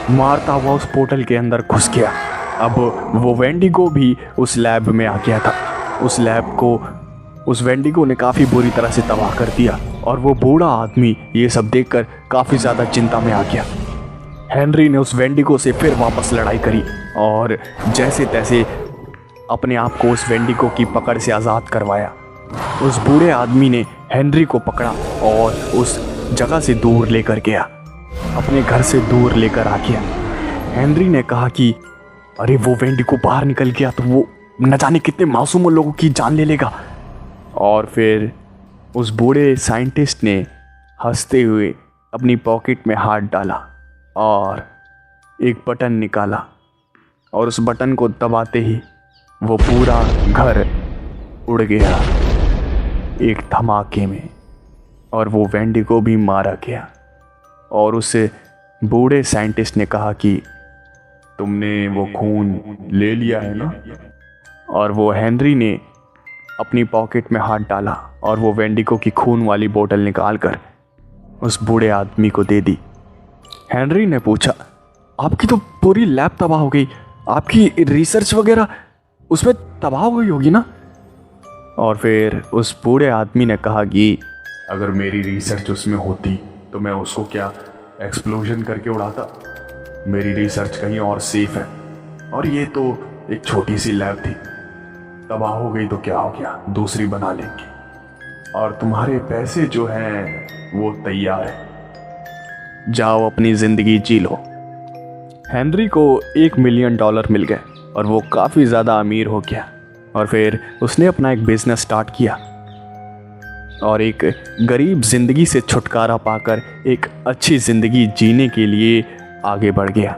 मारता हुआ उस पोर्टल के अंदर घुस गया। अब वो वेंडिगो भी उस लैब में आ गया था। उस लैब को उस वेंडिगो ने काफ़ी बुरी तरह से तबाह कर दिया और वो बूढ़ा आदमी ये सब देखकर काफ़ी ज़्यादा चिंता में आ गया। हेनरी ने उस वेंडिगो से फिर वापस लड़ाई करी और जैसे तैसे अपने आप को उस वेंडिगो की पकड़ से आज़ाद करवाया। उस बूढ़े आदमी ने हेनरी को पकड़ा और उस जगह से दूर लेकर गया, अपने घर से दूर लेकर आ गया। हेनरी ने कहा कि अरे वो वेंडिगो बाहर निकल गया तो वो न जाने कितने मासूम लोगों की जान ले लेगा। और फिर उस बूढ़े साइंटिस्ट ने हंसते हुए अपनी पॉकेट में हाथ डाला और एक बटन निकाला और उस बटन को दबाते ही वो पूरा घर उड़ गया एक धमाके में और वो वेंडिगो भी मारा गया। और उस बूढ़े साइंटिस्ट ने कहा कि तुमने वो खून ले लिया है ना? और वो हेनरी ने अपनी पॉकेट में हाथ डाला और वो वेंडिगो की खून वाली बोतल निकालकर उस बूढ़े आदमी को दे दी। हेनरी ने पूछा, आपकी तो पूरी लैब तबाह हो गई, आपकी रिसर्च वगैरह उसमें तबाह हो गई होगी ना? और फिर उस बूढ़े आदमी ने कहा कि अगर मेरी रिसर्च उसमें होती तो मैं उसको क्या एक्सप्लोजन करके उड़ाता? मेरी रिसर्च कहीं और सेफ है और ये तो एक छोटी सी लैब थी। तबाह हो गई तो क्या हो गया, दूसरी बना लेंगे और तुम्हारे पैसे जो हैं वो तैयार है, जाओ अपनी जिंदगी जी लो। हेनरी को $1 मिलियन मिल गए और वो काफ़ी ज़्यादा अमीर हो गया और फिर उसने अपना एक बिजनेस स्टार्ट किया। और एक गरीब जिंदगी से छुटकारा पाकर एक अच्छी जिंदगी जीने के लिए आगे बढ़ गया।